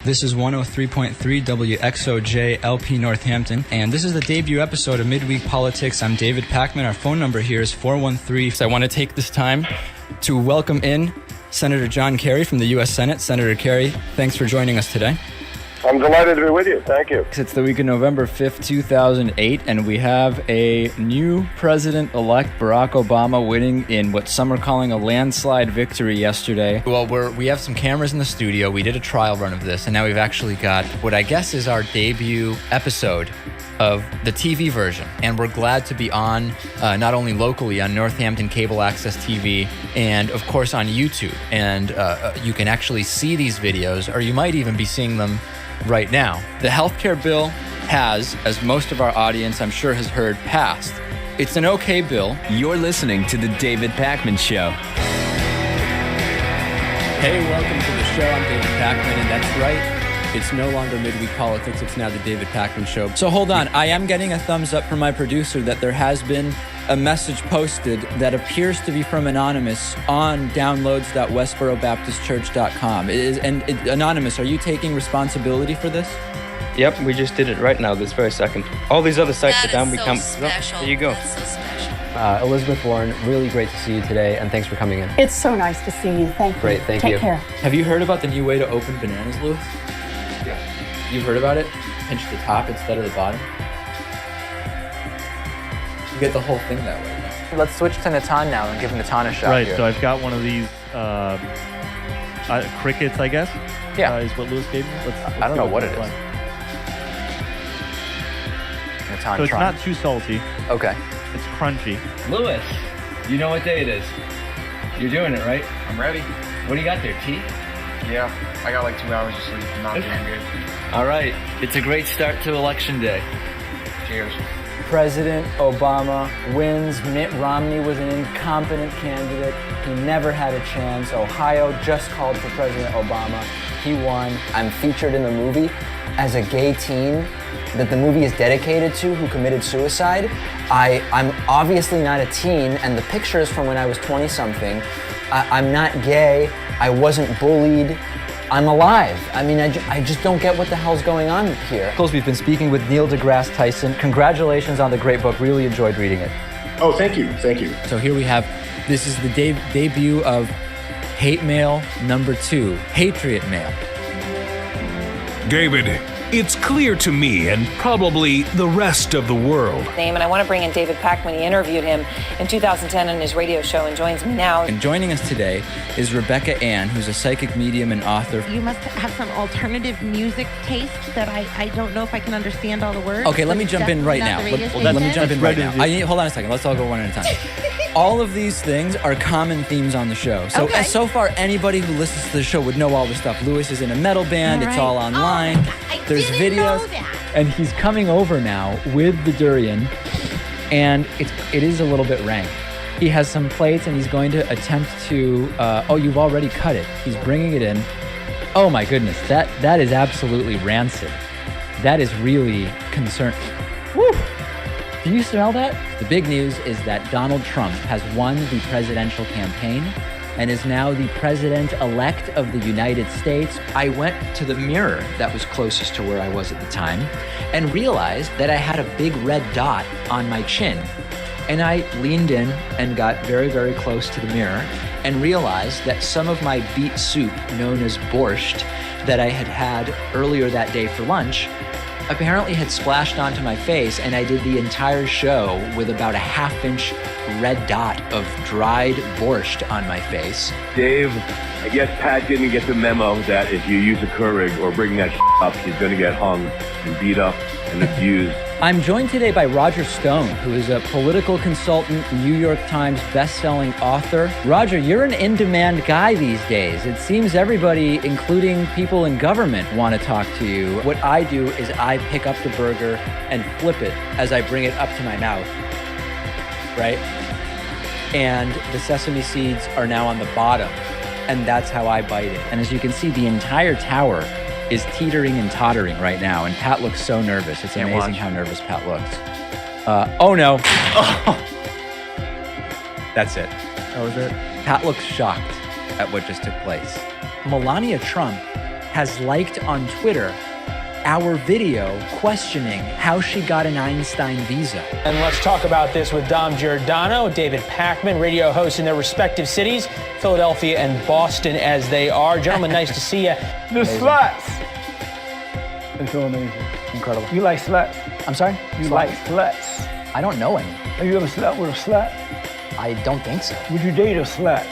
This is 103.3 WXOJ LP Northampton, and this is the debut episode of Midweek Politics. I'm David Pachman. Our phone number here is 413. So I want to take this time to welcome in Senator John Kerry from the U.S. Senate. Senator Kerry, thanks for joining us today. I'm delighted to be with you. Thank you. It's the week of November 5th, 2008, and we have a new president-elect, Barack Obama, winning in what some are calling a landslide victory yesterday. Well, we have some cameras in the studio. We did a trial run of this, and now we've actually got what I guess is our debut episode of the TV version. And we're glad to be on, not only locally on Northampton Cable Access TV, and of course on YouTube. And you can actually see these videos, or you might even be seeing them right now. The healthcare bill has, as most of our audience I'm sure has heard, passed. It's an okay bill. You're listening to The David Pachman Show. Hey, welcome to the show. I'm David Pachman, and that's right. It's no longer Midweek Politics. It's now the David Pachman Show. So hold on. I am getting a thumbs up from my producer that there has been a message posted that appears to be from Anonymous on downloads.westborobaptistchurch.com. Anonymous, are you taking responsibility for this? Yep, we just did it right now, this very second. All these other sites are down. Special. There you go. That's so special. Elizabeth Warren, really great to see you today, and thanks for coming in. It's so nice to see you. Thank you. Great, thank you. Take care. Have you heard about the new way to open bananas, Louis? Yeah. You've heard about it? Pinch the top instead of the bottom? You get the whole thing that way. Let's switch to Natan now and give Natan a shot. Right, here. so I've got one of these crickets, I guess. Yeah. Is what Louis gave me. I don't know what it is. Like. Natan, So it's try. not too salty. Okay. It's crunchy. Louis, you know what day it is. You're doing it, right? I'm ready. What do you got there, tea? Yeah, I got like 2 hours of sleep. I'm not doing good. All right. It's a great start to Election Day. Cheers. President Obama wins. Mitt Romney was an incompetent candidate. He never had a chance. Ohio just called for President Obama. He won. I'm featured in the movie as a gay teen that the movie is dedicated to who committed suicide. I'm obviously not a teen, and the picture is from when I was 20-something. I'm not gay. I wasn't bullied. I'm alive. I mean, I just don't get what the hell's going on here. We've been speaking with Neil deGrasse Tyson. Congratulations on the great book. Really enjoyed reading it. Oh, thank you. Thank you. So here we have, this is the debut of Hate Mail number 2, Patriot Mail. David, it's clear to me and probably the rest of the world. And I want to bring in David Pachman. He interviewed him in 2010 on his radio show and joins me now. And joining us today is Rebecca Ann, who's a psychic medium and author. You must have some alternative music taste that I don't know if I can understand all the words. Okay, let me jump in right now. Let me jump in right now. Hold on a second. Let's all go one at a time. All of these things are common themes on the show. So so far, anybody who listens to the show would know all this stuff. Lewis is in a metal band. It's all online. There's videos. And he's coming over now with the durian. And it is a little bit rank. He has some plates and he's going to attempt to... you've already cut it. He's bringing it in. Oh my goodness. That is absolutely rancid. That is really concerning. Woo! Do you smell that? The big news is that Donald Trump has won the presidential campaign and is now the president-elect of the United States. I went to the mirror that was closest to where I was at the time and realized that I had a big red dot on my chin. And I leaned in and got very, very close to the mirror and realized that some of my beet soup, known as borscht, that I had had earlier that day for lunch, apparently had splashed onto my face, and I did the entire show with about a half-inch red dot of dried borscht on my face. Dave, I guess Pat didn't get the memo that if you use a Keurig or bring that up, he's going to get hung and beat up and abused. I'm joined today by Roger Stone, who is a political consultant, New York Times best-selling author. Roger, you're an in-demand guy these days. It seems everybody, including people in government, want to talk to you. What I do is I pick up the burger and flip it as I bring it up to my mouth, right? And the sesame seeds are now on the bottom, and that's how I bite it. And as you can see, the entire tower is teetering and tottering right now, and Pat looks so nervous. It's amazing how nervous Pat looks. Oh no. Oh. That's it. That was it? Pat looks shocked at what just took place. Melania Trump has liked on Twitter our video questioning how she got an Einstein visa. And let's talk about this with Dom Giordano, David Pakman, radio hosts in their respective cities, Philadelphia and Boston as they are. Gentlemen, nice to see you. The sluts. It's so amazing. Incredible. You like sluts? I'm sorry? You like sluts? I don't know any. Have you ever slept with a slut? I don't think so. Would you date a slut?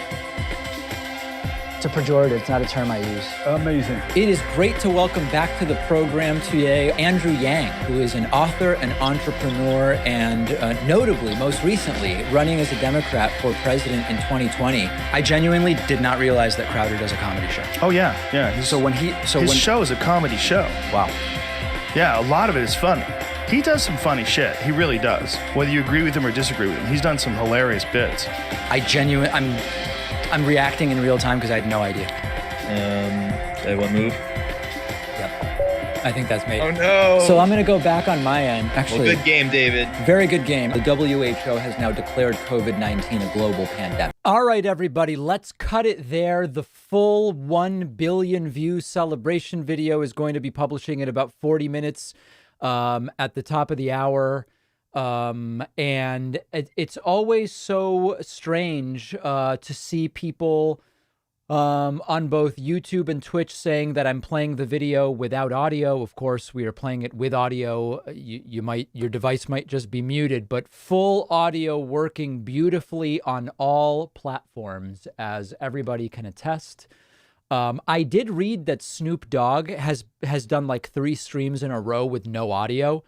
It's a pejorative, it's not a term I use. Amazing. It is great to welcome back to the program today Andrew Yang, who is an author, an entrepreneur, and notably, most recently, running as a Democrat for president in 2020. I genuinely did not realize that Crowder does a comedy show. Oh yeah. His show is a comedy show. Wow. Yeah, a lot of it is funny. He does some funny shit. He really does. Whether you agree with him or disagree with him, he's done some hilarious bits. I'm reacting in real time because I had no idea. What move? Yep. I think that's made. Oh no! So I'm going to go back on my end. Actually, well, good game, David. Very good game. The WHO has now declared COVID-19 a global pandemic. All right, everybody, let's cut it there. The full 1 billion view celebration video is going to be publishing in about 40 minutes at the top of the hour. And it's always so strange to see people on both YouTube and Twitch saying that I'm playing the video without audio. Of course, we are playing it with audio. Your device might just be muted, but full audio working beautifully on all platforms, as everybody can attest. I did read that Snoop Dogg has done like 3 streams in a row with no audio.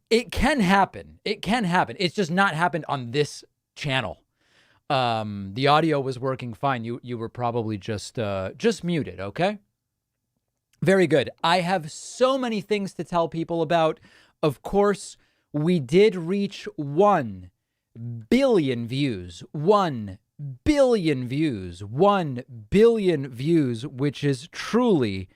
It can happen. It's just not happened on this channel. The audio was working fine. You were probably just muted, okay? Very good. I have so many things to tell people about. Of course, we did reach 1 billion views. 1 billion views. 1 billion views, which is truly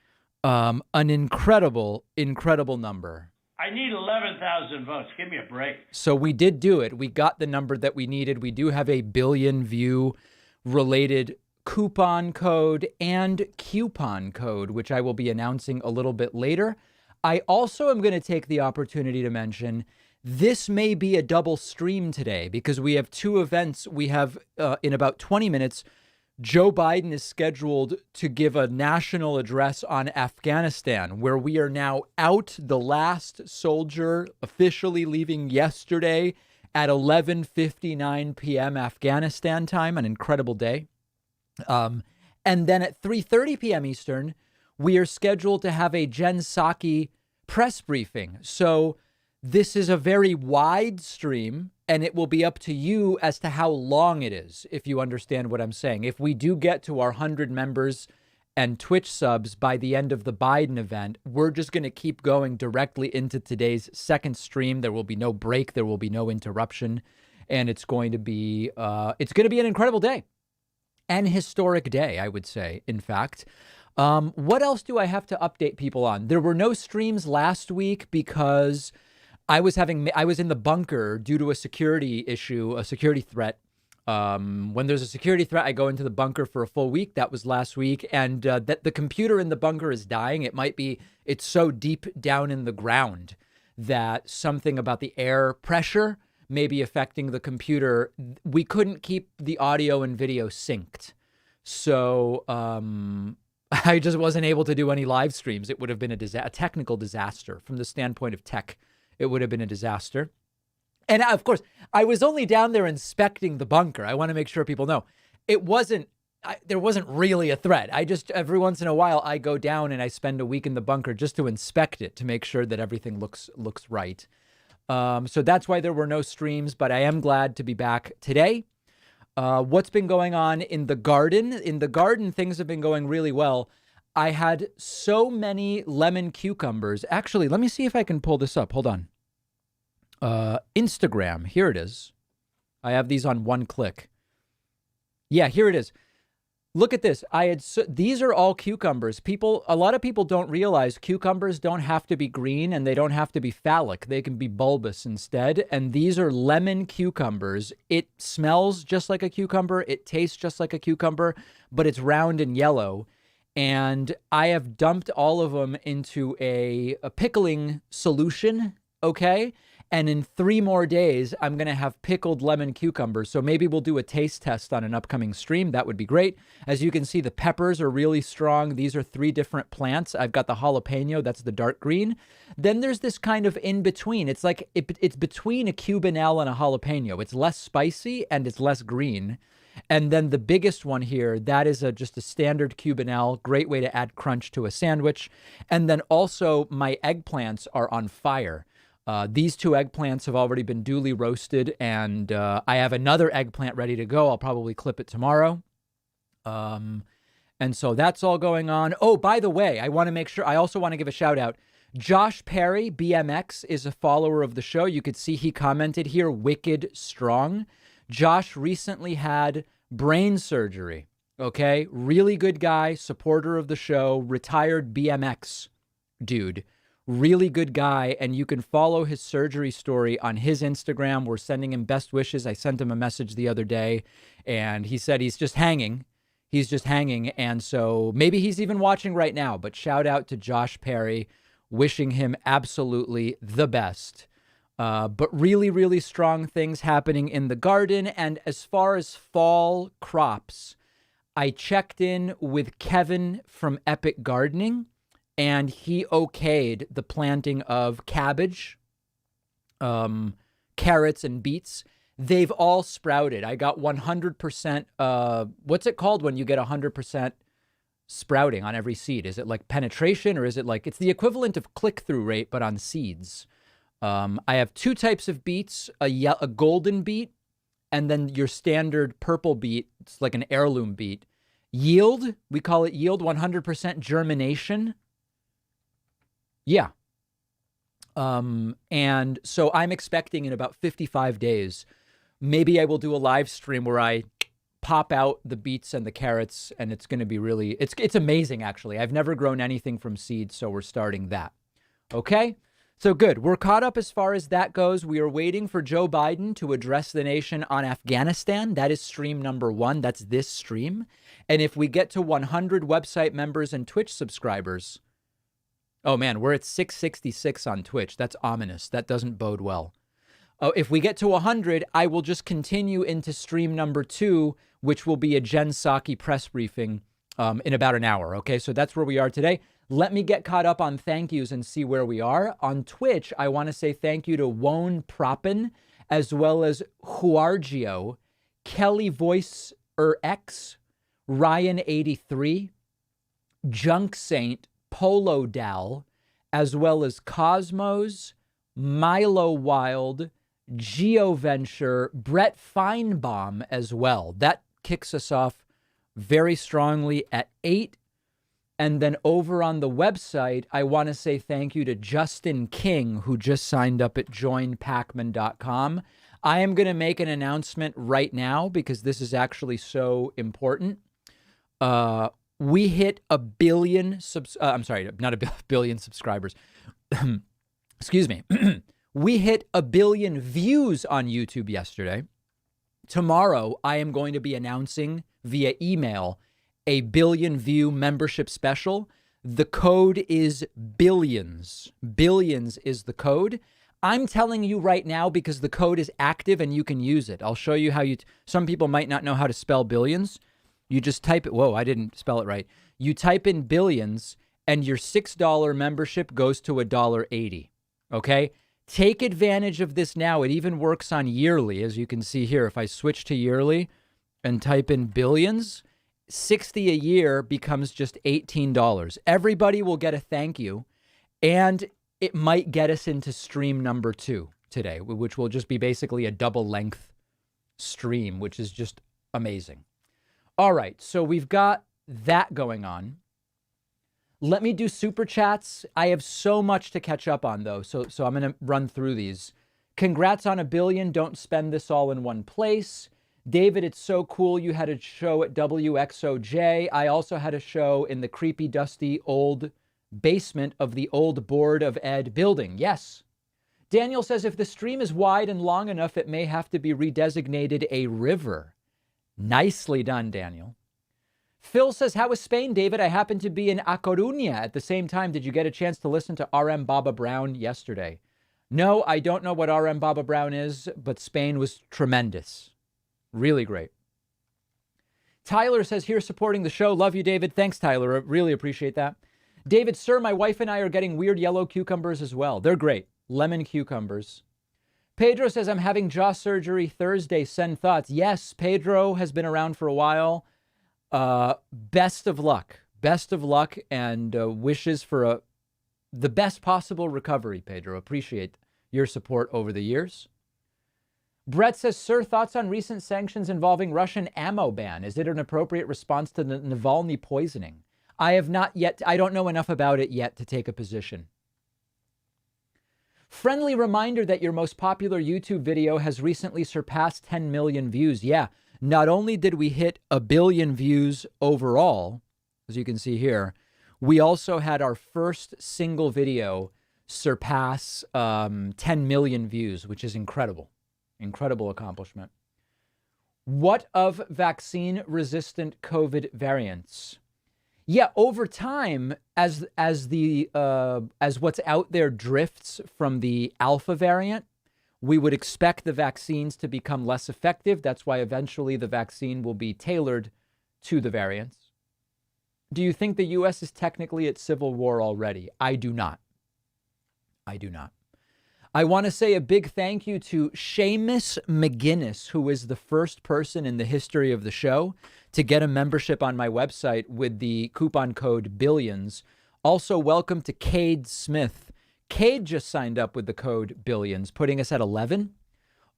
an incredible number. I need 11,000 votes. Give me a break. So we did do it. We got the number that we needed. We do have a billion view related coupon code and coupon code, which I will be announcing a little bit later. I also am going to take the opportunity to mention this may be a double stream today because we have 2 events. We have in about 20 minutes, Joe Biden is scheduled to give a national address on Afghanistan, where we are now out, the last soldier officially leaving yesterday at 11:59 p.m. Afghanistan time, an incredible day. And then at 3:30 p.m. Eastern, we are scheduled to have a Jen Psaki press briefing. So this is a very wide stream, and it will be up to you as to how long it is, if you understand what I'm saying. If we do get to our 100 members and Twitch subs by the end of the Biden event, we're just going to keep going directly into today's second stream. There will be no break. There will be no interruption. And it's going to be an incredible day. An historic day, I would say, in fact. What else do I have to update people on? There were no streams last week because I was in the bunker due to a security issue, a security threat. When there's a security threat, I go into the bunker for a full week. That was last week. And that the computer in the bunker is dying. It's so deep down in the ground that something about the air pressure may be affecting the computer. We couldn't keep the audio and video synced. So I just wasn't able to do any live streams. It would have been a technical disaster from the standpoint of tech. It would have been a disaster. And of course, I was only down there inspecting the bunker. I want to make sure people know there wasn't really a threat. Every once in a while, I go down and I spend a week in the bunker just to inspect it, to make sure that everything looks right. So that's why there were no streams, but I am glad to be back today. What's been going on in the garden? In the garden, things have been going really well. I had so many lemon cucumbers. Actually, let me see if I can pull this up. Hold on. Instagram. Here it is. I have these on one click. Yeah, here it is. Look at this. These are all cucumbers. A lot of people don't realize cucumbers don't have to be green and they don't have to be phallic. They can be bulbous instead. And these are lemon cucumbers. It smells just like a cucumber. It tastes just like a cucumber, but it's round and yellow. And I have dumped all of them into a pickling solution, okay? And in 3 more days, I'm going to have pickled lemon cucumbers. So maybe we'll do a taste test on an upcoming stream. That would be great. As you can see, the peppers are really strong. These are 3 different plants. I've got the jalapeno. That's the dark green. Then there's this kind of in between. It's like it's between a cubanelle and a jalapeno. It's less spicy and it's less green. And then the biggest one here, that is just a standard cubanelle. Great way to add crunch to a sandwich. And then also my eggplants are on fire. These 2 eggplants have already been duly roasted, and I have another eggplant ready to go. I'll probably clip it tomorrow. And so that's all going on. Oh, by the way, I want to make sure, I also want to give a shout out. Josh Perry, BMX, is a follower of the show. You could see he commented here, wicked strong. Josh recently had brain surgery, okay? Really good guy, supporter of the show, retired BMX dude. Really good guy, and you can follow his surgery story on his Instagram. We're sending him best wishes. I sent him a message the other day, and he said he's just hanging. He's just hanging, and so maybe he's even watching right now, but shout out to Josh Perry, wishing him absolutely the best. But really, really strong things happening in the garden, and as far as fall crops, I checked in with Kevin from Epic Gardening, and he okayed the planting of cabbage, carrots, and beets. They've all sprouted. I got 100%, what's it called when you get 100% sprouting on every seed? Is it like penetration, or is it like, it's the equivalent of click-through rate, but on seeds? I have 2 types of beets, a golden beet, and then your standard purple beet. It's like an heirloom beet. Yield, we call it yield, 100% germination. Yeah. And so I'm expecting in about 55 days, maybe I will do a live stream where I pop out the beets and the carrots, and it's going to be really, it's amazing, actually. I've never grown anything from seeds, so we're starting that. Okay? So good. We're caught up as far as that goes. We are waiting for Joe Biden to address the nation on Afghanistan. That is stream number 1. That's this stream. And if we get to 100 website members and Twitch subscribers, oh man, we're at 666 on Twitch. That's ominous. That doesn't bode well. Oh, if we get to 100, I will just continue into stream number 2, which will be a Jen Psaki press briefing in about an hour. Okay, so that's where we are today. Let me get caught up on thank yous and see where we are. On Twitch, I want to say thank you to Wone Proppen, as well as Huargio, Kelly Voice X, Ryan83, Junk Saint, Polo Dal, as well as Cosmos, Milo Wild, GeoVenture, Brett Feinbaum as well. That kicks us off very strongly at 8. And then over on the website, I want to say thank you to Justin King, who just signed up at joinpacman.com. I am going to make an announcement right now because this is actually so important. We hit 1 billion I'm sorry, not a billion subscribers. Excuse me. We hit 1 billion views on YouTube yesterday. Tomorrow, I am going to be announcing via email a 1 billion view membership special. The code is billions. Billions is the code. I'm telling you right now because the code is active and you can use it. I'll show you how some people might not know how to spell billions. You just type it. Whoa, I didn't spell it right. You type in billions and your $6 membership goes to $1.80. Okay? Take advantage of this now. It even works on yearly, as you can see here. If I switch to yearly and type in billions, $60 a year becomes just $18. Everybody will get a thank you, and it might get us into stream number 2 today, which will just be basically a double length stream, which is just amazing. All right, so we've got that going on. Let me do super chats. I have so much to catch up on, though, so I'm going to run through these. Congrats on 1 billion. Don't spend this all in one place. David, it's so cool you had a show at WXOJ. I also had a show in the creepy, dusty, old basement of the old Board of Ed building. Yes. Daniel says, if the stream is wide and long enough, it may have to be redesignated a river. Nicely done, Daniel. Phil says, how is Spain, David? I happen to be in A Coruña at the same time. Did you get a chance to listen to RM Baba Brown yesterday? No, I don't know what RM Baba Brown is, but Spain was tremendous. Really great. Tyler says, here supporting the show. Love you, David. Thanks, Tyler. I really appreciate that. David, sir, my wife and I are getting weird yellow cucumbers as well. They're great. Lemon cucumbers. Pedro says, I'm having jaw surgery Thursday. Send thoughts. Yes, Pedro has been around for a while. Best of luck. Best of luck and wishes for the best possible recovery, Pedro. Appreciate your support over the years. Brett says, sir, thoughts on recent sanctions involving Russian ammo ban? Is it an appropriate response to the Navalny poisoning? I don't know enough about it yet to take a position. Friendly reminder that your most popular YouTube video has recently surpassed 10 million views. Yeah, not only did we hit 1 billion views overall, as you can see here, we also had our first single video surpass 10 million views, which is incredible. Incredible accomplishment. What of vaccine-resistant COVID variants? Yeah, over time, as what's out there drifts from the alpha variant, we would expect the vaccines to become less effective. That's why eventually the vaccine will be tailored to the variants. Do you think the U.S. is technically at civil war already? I do not. I do not. I want to say a big thank you to Seamus McGinnis, who is the first person in the history of the show to get a membership on my website with the coupon code BILLIONS. Also, welcome to Cade Smith. Cade just signed up with the code BILLIONS, putting us at 11.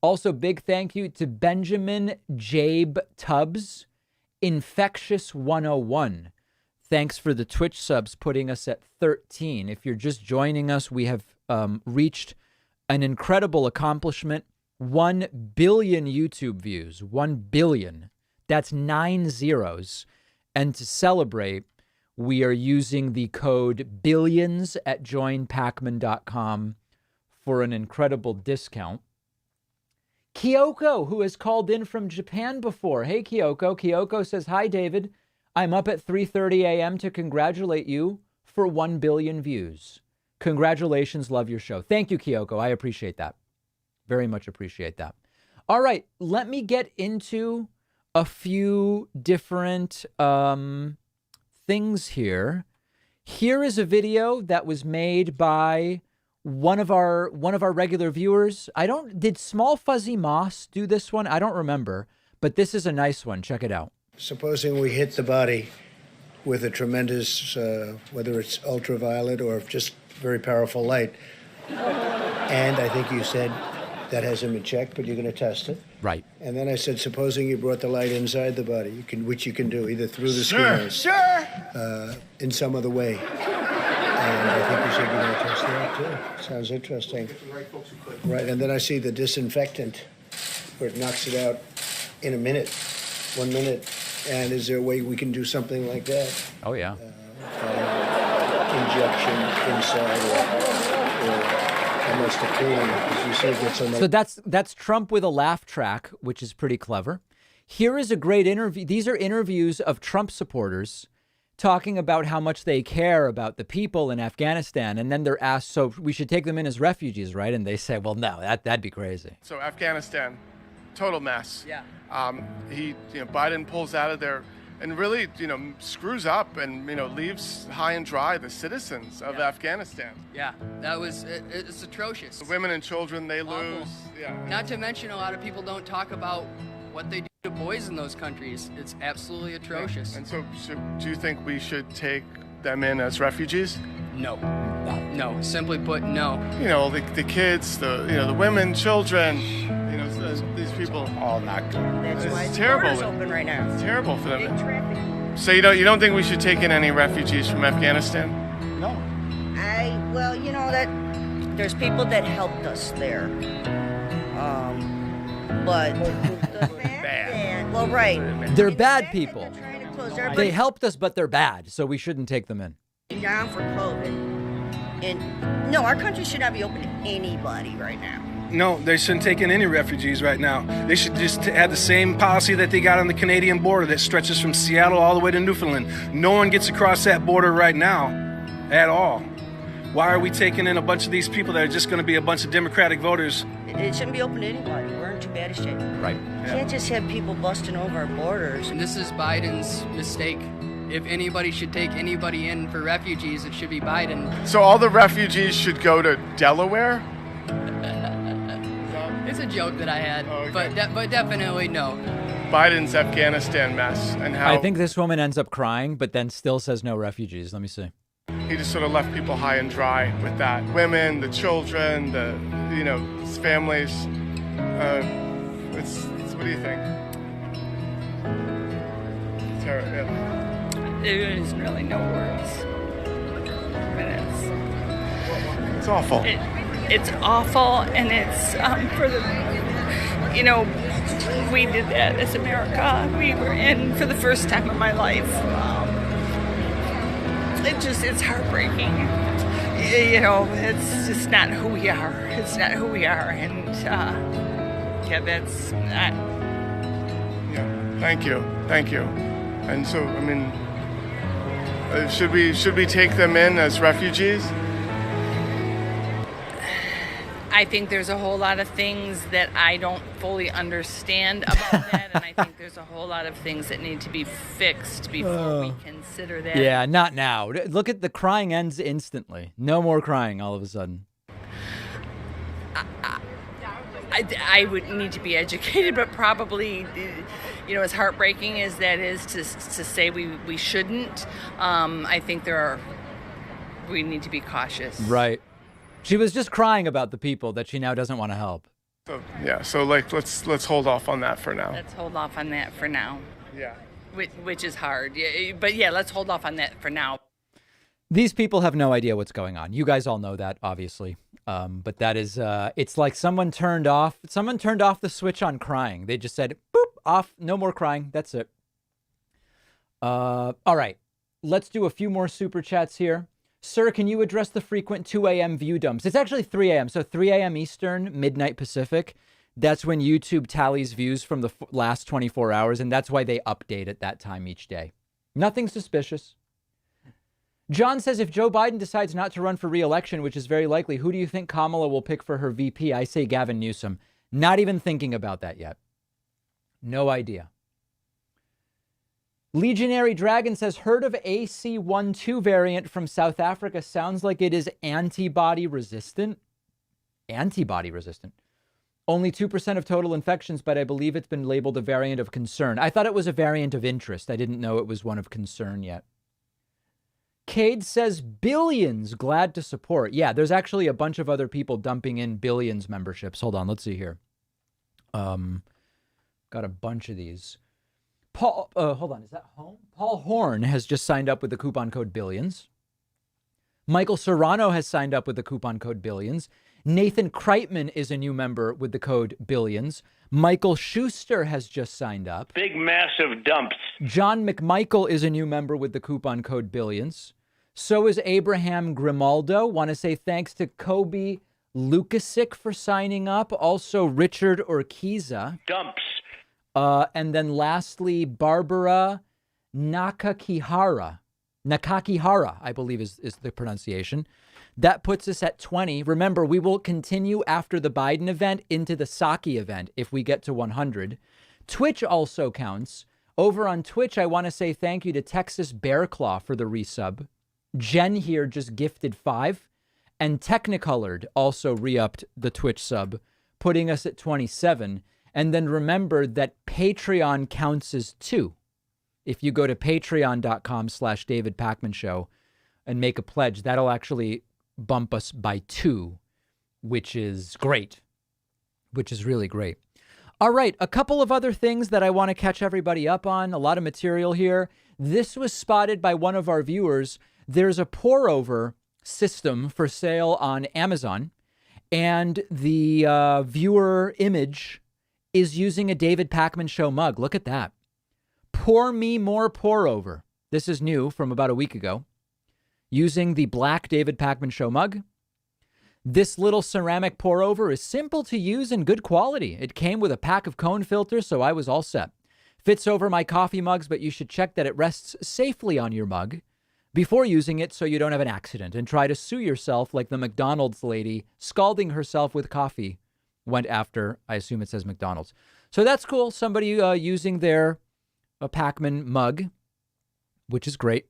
Also, big thank you to Benjamin Jabe Tubbs, Infectious 101. Thanks for the Twitch subs, putting us at 13. If you're just joining us, we have reached an incredible accomplishment. 1 billion YouTube views. 1 billion. That's 9 zeros. And to celebrate, we are using the code BILLIONS at joinpacman.com for an incredible discount. Kyoko, who has called in from Japan before. Hey, Kyoko. Kyoko says, hi, David. I'm up at 3:30 a.m. to congratulate you for 1 billion views. Congratulations. Love your show. Thank you, Kyoko. I appreciate that. Very much appreciate that. All right. Let me get into a few different things here. Here is a video that was made by one of our regular viewers. Did Small Fuzzy Moss do this one? I don't remember, but this is a nice one. Check it out. Supposing we hit the body with a tremendous, whether it's ultraviolet or just very powerful light, and I think you said that hasn't been checked, but you're going to test it. Right. And then I said, supposing you brought the light inside the body, which you can do either through the skin or in some other way. And I think you said you're going to test that too. Sounds interesting. Right. And then I see the disinfectant, where it knocks it out in a minute, 1 minute. And is there a way we can do something like that? Oh, yeah. Injection inside or almost a cooling, you say get so that's Trump with a laugh track, which is pretty clever. Here is a great interview. These are interviews of Trump supporters talking about how much they care about the people in Afghanistan. And then they're asked, so we should take them in as refugees, right? And they say, well, no, that'd be crazy. So Afghanistan, total mess. Yeah. Biden pulls out of there and really, screws up and, leaves high and dry the citizens of Afghanistan. Yeah, it's atrocious. The women and children, they lose. Yeah. Not to mention, a lot of people don't talk about what they do to boys in those countries. It's absolutely atrocious. Yeah. And so do you think we should take them in as refugees? No. No. Simply put, no. The kids, the women, children, these people. All not good. That's why it's terrible. Open right now. It's terrible for them. So you don't think we should take in any refugees from Afghanistan? No. That there's people that helped us there. But bad. Well, right. They're bad people. They helped us, but they're bad, so we shouldn't take them in. Down for COVID. And no, our country should not be open to anybody right now. No, they shouldn't take in any refugees right now. They should just have the same policy that they got on the Canadian border that stretches from Seattle all the way to Newfoundland. No one gets across that border right now at all. Why are we taking in a bunch of these people that are just going to be a bunch of Democratic voters? It shouldn't be open to anybody. We're in too bad a shape. Right. You can't just have people busting over our borders. And this is Biden's mistake. If anybody should take anybody in for refugees, it should be Biden. So all the refugees should go to Delaware? It's a joke that I had, but definitely no. Biden's Afghanistan mess and how I think this woman ends up crying, but then still says no refugees. Let me see. he just sort of left people high and dry with that. Women, the children, the his families. It's what do you think? There is really no words. It's awful. It's awful, and it's for the, we did that as America. We were in for the first time in my life. It's heartbreaking. It's just not who we are. It's not who we are, and that's not. Yeah, thank you. And so, should we take them in as refugees? I think there's a whole lot of things that I don't fully understand about that, and I think there's a whole lot of things that need to be fixed before we consider that. Yeah, not now. Look at the crying ends instantly. No more crying all of a sudden. I would need to be educated, but probably, as heartbreaking as that is to say we shouldn't, I think we need to be cautious. Right. She was just crying about the people that she now doesn't want to help. So let's hold off on that for now. Let's hold off on that for now. Yeah. Which is hard. Yeah, but yeah, let's hold off on that for now. These people have no idea what's going on. You guys all know that, obviously. But that is, it's like someone turned off the switch on crying. They just said, boop, off, no more crying. That's it. All right, let's do a few more super chats here. Sir, can you address the frequent 2 a.m. view dumps? It's actually 3 a.m. So 3 a.m. Eastern, midnight Pacific. That's when YouTube tallies views from the last 24 hours. And that's why they update at that time each day. Nothing suspicious. John says, if Joe Biden decides not to run for re-election, which is very likely, who do you think Kamala will pick for her VP? I say Gavin Newsom. Not even thinking about that yet. No idea. Legionary Dragon says, heard of AC12 variant from South Africa. Sounds like it is antibody resistant. Antibody resistant. Only 2% of total infections, but I believe it's been labeled a variant of concern. I thought it was a variant of interest. I didn't know it was one of concern yet. Cade says, billions glad to support. Yeah, there's actually a bunch of other people dumping in billions memberships. Hold on, let's see here. Got a bunch of these. Paul, hold on, is that home? Paul Horn has just signed up with the coupon code billions. Michael Serrano has signed up with the coupon code billions. Nathan Kreitman is a new member with the code billions. Michael Schuster has just signed up. Big, massive dumps. John McMichael is a new member with the coupon code billions. So is Abraham Grimaldo. Want to say thanks to Kobe Lukasic for signing up. Also Richard Urquiza. Dumps. And then lastly, Barbara Nakakihara, I believe is the pronunciation. That puts us at 20. Remember, we will continue after the Biden event into the Psaki event if we get to 100. Twitch also counts. Over on Twitch, I want to say thank you to Texas Bearclaw for the resub. Jen here just gifted 5. And Technicolored also re-upped the Twitch sub, putting us at 27. And then remember that Patreon counts as 2. If you go to patreon.com/David Pakman Show and make a pledge, that'll actually bump us by 2, which is great, which is really great. All right, a couple of other things that I want to catch everybody up on. A lot of material here. This was spotted by one of our viewers. There's a pour-over system for sale on Amazon, and the viewer image is using a David Pakman Show mug. Look at that. Pour me more pour over. This is new from about a week ago. Using the black David Pakman Show mug. This little ceramic pour over is simple to use and good quality. It came with a pack of cone filters, so I was all set. Fits over my coffee mugs, but you should check that it rests safely on your mug before using it so you don't have an accident, and try to sue yourself like the McDonald's lady scalding herself with coffee went after, I assume it says McDonald's. So that's cool. Somebody using their Pacman mug, which is great.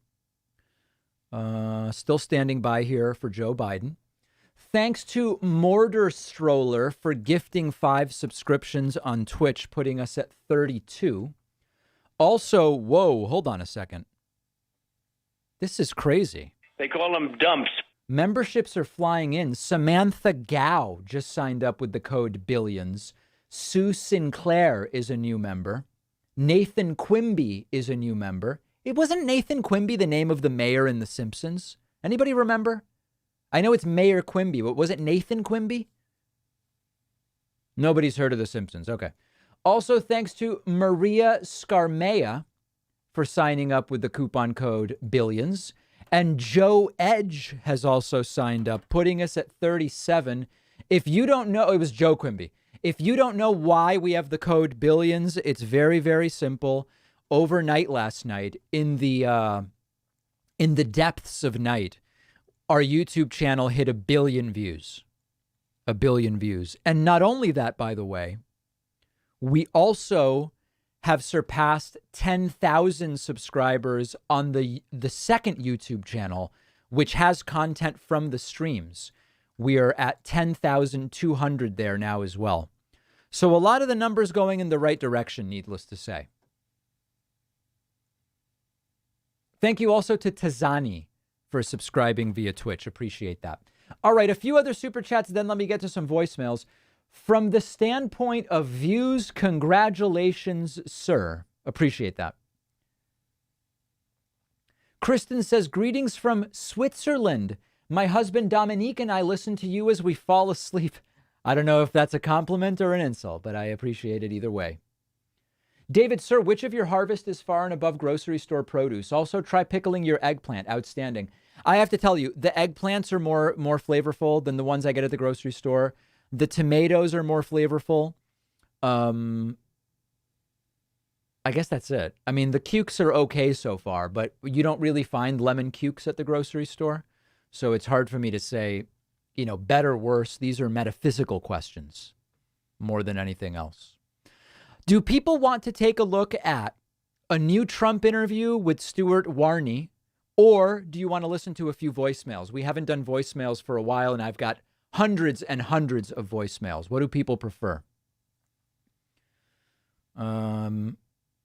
Still standing by here for Joe Biden. Thanks to Mortar Stroller for gifting 5 subscriptions on Twitch, putting us at 32. Also, whoa, hold on a second. This is crazy. They call them dumps. Memberships are flying in. Samantha Gao just signed up with the code Billions. Sue Sinclair is a new member. Nathan Quimby is a new member. It wasn't Nathan Quimby the name of the mayor in The Simpsons? Anybody remember? I know it's Mayor Quimby, but was it Nathan Quimby? Nobody's heard of The Simpsons. Okay. Also, thanks to Maria Scarmea for signing up with the coupon code Billions. And Joe Edge has also signed up, putting us at 37. If you don't know, it was Joe Quimby. If you don't know why we have the code Billions, it's very, very simple. Overnight last night, in the depths of night, our YouTube channel hit 1 billion views. 1 billion views. And not only that, by the way, we also have surpassed 10,000 subscribers on the second YouTube channel, which has content from the streams. We are at 10,200 there now as well. So a lot of the numbers going in the right direction, needless to say. Thank you also to Tazani for subscribing via Twitch. Appreciate that. All right, a few other super chats, then let me get to some voicemails. From the standpoint of views, congratulations, sir. Appreciate that. Kristen says, greetings from Switzerland. My husband Dominique and I listen to you as we fall asleep. I don't know if that's a compliment or an insult, but I appreciate it either way. David, sir, which of your harvest is far and above grocery store produce? Also, try pickling your eggplant. Outstanding. I have to tell you, the eggplants are more flavorful than the ones I get at the grocery store. The tomatoes are more flavorful. I guess that's it. I mean, the cukes are okay so far, but you don't really find lemon cukes at the grocery store. So it's hard for me to say, better, worse. These are metaphysical questions more than anything else. Do people want to take a look at a new Trump interview with Stuart Warney, or do you want to listen to a few voicemails? We haven't done voicemails for a while, and I've got hundreds and hundreds of voicemails. What do people prefer?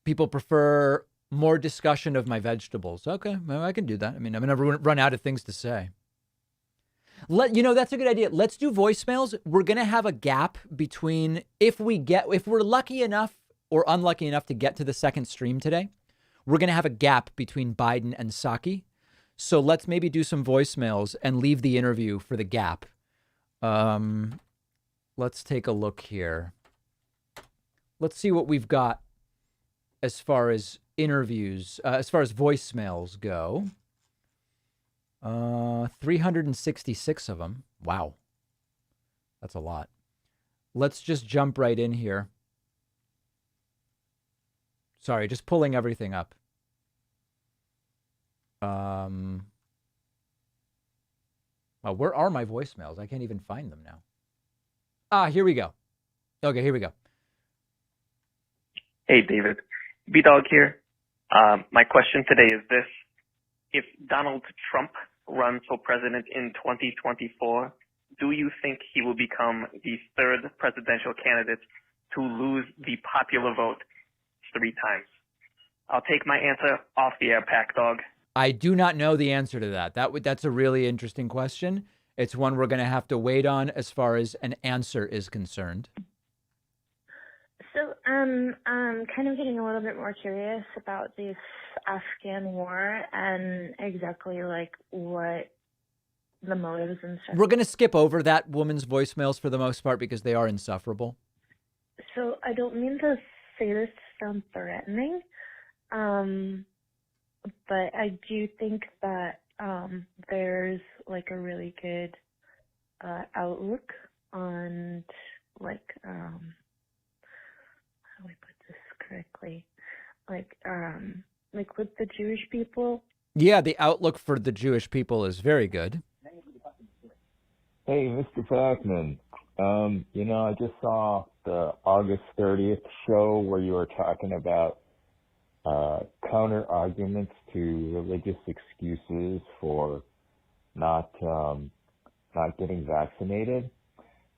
People prefer more discussion of my vegetables. Okay, well, I can do that. I mean, I'm never run out of things to say. That's a good idea. Let's do voicemails. We're going to have a gap between if we're lucky enough or unlucky enough to get to the second stream today, we're going to have a gap between Biden and Psaki. So let's maybe do some voicemails and leave the interview for the gap. Let's take a look here. Let's see what we've got as far as interviews, as far as voicemails go. 366 of them. Wow. That's a lot. Let's just jump right in here. Sorry, just pulling everything up. Well, where are my voicemails? I can't even find them now. Here we go. Okay, here we go. Hey, David. B-Dog here. My question today is this. If Donald Trump runs for president in 2024, do you think he will become the third presidential candidate to lose the popular vote 3 times? I'll take my answer off the air, Pack Dog. I do not know the answer to that. That's a really interesting question. It's one we're going to have to wait on as far as an answer is concerned. So I'm kind of getting a little bit more curious about this Afghan war and exactly what the motives and stuff. We're going to skip over that woman's voicemails for the most part because they are insufferable. So I don't mean to say this to sound threatening, but I do think that there's a really good outlook on, like, how do we put this correctly? Like with the Jewish people? Yeah, the outlook for the Jewish people is very good. Hey, Mr. Packman. I just saw the August 30th show where you were talking about counter arguments to religious excuses for not getting vaccinated,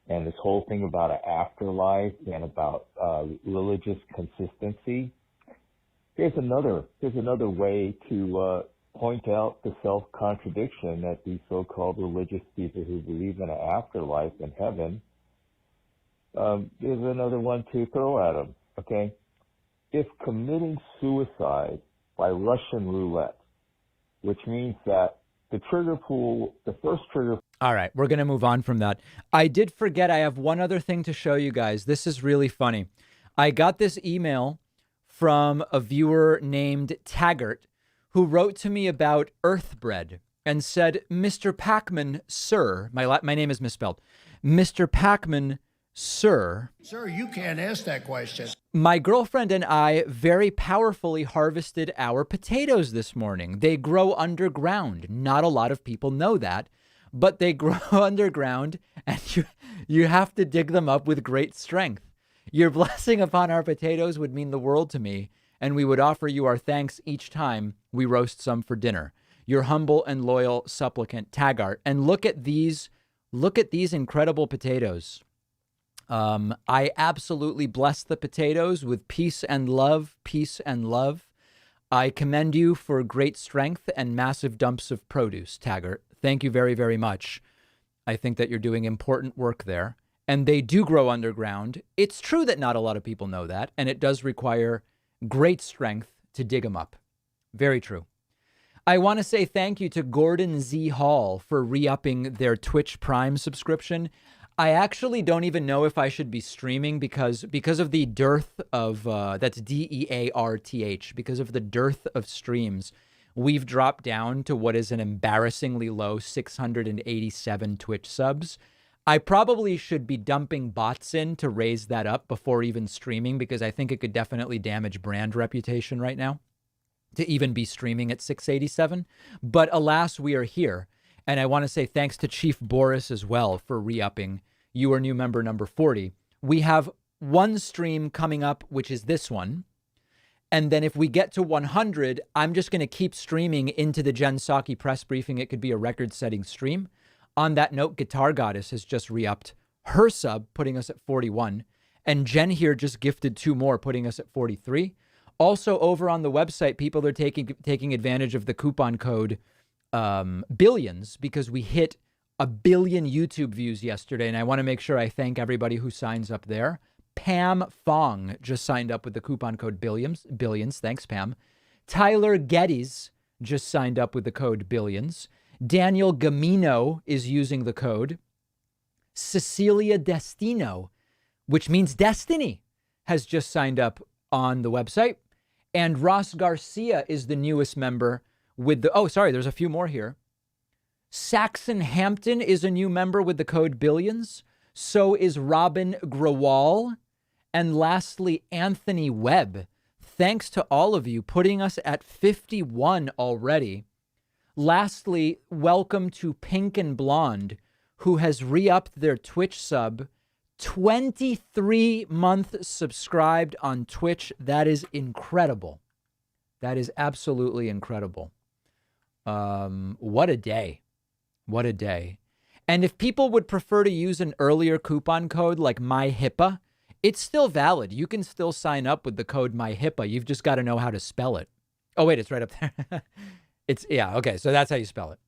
and this whole thing about an afterlife and about religious consistency. Here's another way to point out the self-contradiction that these so-called religious people who believe in an afterlife and heaven. Here's another one to throw at them. Okay, if committing suicide by Russian roulette, which means that the first trigger. All right, we're going to move on from that. I did forget, I have one other thing to show you guys. This is really funny. I got this email from a viewer named Taggart who wrote to me about Earthbread and said, Mr. Packman, sir, my name is misspelled. Mr. Packman, sir. Sir, you can't ask that question. My girlfriend and I very powerfully harvested our potatoes this morning. They grow underground. Not a lot of people know that, but they grow underground, and you have to dig them up with great strength. Your blessing upon our potatoes would mean the world to me, and we would offer you our thanks each time we roast some for dinner. Your humble and loyal supplicant, Taggart. And look at these incredible potatoes. I absolutely bless the potatoes with peace and love, peace and love. I commend you for great strength and massive dumps of produce, Taggart. Thank you very, very much. I think that you're doing important work there. And they do grow underground. It's true that not a lot of people know that, and it does require great strength to dig them up. Very true. I want to say thank you to Gordon Z. Hall for re-upping their Twitch Prime subscription. I actually don't even know if I should be streaming because of the dearth of, that's DEARTH, because of the dearth of streams, we've dropped down to what is an embarrassingly low 687 Twitch subs. I probably should be dumping bots in to raise that up before even streaming, because I think it could definitely damage brand reputation right now to even be streaming at 687. But alas, we are here. And I want to say thanks to Chief Boris as well for re-upping. You are new member number 40. We have one stream coming up, which is this one. And then if we get to 100, I'm just going to keep streaming into the Jen Psaki press briefing. It could be a record-setting stream. On that note, Guitar Goddess has just re-upped her sub, putting us at 41. And Jen here just gifted 2 more, putting us at 43. Also, over on the website, people are taking advantage of the coupon code billions, because we hit 1 billion YouTube views yesterday. And I want to make sure I thank everybody who signs up there. Pam Fong just signed up with the coupon code billions. Thanks, Pam. Tyler Geddes just signed up with the code billions. Daniel Gamino is using the code. Cecilia Destino, which means destiny, has just signed up on the website. And Ross Garcia is the newest member with the, there's a few more here. Saxon Hampton is a new member with the code billions. So is Robin Grawal. And lastly, Anthony Webb. Thanks to all of you, putting us at 51 already. Lastly, welcome to Pink and Blonde, who has re-upped their Twitch sub. 23 months subscribed on Twitch. That is incredible. That is absolutely incredible. What a day. What a day. And if people would prefer to use an earlier coupon code like MyHIPAA, it's still valid. You can still sign up with the code MyHIPAA. You've just got to know how to spell it. Oh, wait, it's right up there. Okay, so that's how you spell it.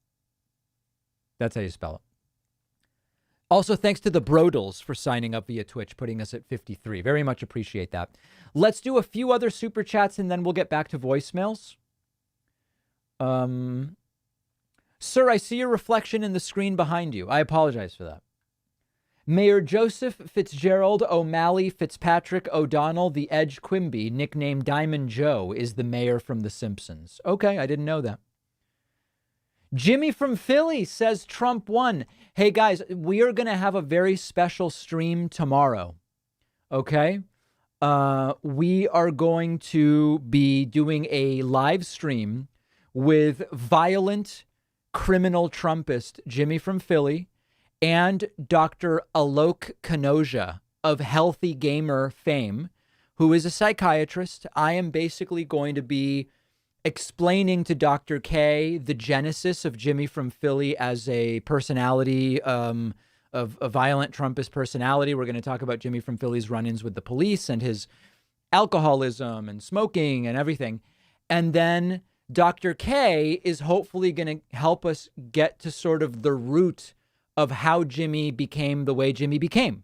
That's how you spell it. Also, thanks to the Brodels for signing up via Twitch, putting us at 53. Very much appreciate that. Let's do a few other super chats, and then we'll get back to voicemails. Sir, I see your reflection in the screen behind you. I apologize for that. Mayor Joseph Fitzgerald O'Malley Fitzpatrick O'Donnell, the Edge Quimby, nicknamed Diamond Joe, is the mayor from The Simpsons. Okay, I didn't know that. Jimmy from Philly says Trump won. Hey, guys, we are going to have a very special stream tomorrow. Okay? We are going to be doing a live stream with violent criminal Trumpist Jimmy from Philly and Dr. Alok Kanoja of Healthy Gamer fame, who is a psychiatrist. I am basically going to be explaining to Dr. K the genesis of Jimmy from Philly as a personality, of a violent Trumpist personality. We're going to talk about Jimmy from Philly's run-ins with the police and his alcoholism and smoking and everything. And then Dr. K is hopefully going to help us get to sort of the root of how Jimmy became the way Jimmy became.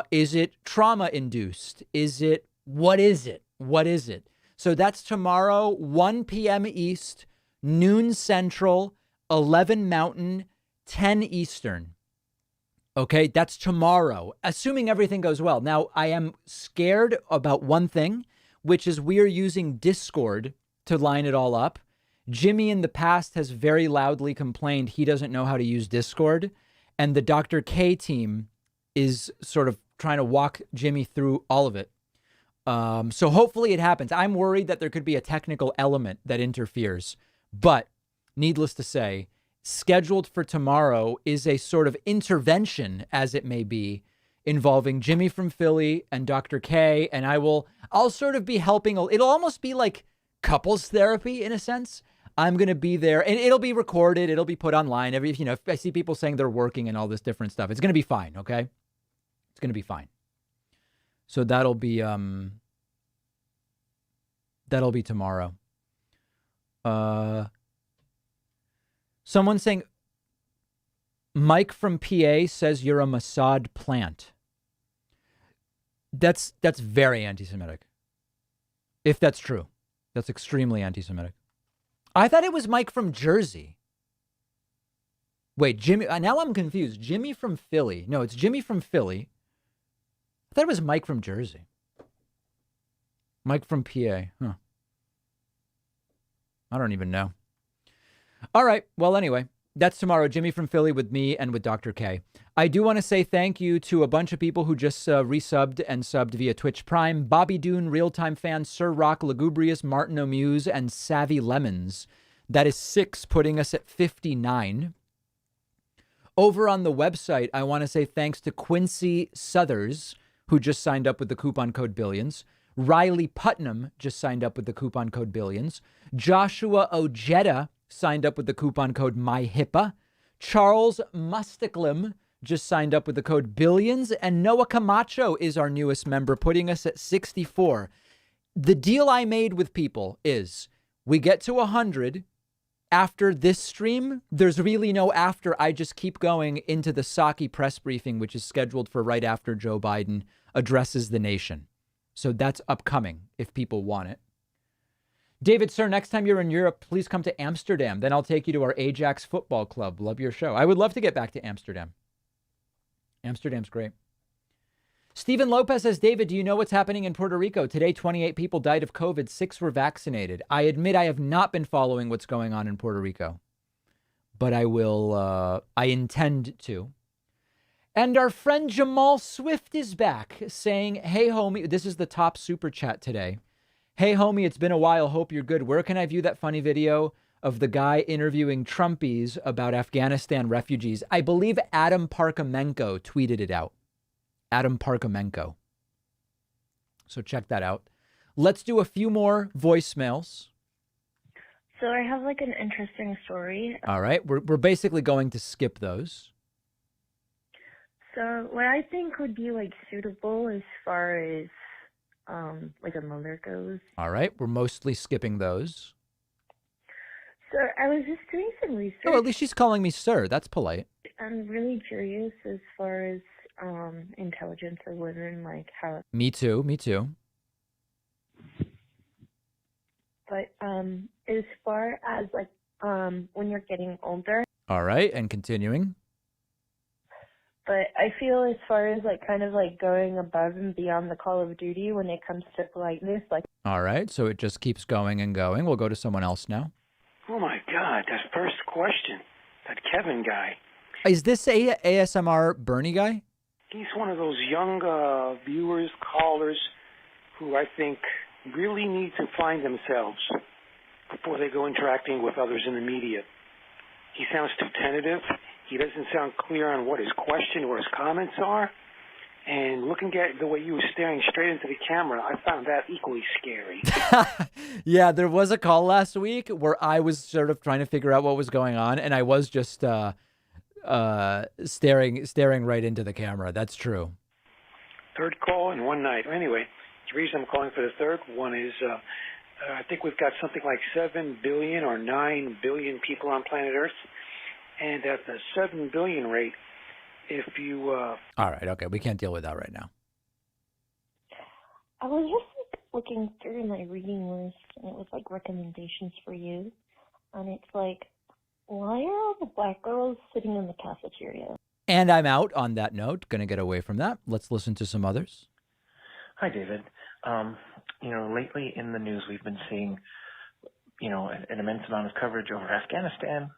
Is it trauma-induced? What is it? What is it? So that's tomorrow, 1 p.m. East, noon Central, 11 Mountain, 10 Eastern. Okay, that's tomorrow, assuming everything goes well. Now, I am scared about one thing, which is we are using Discord to line it all up. Jimmy in the past has very loudly complained he doesn't know how to use Discord, and the Dr. K team is sort of trying to walk Jimmy through all of it. So hopefully it happens. I'm worried that there could be a technical element that interferes, but needless to say, scheduled for tomorrow is a sort of intervention, as it may be, involving Jimmy from Philly and Dr. K. And I'll sort of be helping. It'll almost be like couples therapy in a sense. I'm going to be there and it'll be recorded. It'll be put online. If I see people saying they're working and all this different stuff, it's going to be fine. Okay. It's going to be fine. So that'll be tomorrow. Someone saying Mike from PA says you're a Mossad plant. That's very anti-Semitic. If that's true, that's extremely anti-Semitic. I thought it was Mike from Jersey. Wait, Jimmy. Now I'm confused. Jimmy from Philly. No, it's Jimmy from Philly. I thought it was Mike from Jersey. Mike from PA. Huh. I don't even know. All right. Well, anyway, that's tomorrow. Jimmy from Philly with me and with Dr. K. I do want to say thank you to a bunch of people who just resubbed and subbed via Twitch Prime. Bobby Doon, Real-Time Fan, Sir Rock, Lugubrious, Martin O'Muse, and Savvy Lemons. That is 6, putting us at 59. Over on the website, I want to say thanks to Quincy Southers, who just signed up with the coupon code Billions. Riley Putnam just signed up with the coupon code Billions. Joshua Ojeda signed up with the coupon code MyHIPAA. Charles Musticlim just signed up with the code Billions. And Noah Camacho is our newest member, putting us at 64. The deal I made with people is we get to 100. After this stream, there's really no after. I just keep going into the Psaki press briefing, which is scheduled for right after Joe Biden addresses the nation. So that's upcoming if people want it. David, sir, next time you're in Europe, please come to Amsterdam. Then I'll take you to our Ajax football club. Love your show. I would love to get back to Amsterdam. Amsterdam's great. Stephen Lopez says, David, do you know what's happening in Puerto Rico? Today, 28 people died of COVID. 6 were vaccinated. I admit I have not been following what's going on in Puerto Rico, but I will, I intend to. And our friend Jamal Swift is back saying, hey, homie, this is the top super chat today. Hey, homie, it's been a while. Hope you're good. Where can I view that funny video of the guy interviewing Trumpies about Afghanistan refugees? I believe Adam Parkamenko tweeted it out. Adam Parkamenko. So check that out. Let's do a few more voicemails. So I have like an interesting story. All right. We're basically going to skip those. So what I think would be like suitable as far as like a mother goes. All right. We're mostly skipping those. So I was just doing some research. Oh, at least she's calling me sir. That's polite. I'm really curious as far as intelligence of women, like how. Me too. Me too. But as far as like when you're getting older. All right, and continuing. But I feel as far as like kind of like going above and beyond the call of duty when it comes to politeness, like. All right, so it just keeps going and going. We'll go to someone else now. Oh my God, that first question. That Kevin guy. Is this a ASMR Bernie guy? He's one of those young viewers, callers, who I think really need to find themselves before they go interacting with others in the media. He sounds too tentative. He doesn't sound clear on what his question or his comments are. And looking at the way you were staring straight into the camera, I found that equally scary. Yeah, there was a call last week where I was sort of trying to figure out what was going on, and I was just staring right into the camera. That's true. Third call in one night. Anyway, the reason I'm calling for the third one is I think we've got something like 7 billion or 9 billion people on planet Earth. And at the 7 billion rate, if you... All right, okay, we can't deal with that right now. I was just looking through my reading list, and it was like recommendations for you. And it's like, why are all the black girls sitting in the cafeteria? And I'm out on that note. Going to get away from that. Let's listen to some others. Hi, David. Lately in the news, we've been seeing, an immense amount of coverage over Afghanistan,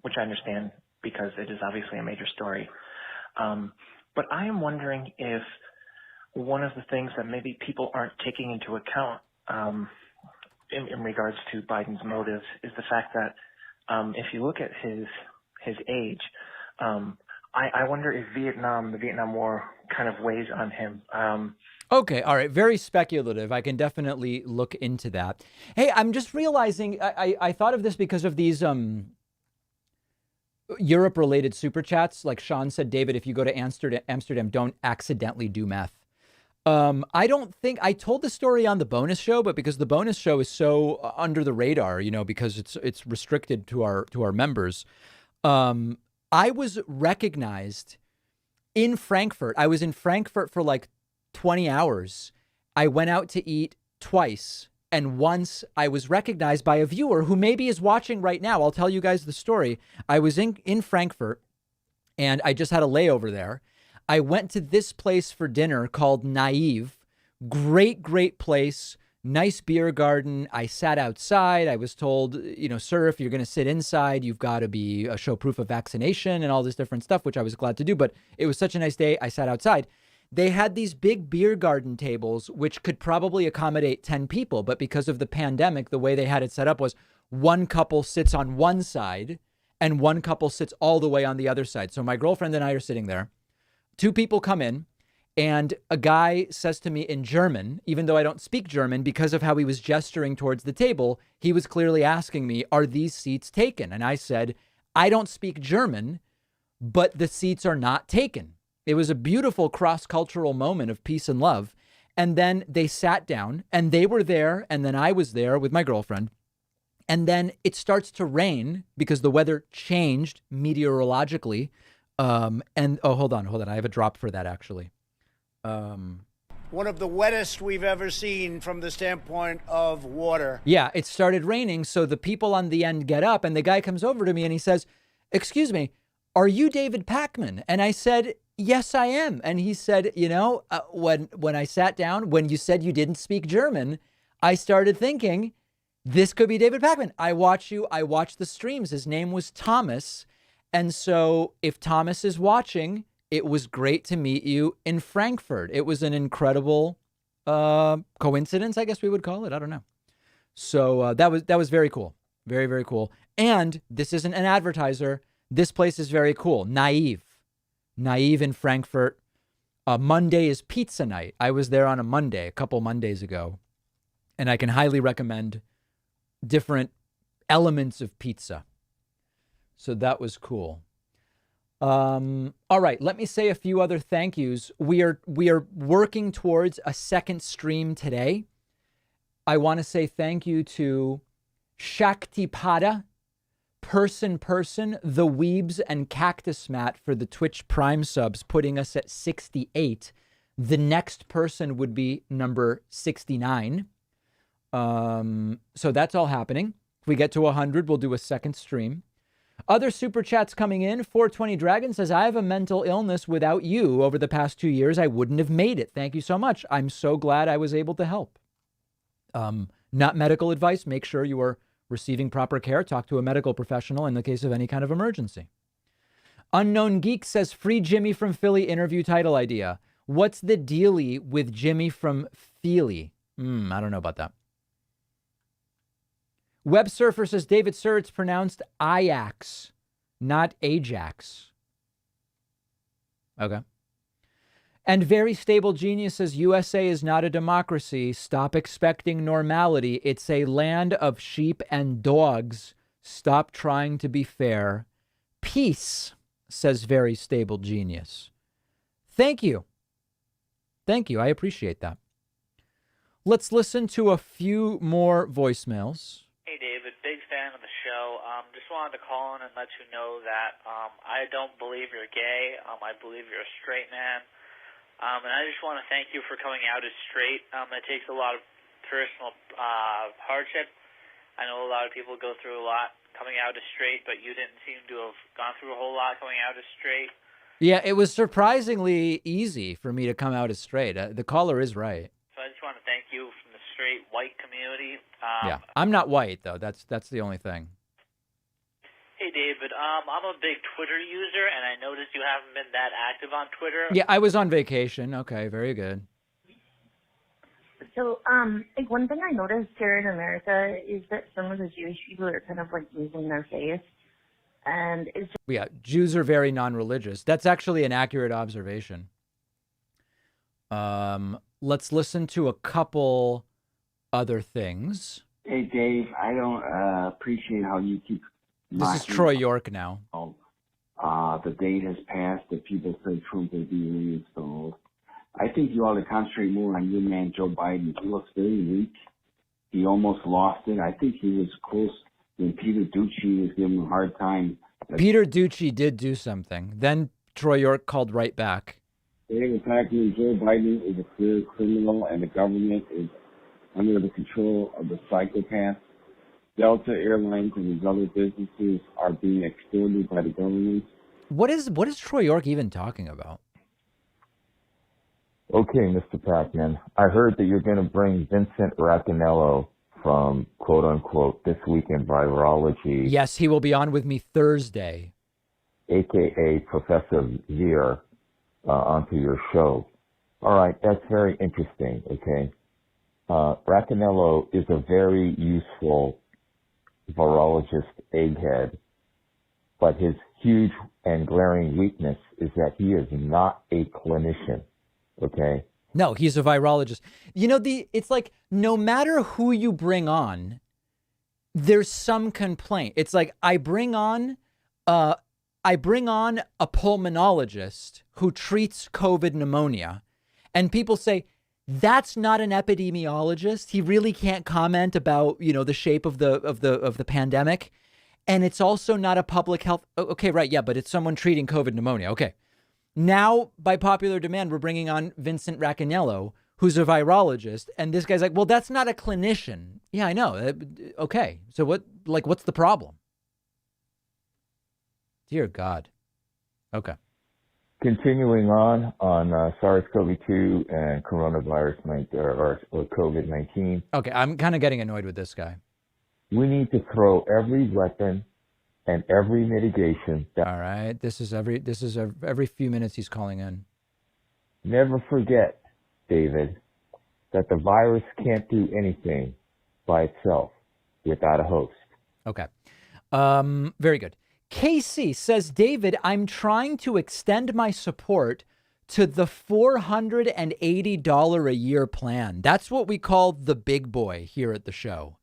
which I understand because it is obviously a major story. But I am wondering if one of the things that maybe people aren't taking into account in regards to Biden's motives is the fact that if you look at his age, I wonder if the Vietnam War kind of weighs on him. Okay, all right. Very speculative. I can definitely look into that. Hey, I'm just realizing I thought of this because of these Europe-related super chats. Like Sean said, David, if you go to Amsterdam, don't accidentally do meth. I don't think I told the story on the bonus show, but because the bonus show is so under the radar, because it's restricted to our members. I was recognized in Frankfurt. I was in Frankfurt for like 20 hours. I went out to eat twice. And once I was recognized by a viewer who maybe is watching right now. I'll tell you guys the story. I was in Frankfurt and I just had a layover there. I went to this place for dinner called Naive. Great place. Nice beer garden. I sat outside. I was told, sir, if you're going to sit inside, you've got to show proof of vaccination and all this different stuff, which I was glad to do. But it was such a nice day. I sat outside. They had these big beer garden tables, which could probably accommodate 10 people. But because of the pandemic, the way they had it set up was one couple sits on one side and one couple sits all the way on the other side. So my girlfriend and I are sitting there. Two people come in and a guy says to me in German, even though I don't speak German, because of how he was gesturing towards the table, he was clearly asking me, are these seats taken? And I said, I don't speak German, but the seats are not taken. It was a beautiful cross-cultural moment of peace and love. And then they sat down and they were there. And then I was there with my girlfriend. And then it starts to rain because the weather changed meteorologically. Hold on. I have a drop for that, actually. One of the wettest we've ever seen from the standpoint of water. Yeah, it started raining. So the people on the end get up and the guy comes over to me and he says, excuse me, are you David Pakman? And I said, yes, I am. And he said, when I sat down, when you said you didn't speak German, I started thinking this could be David Pakman. I watch the streams. His name was Thomas. And so if Thomas is watching, it was great to meet you in Frankfurt. It was an incredible coincidence, I guess we would call it. I don't know. So that was very cool. Very, very cool. And this isn't an advertiser. This place is very cool. Naive in Frankfurt. Monday is pizza night. I was there on a Monday, a couple Mondays ago. And I can highly recommend different elements of pizza. So that was cool. All right, let me say a few other thank yous. We are working towards a second stream today. I want to say thank you to Shaktipada, Person, The Weebs, and Cactus Mat for the Twitch Prime subs, putting us at 68. The next person would be number 69. So that's all happening. If we get to 100, we'll do a second stream. Other super chats coming in. 420 Dragon says, I have a mental illness. Without you over the past 2 years, I wouldn't have made it. Thank you so much. I'm so glad I was able to help. Not medical advice. Make sure you are receiving proper care, talk to a medical professional in the case of any kind of emergency. Unknown Geek says, free Jimmy from Philly interview title idea. What's the dealie with Jimmy from Philly? I don't know about that. Web Surfer says, David, sir, it's pronounced Ajax, not Ajax. Okay. And Very Stable Genius says, USA is not a democracy. Stop expecting normality. It's a land of sheep and dogs. Stop trying to be fair. Peace, says Very Stable Genius. Thank you. Thank you. I appreciate that. Let's listen to a few more voicemails. Hey, David, big fan of the show. Just wanted to call in and let you know that I don't believe you're gay. I believe you're a straight man. And I just want to thank you for coming out as straight. It takes a lot of personal hardship. I know a lot of people go through a lot coming out as straight, but you didn't seem to have gone through a whole lot coming out as straight. Yeah, it was surprisingly easy for me to come out as straight. The caller is right. So I just want to thank you from the straight white community. Yeah, I'm not white, though. That's the only thing. Hey, David, I'm a big Twitter user, and I noticed you haven't been that active on Twitter. Yeah, I was on vacation. Okay, very good. So, like one thing I noticed here in America is that some of the Jewish people are kind of like losing their faith, and it's just... Yeah, Jews are very non-religious. That's actually an accurate observation. Let's listen to a couple other things. Hey, Dave, I don't appreciate how you keep... This is Troy York now. The date has passed that people say Trump will be reinstalled. I think you ought to concentrate more on your man, Joe Biden. He looks very weak. He almost lost it. I think he was close when Peter Ducey was giving him a hard time. Peter Ducey did do something. Then Troy York called right back. In fact, Joe Biden is a clear criminal, and the government is under the control of the psychopath. Delta Airlines and these other businesses are being extorted by the government. What is Troy York even talking about? Okay, Mr. Pacman, I heard that you're going to bring Vincent Racaniello from quote unquote This Week in Virology. Yes, he will be on with me Thursday. AKA Professor Zier, onto your show. All right, that's very interesting, okay? Racaniello is a very useful virologist egghead, but his huge and glaring weakness is that he is not a clinician, okay? No, he's a virologist. You know, it's like no matter who you bring on, there's some complaint. It's like I bring on a pulmonologist who treats COVID pneumonia, and people say, that's not an epidemiologist. He really can't comment about, you know, the shape of the pandemic. And it's also not a public health. Okay, right. Yeah, but it's someone treating COVID pneumonia. Okay. Now, by popular demand, we're bringing on Vincent Racaniello, who's a virologist. And this guy's like, well, that's not a clinician. Yeah, I know. Okay. So what's the problem? Dear God. Okay. Continuing on SARS-CoV-2 and coronavirus or COVID-19. Okay, I'm kind of getting annoyed with this guy. We need to throw every weapon and every mitigation. All right, this is every few minutes he's calling in. Never forget, David, that the virus can't do anything by itself without a host. Okay, very good. Casey says, David, I'm trying to extend my support to the $480 a year plan. That's what we call the big boy here at the show.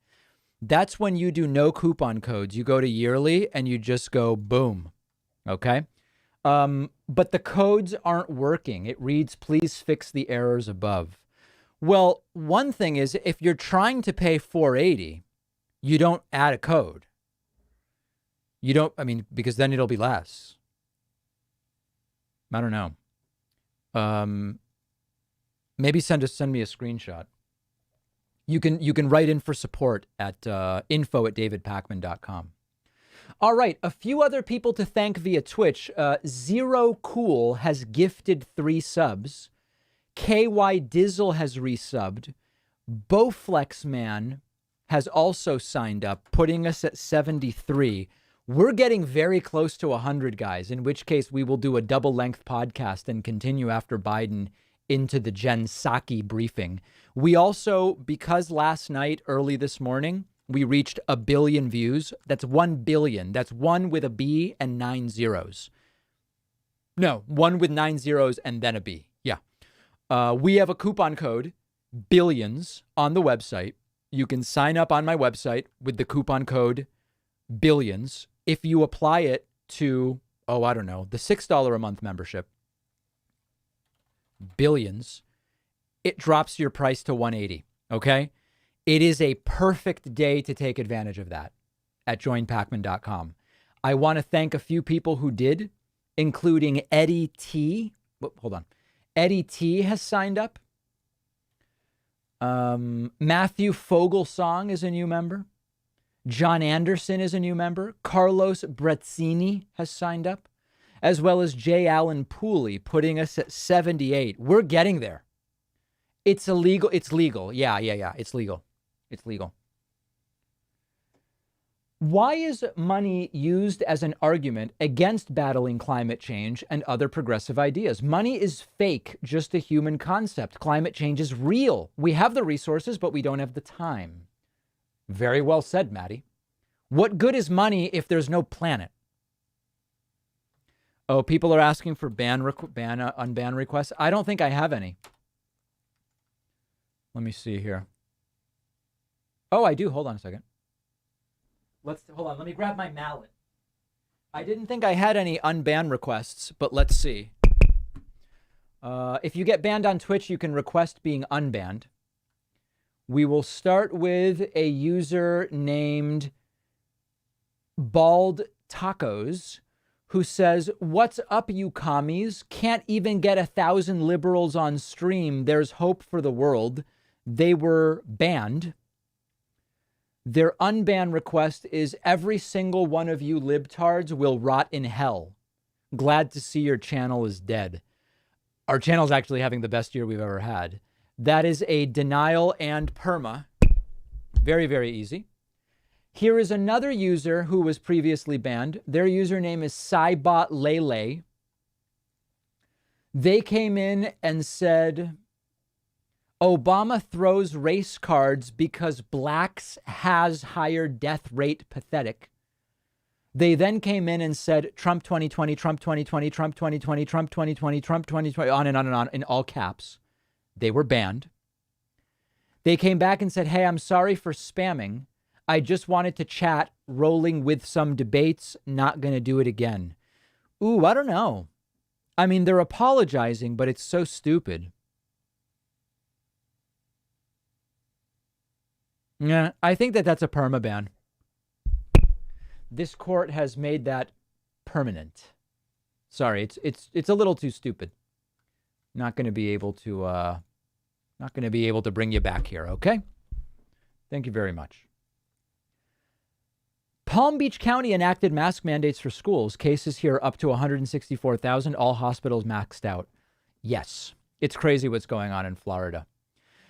That's when you do no coupon codes. You go to yearly and you just go boom. Okay. But the codes aren't working. It reads, please fix the errors above. Well, one thing is if you're trying to pay $480, you don't add a code. You don't, because then it'll be less. I don't know. Maybe send me a screenshot. You can write in for support at info@davidpacman.com. All right, a few other people to thank via Twitch. Zero Cool has gifted 3 subs. KY Dizzle has resubbed. Bowflex Man has also signed up, putting us at 73. We're getting very close to 100, guys, in which case we will do a double-length podcast and continue after Biden into the Jen Psaki briefing. We also, because last night, early this morning, we reached 1 billion views. That's 1 billion. That's 1 with a B and 9 zeros. No, 1 with 9 zeros and then a B. Yeah. We have a coupon code, BILLIONS, on the website. You can sign up on my website with the coupon code BILLIONS. If you apply it to, the $6 a month membership, BILLIONS, it drops your price to $180. Okay. It is a perfect day to take advantage of that at joinpacman.com. I want to thank a few people who did, including Eddie T. Hold on. Eddie T has signed up. Matthew Fogelsong is a new member. John Anderson is a new member. Carlos Bretzini has signed up, as well as J. Allen Pooley, putting us at 78. We're getting there. It's illegal. It's legal. Yeah. It's legal. It's legal. Why is money used as an argument against battling climate change and other progressive ideas? Money is fake, just a human concept. Climate change is real. We have the resources, but we don't have the time. Very well said, Maddie. What good is money if there's no planet? Oh, people are asking for unban requests. I don't think I have any. Let me see here. Oh, I do. Hold on a second. Hold on. Let me grab my mallet. I didn't think I had any unban requests, but let's see. If you get banned on Twitch, you can request being unbanned. We will start with a user named Bald Tacos, who says, "What's up, you commies? Can't even get 1,000 liberals on stream. There's hope for the world. They were banned. Their unban request is every single one of you libtards will rot in hell. Glad to see your channel is dead." Our channel's actually having the best year we've ever had. That is a denial and perma. Very, very easy. Here is another user who was previously banned. Their username is Cybot Lele. They came in and said, Obama throws race cards because blacks has higher death rate. Pathetic. They then came in and said, Trump 2020, Trump 2020, Trump 2020, Trump 2020, Trump 2020, on and on and on, in all caps. They were banned. They came back and said, hey, I'm sorry for spamming. I just wanted to chat, rolling with some debates, not going to do it again. Ooh, I don't know. I mean, they're apologizing, but it's so stupid. Yeah, I think that's a permaban. This court has made that permanent. Sorry, it's a little too stupid. Not going to be able to bring you back here, okay? Thank you very much. Palm Beach County enacted mask mandates for schools. Cases here up to 164,000. All hospitals maxed out. Yes, it's crazy what's going on in Florida.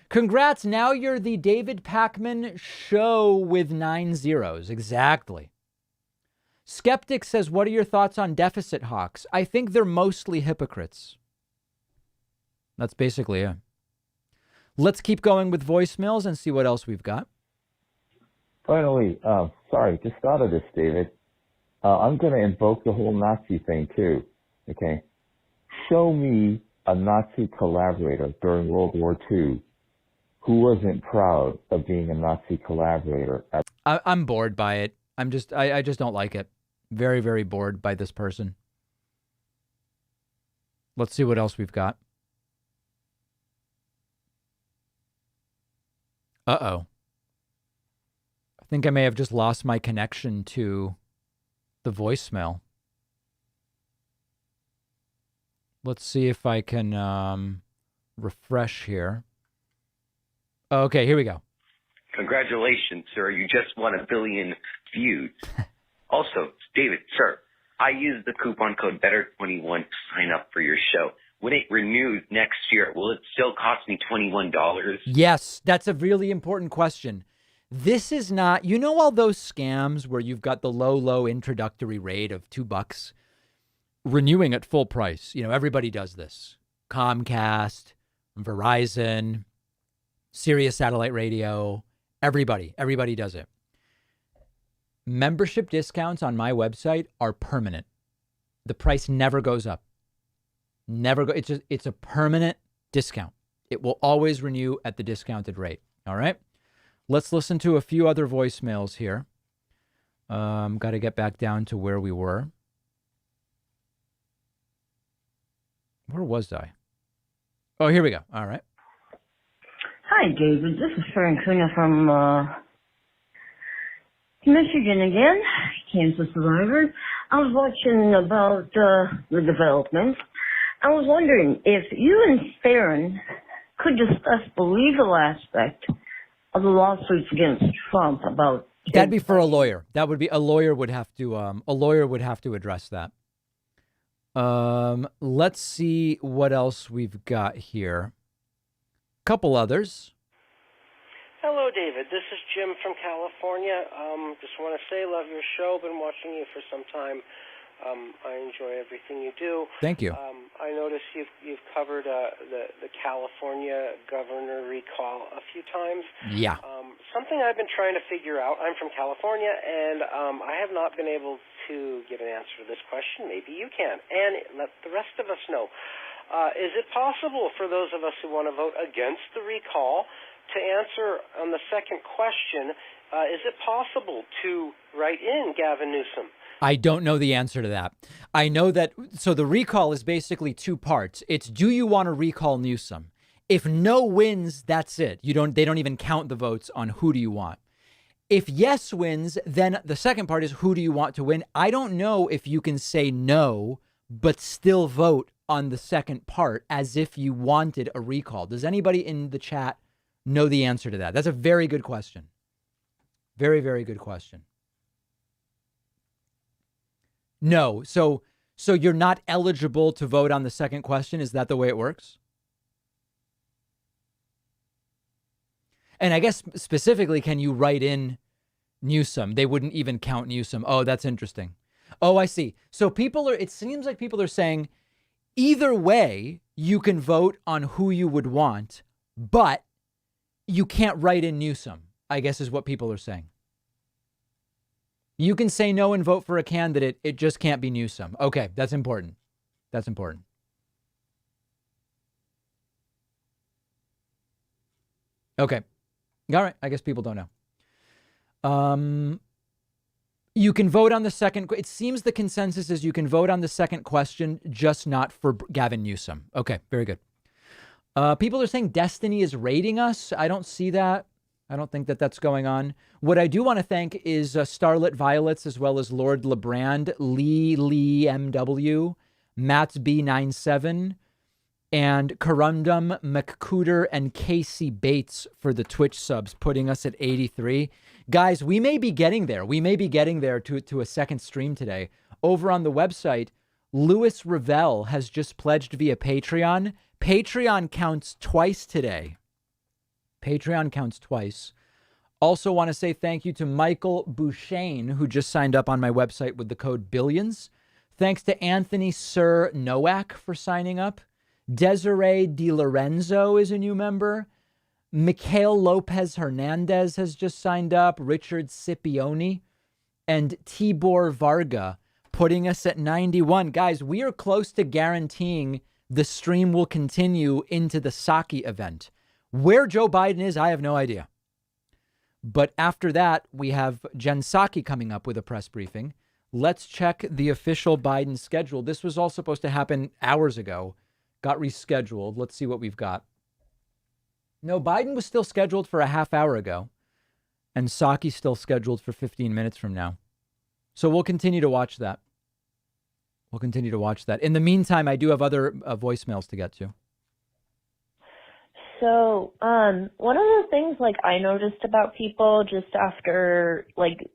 Congrats. Now you're the David Pakman show with 9 zeros. Exactly. Skeptic says, what are your thoughts on deficit hawks? I think they're mostly hypocrites. That's basically it. Let's keep going with voicemails and see what else we've got. Finally, sorry, just thought of this, David. I'm going to invoke the whole Nazi thing, too. Okay? Show me a Nazi collaborator during World War II who wasn't proud of being a Nazi collaborator. I'm bored by it. I just don't like it. Very, very bored by this person. Let's see what else we've got. Uh-oh. I think I may have just lost my connection to the voicemail. Let's see if I can refresh here. Okay, here we go. Congratulations, sir. You just won 1 billion views. Also, David, sir, I used the coupon code BETTER21 to sign up for your show. When it renews next year, will it still cost me $21? Yes, that's a really important question. This is not, you know, all those scams where you've got the low introductory rate of $2 renewing at full price. You know, everybody does this. Comcast, Verizon, Sirius Satellite Radio, everybody does it. Membership discounts on my website are permanent. The price never goes up. It's a permanent discount. It will always renew at the discounted rate. All right. Let's listen to a few other voicemails here. Got to get back down to where we were. Where was I? Oh, here we go. All right. Hi, David. This is Francina from Michigan again, cancer survivor. I was watching about the developments. I was wondering if you and Theron could discuss the legal aspect of the lawsuits against Trump about. That'd be for a lawyer. That would be a lawyer would have to address that. Let's see what else we've got here. Couple others. Hello, David. This is Jim from California. Just want to say, love your show. Been watching you for some time. I enjoy everything you do. Thank you. I noticed you've covered the California governor recall a few times. Yeah. Something I've been trying to figure out. I'm from California, and I have not been able to give an answer to this question. Maybe you can, and let the rest of us know. Is it possible for those of us who want to vote against the recall to answer on the second question? Is it possible to write in Gavin Newsom? I don't know the answer to that. I know that. So the recall is basically two parts. It's, do you want to recall Newsom? If no wins, that's it. They don't even count the votes on who do you want. If yes wins, then the second part is who do you want to win? I don't know if you can say no, but still vote on the second part as if you wanted a recall. Does anybody in the chat know the answer to that? That's a very good question. Very, very good question. No. So you're not eligible to vote on the second question. Is that the way it works? And I guess specifically, can you write in Newsom? They wouldn't even count Newsom. Oh, that's interesting. Oh, I see. So it seems like people are saying either way, you can vote on who you would want, but you can't write in Newsom, I guess is what people are saying. You can say no and vote for a candidate. It just can't be Newsom. Okay, that's important. That's important. Okay. All right. I guess people don't know. You can vote on the second. It seems the consensus is you can vote on the second question, just not for Gavin Newsom. Okay, very good. People are saying Destiny is raiding us. I don't see that. I don't think that that's going on. What I do want to thank is Starlit Violets, as well as Lord Lebrand, Lee MW, Matt's B97, and Corundum, McCooter, and Casey Bates for the Twitch subs, putting us at 83. Guys, we may be getting there. We may be getting there to a second stream today. Over on the website, Louis Ravel has just pledged via Patreon. Patreon counts twice today. Patreon counts twice. Also want to say thank you to Michael Bouchain, who just signed up on my website with the code Billions. Thanks to Anthony Sir Nowak for signing up. Desiree Di Lorenzo is a new member. Mikhail Lopez Hernandez has just signed up. Richard Scipione and Tibor Varga putting us at 91. Guys, we are close to guaranteeing the stream will continue into the Psaki event. Where Joe Biden is, I have no idea. But after that, we have Jen Psaki coming up with a press briefing. Let's check the official Biden schedule. This was all supposed to happen hours ago. Got rescheduled. Let's see what we've got. No, Biden was still scheduled for a half hour ago. And Psaki's still scheduled for 15 minutes from now. So we'll continue to watch that. We'll continue to watch that. In the meantime, I do have other voicemails to get to. So, one of the things I noticed about people just after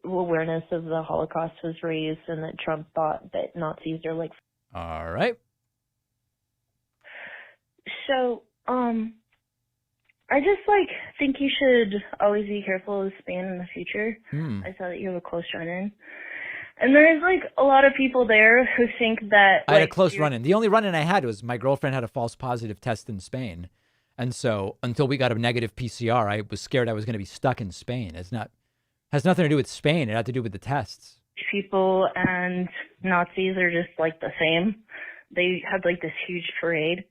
awareness of the Holocaust was raised and that Trump thought that Nazis are All right. So, I just think you should always be careful of Spain in the future. I saw that you have a close run-in. And there's a lot of people there who think that I had a close run-in. The only run-in I had was my girlfriend had a false positive test in Spain. And so until we got a negative PCR, I was scared I was going to be stuck in Spain. Has nothing to do with Spain. It had to do with the tests. people and Nazis are just the same. They had this huge parade.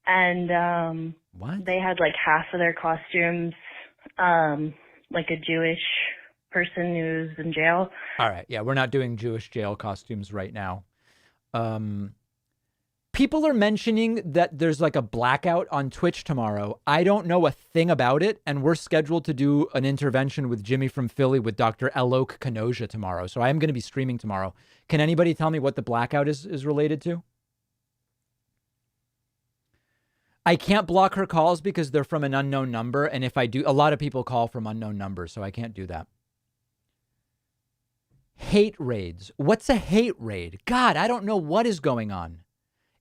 And what? They had half of their costumes a Jewish person who's in jail. All right. Yeah, we're not doing Jewish jail costumes right now. People are mentioning that there's a blackout on Twitch tomorrow. I don't know a thing about it, and we're scheduled to do an intervention with Jimmy from Philly with Dr. Alok Kanoja tomorrow. So I am going to be streaming tomorrow. Can anybody tell me what the blackout is related to? I can't block her calls because they're from an unknown number. And if I do, a lot of people call from unknown numbers, so I can't do that. Hate raids. What's a hate raid? God, I don't know what is going on.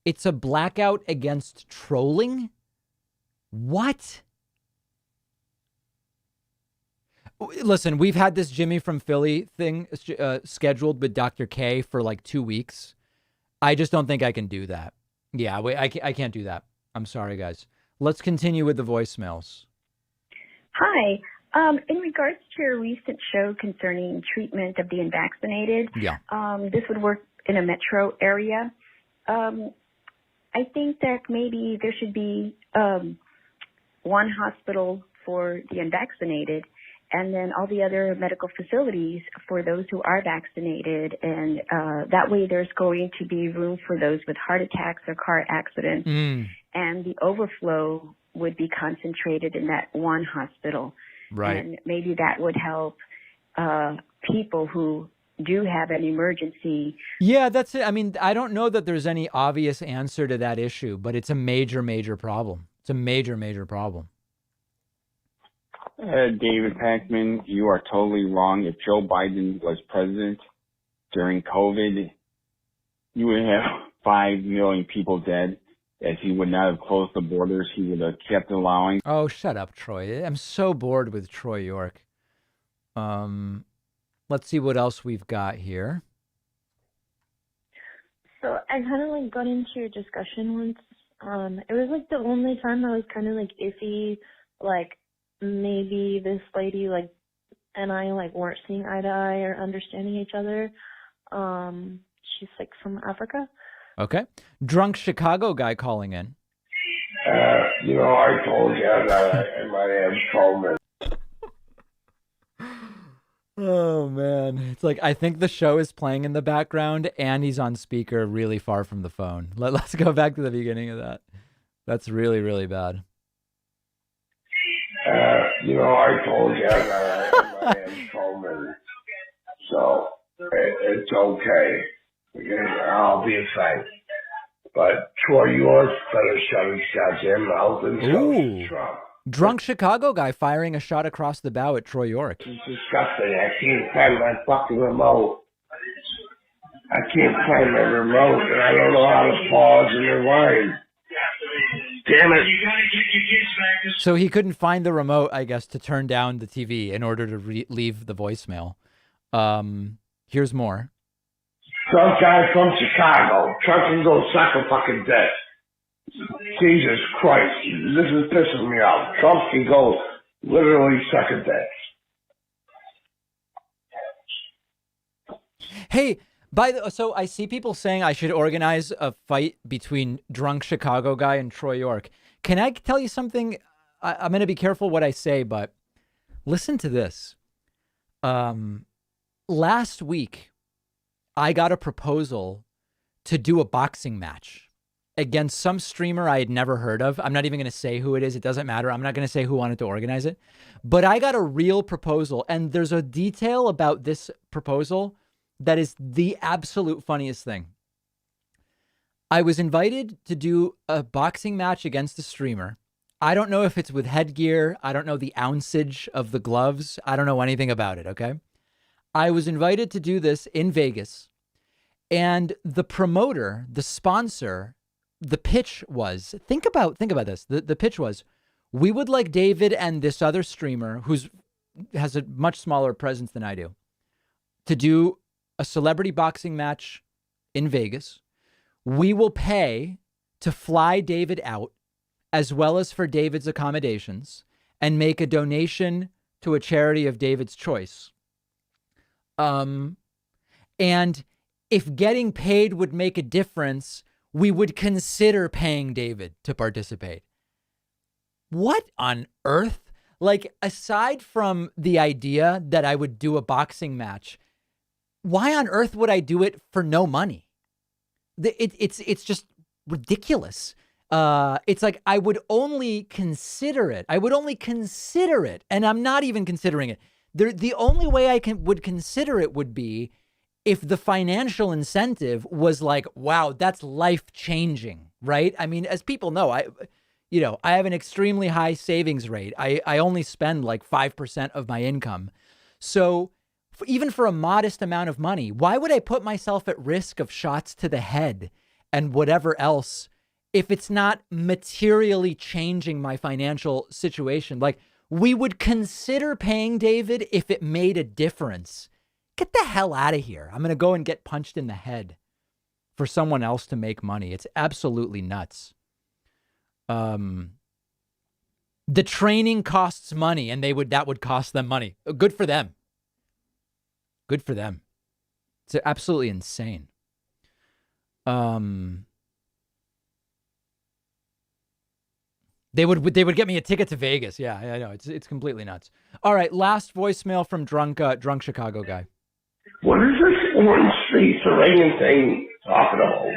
It's a blackout against trolling? What? Listen, we've had this Jimmy from Philly thing scheduled with Dr. K for 2 weeks. I just don't think I can do that. Yeah, I can't do that. I'm sorry, guys. Let's continue with the voicemails. Hi. In regards to your recent show concerning treatment of the unvaccinated, this would work in a metro area. I think that maybe there should be one hospital for the unvaccinated and then all the other medical facilities for those who are vaccinated. And that way there's going to be room for those with heart attacks or car accidents. And the overflow would be concentrated in that one hospital. Right. And maybe that would help people who do have an emergency. Yeah, that's it. I mean, I don't know that there's any obvious answer to that issue, but it's a major, major problem. It's a major, major problem. David Packman, you are totally wrong. If Joe Biden was president during COVID, you would have 5 million people dead. As he would not have closed the borders, he would have kept allowing. Oh, shut up, Troy. I'm so bored with Troy York. Let's see what else we've got here. So I kind of got into your discussion once. It was the only time I was kind of iffy, maybe this lady and I weren't seeing eye to eye or understanding each other. She's from Africa. Okay. Drunk Chicago guy calling in. I told you that my name's Coleman. Oh, man. It's I think the show is playing in the background and he's on speaker really far from the phone. Let's go back to the beginning of that. That's really, really bad. I told you that my name's Coleman. So it's okay. I'll be fine. But Troy York better shut his goddamn mouth and so Trump. Drunk Chicago guy firing a shot across the bow at Troy York. It's disgusting. I can't find my fucking remote. I can't find my remote, and I don't know how to pause and rewind. Damn it. So he couldn't find the remote, I guess, to turn down the TV in order to leave the voicemail. Here's more. Some guy from Chicago. Trump can go suck a fucking dick. Jesus Christ. This is pissing me off. Trump can go literally suck a dick. Hey, so I see people saying I should organize a fight between Drunk Chicago guy and Troy York. Can I tell you something? I'm going to be careful what I say, but listen to this. Last week, I got a proposal to do a boxing match against some streamer I had never heard of. I'm not even going to say who it is. It doesn't matter. I'm not going to say who wanted to organize it. But I got a real proposal, and there's a detail about this proposal that is the absolute funniest thing. I was invited to do a boxing match against a streamer. I don't know if it's with headgear. I don't know the ounceage of the gloves. I don't know anything about it, okay? I was invited to do this in Vegas, and the promoter, the sponsor, the pitch was, think about this. The pitch was, We would like David and this other streamer has a much smaller presence than I do to do a celebrity boxing match in Vegas. We will pay to fly David out as well as for David's accommodations and make a donation to a charity of David's choice. And if getting paid would make a difference, we would consider paying David to participate. What on earth? Like, aside from the idea that I would do a boxing match, why on earth would I do it for no money? It's just ridiculous. It's like I would only consider it. And I'm not even considering it. The only way I would consider it would be if the financial incentive was like, wow, that's life changing, right? I mean, as people know, I have an extremely high savings rate. I only spend like 5% of my income. So even for a modest amount of money, why would I put myself at risk of shots to the head and whatever else if it's not materially changing my financial situation? Like, we would consider paying David if it made a difference. Get the hell out of here. I'm going to go and get punched in the head for someone else to make money. It's absolutely nuts. The training costs money, and that would cost them money. Good for them. Good for them. It's absolutely insane. They would get me a ticket to Vegas. Yeah, I know. It's completely nuts. All right, last voicemail from drunk Chicago guy. What is this orange face Iranian thing talking about?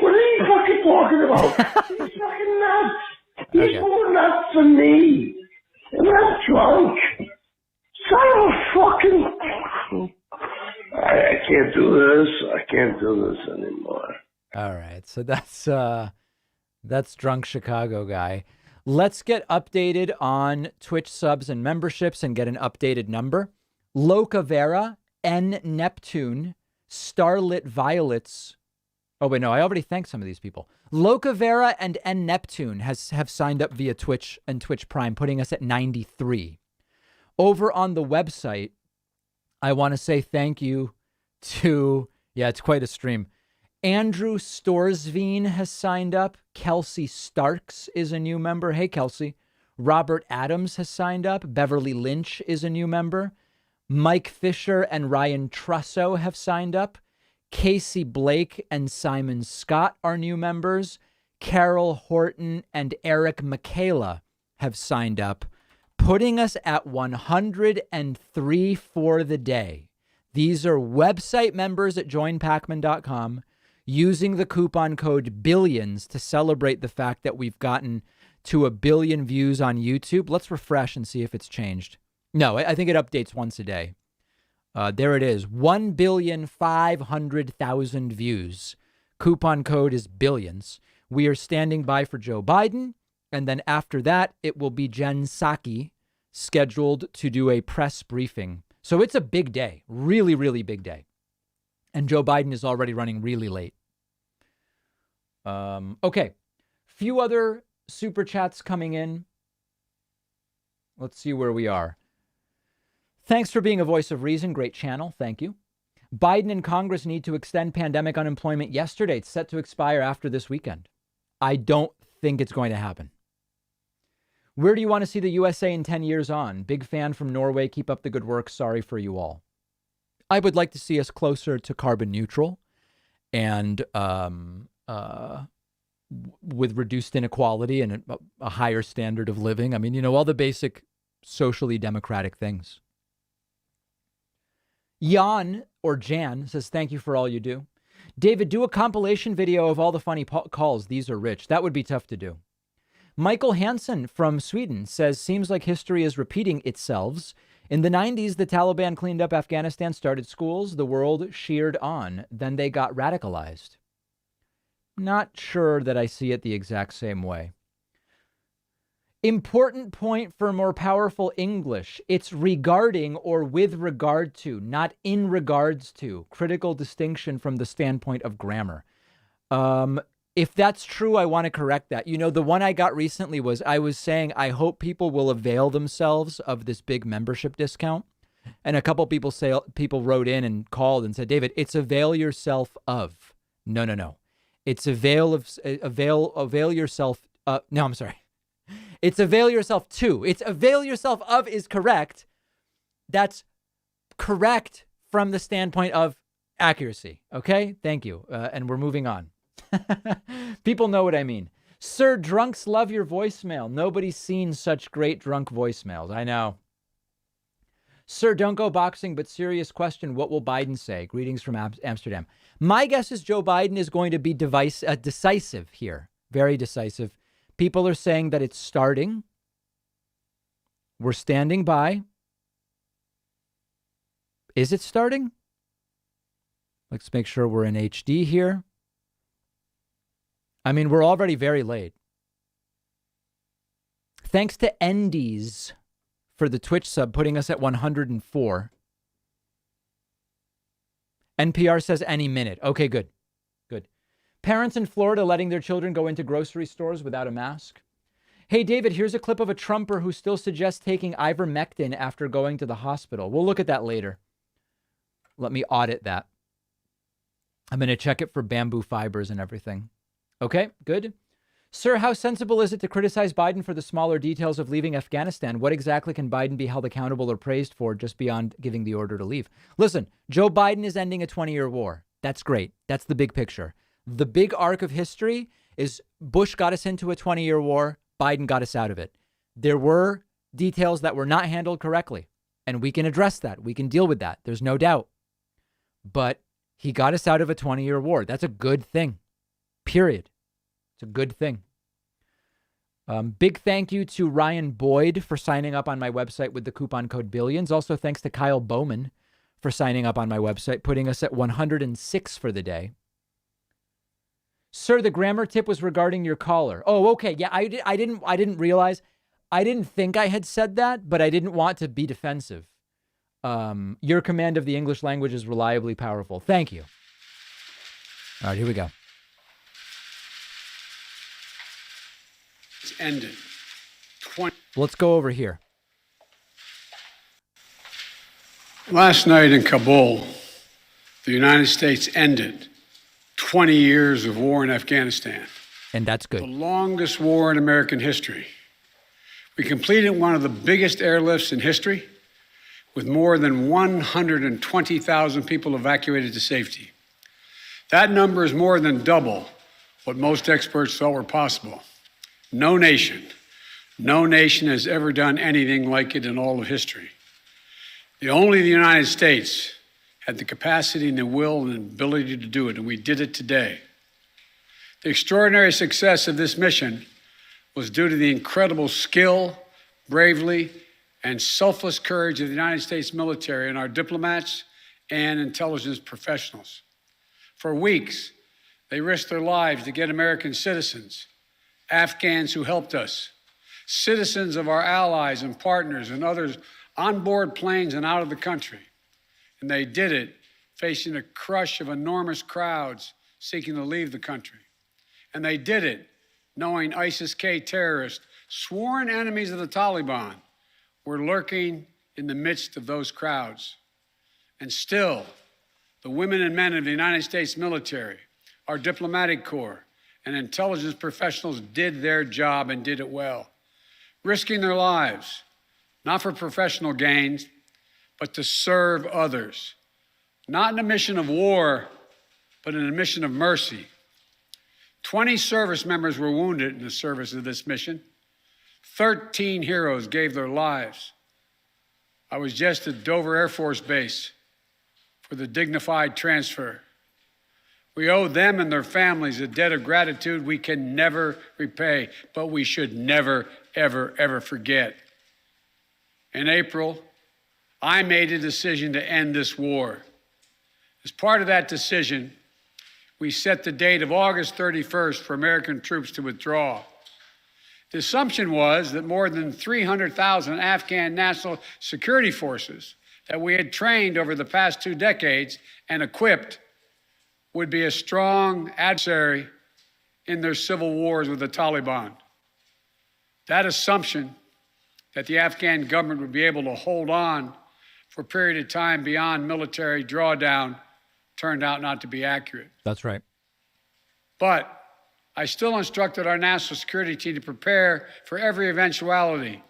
What are you fucking talking about? He's fucking nuts. He's more nuts than me. And I'm drunk. Son of a fucking... I can't do this. I can't do this anymore. All right, so that's drunk Chicago guy. Let's get updated on Twitch subs and memberships and get an updated number. Loca Vera, N Neptune, Starlit Violets. Oh, wait, no, I already thanked some of these people. Loca Vera and N Neptune have signed up via Twitch and Twitch Prime, putting us at 93. Over on the website, I want to say thank you to, it's quite a stream. Andrew Storsveen has signed up. Kelsey Starks is a new member. Hey, Kelsey. Robert Adams has signed up. Beverly Lynch is a new member. Mike Fisher and Ryan Trusso have signed up. Casey Blake and Simon Scott are new members. Carol Horton and Eric Michaela have signed up, putting us at 103 for the day. These are website members at joinpacman.com using the coupon code BILLIONS to celebrate the fact that we've gotten to 1 billion views on YouTube. Let's refresh and see if it's changed. No, I think it updates once a day. There it is. 1,500,000 views. Coupon code is BILLIONS. We are standing by for Joe Biden. And then after that, it will be Jen Psaki scheduled to do a press briefing. So it's a big day. Really, really big day. And Joe Biden is already running really late. Okay. Few other super chats coming in. Let's see where we are. Thanks for being a voice of reason. Great channel. Thank you. Biden and Congress need to extend pandemic unemployment yesterday. It's set to expire after this weekend. I don't think it's going to happen. Where do you want to see the USA in 10 years on? Big fan from Norway. Keep up the good work. Sorry for you all. I would like to see us closer to carbon neutral and with reduced inequality and a higher standard of living. I mean, all the basic socially democratic things. Jan, or Jan, says, thank you for all you do. David, do a compilation video of all the funny calls. These are rich. That would be tough to do. Michael Hansen from Sweden says, seems like history is repeating itself. In the 90s, the Taliban cleaned up Afghanistan, started schools. The world cheered on. Then they got radicalized. Not sure that I see it the exact same way. Important point for more powerful English. It's regarding or with regard to, not in regards to. Critical distinction from the standpoint of grammar. If that's true, I want to correct that. You know, the one I got recently was I was saying I hope people will avail themselves of this big membership discount. And a couple people wrote in and called and said, David, it's avail yourself of. No. It's avail yourself. No, I'm sorry. It's avail yourself to. It's avail yourself of is correct. That's correct from the standpoint of accuracy. Okay. Thank you. And we're moving on. People know what I mean. Sir, drunks love your voicemail. Nobody's seen such great drunk voicemails. I know. Sir, don't go boxing, but serious question. What will Biden say? Greetings from Amsterdam. My guess is Joe Biden is going to be decisive here. Very decisive. People are saying that it's starting. We're standing by. Is it starting? Let's make sure we're in HD here. I mean, we're already very late. Thanks to Endies for the Twitch sub, putting us at 104. NPR says any minute. Okay, good. Good. Parents in Florida letting their children go into grocery stores without a mask. Hey, David, here's a clip of a Trumper who still suggests taking ivermectin after going to the hospital. We'll look at that later. Let me audit that. I'm going to check it for bamboo fibers and everything. Okay, good. Sir, how sensible is it to criticize Biden for the smaller details of leaving Afghanistan? What exactly can Biden be held accountable or praised for just beyond giving the order to leave? Listen, Joe Biden is ending a 20-year war. That's great. That's the big picture. The big arc of history is Bush got us into a 20-year war. Biden got us out of it. There were details that were not handled correctly, and we can address that. We can deal with that. There's no doubt. But he got us out of a 20-year war. That's a good thing. Period. It's a good thing. Big thank you to Ryan Boyd for signing up on my website with the coupon code Billions. Also, thanks to Kyle Bowman for signing up on my website, putting us at 106 for the day. Sir, the grammar tip was regarding your caller. Oh, okay. Yeah, I didn't realize. I didn't think I had said that, but I didn't want to be defensive. Your command of the English language is reliably powerful. Thank you. All right, here we go. It's ended. Let's go over here. Last night in Kabul, the United States ended 20 years of war in Afghanistan. And that's good. The longest war in American history. We completed one of the biggest airlifts in history, with more than 120,000 people evacuated to safety. That number is more than double what most experts thought were possible. No nation has ever done anything like it in all of history. Only the United States had the capacity and the will and the ability to do it, and we did it today. The extraordinary success of this mission was due to the incredible skill, bravery, and selfless courage of the United States military and our diplomats and intelligence professionals. For weeks, they risked their lives to get American citizens, Afghans who helped us, citizens of our allies and partners and others on board planes and out of the country. And they did it facing a crush of enormous crowds seeking to leave the country. And they did it knowing ISIS-K terrorists, sworn enemies of the Taliban, were lurking in the midst of those crowds. And still, the women and men of the United States military, our diplomatic corps, and intelligence professionals did their job and did it well, risking their lives, not for professional gains, but to serve others, not in a mission of war, but in a mission of mercy. 20 service members were wounded in the service of this mission. 13 heroes gave their lives. I was just at Dover Air Force Base for the dignified transfer. We owe them and their families a debt of gratitude we can never repay, but we should never, ever, ever forget. In April, I made a decision to end this war. As part of that decision, we set the date of August 31st for American troops to withdraw. The assumption was that more than 300,000 Afghan national security forces that we had trained over the past 2 decades and equipped would be a strong adversary in their civil wars with the Taliban. That assumption that the Afghan government would be able to hold on for a period of time beyond military drawdown turned out not to be accurate. That's right. But I still instructed our national security team to prepare for every eventuality,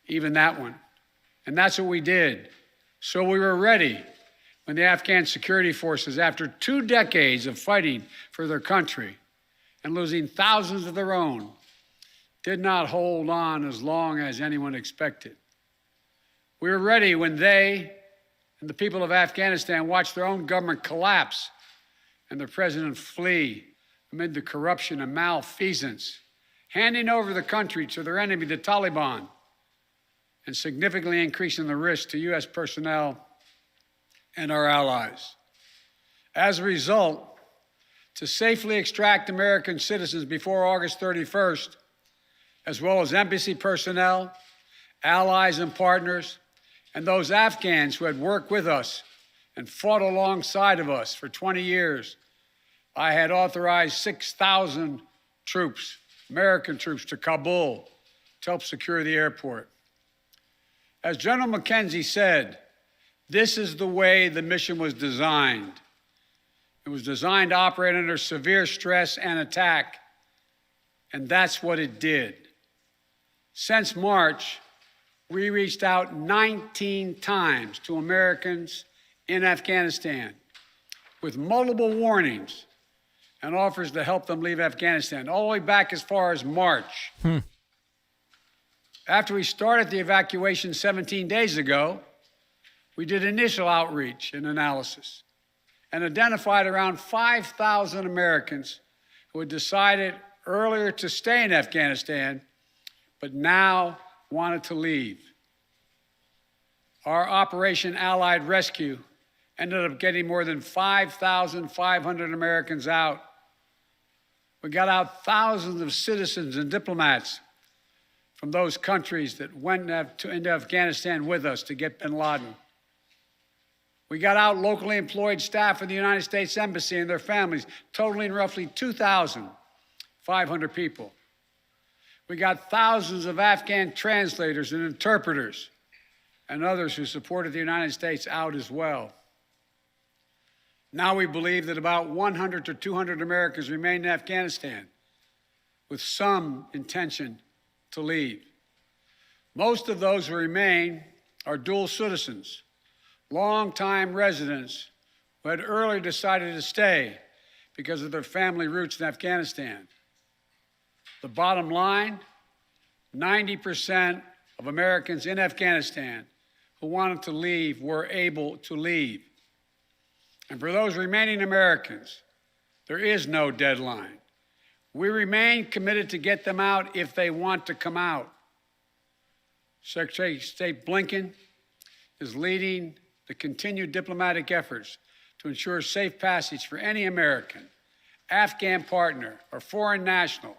even that one. And that's what we did. So we were ready when the Afghan security forces, after 2 decades of fighting for their country and losing thousands of their own, did not hold on as long as anyone expected. We were ready when they and the people of Afghanistan watched their own government collapse and their president flee amid the corruption and malfeasance, handing over the country to their enemy, the Taliban, and significantly increasing the risk to U.S. personnel and our allies. As a result, to safely extract American citizens before August 31st, as well as embassy personnel, allies and partners, and those Afghans who had worked with us and fought alongside of us for 20 years, I had authorized 6,000 troops, American troops, to Kabul to help secure the airport. As General McKenzie said, this is the way the mission was designed. It was designed to operate under severe stress and attack, and that's what it did. Since March, we reached out 19 times to Americans in Afghanistan with multiple warnings and offers to help them leave Afghanistan, all the way back as far as March. After we started the evacuation 17 days ago, we did initial outreach and analysis and identified around 5,000 Americans who had decided earlier to stay in Afghanistan, but now wanted to leave. Our Operation Allied Rescue ended up getting more than 5,500 Americans out. We got out thousands of citizens and diplomats from those countries that went into Afghanistan with us to get bin Laden. We got out locally employed staff of the United States Embassy and their families, totaling roughly 2,500 people. We got thousands of Afghan translators and interpreters and others who supported the United States out as well. Now we believe that about 100 to 200 Americans remain in Afghanistan with some intention to leave. Most of those who remain are dual citizens, longtime residents who had earlier decided to stay because of their family roots in Afghanistan. The bottom line, 90% of Americans in Afghanistan who wanted to leave were able to leave. And for those remaining Americans, there is no deadline. We remain committed to get them out if they want to come out. Secretary of State Blinken is leading the continued diplomatic efforts to ensure safe passage for any American, Afghan partner, or foreign national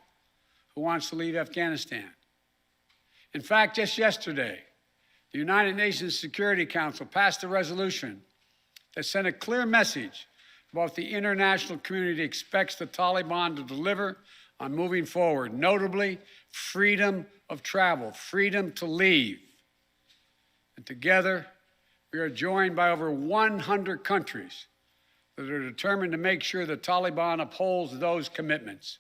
who wants to leave Afghanistan. In fact, just yesterday, the United Nations Security Council passed a resolution that sent a clear message about what the international community expects the Taliban to deliver on moving forward, notably freedom of travel, freedom to leave. And together, we are joined by over 100 countries that are determined to make sure the Taliban upholds those commitments.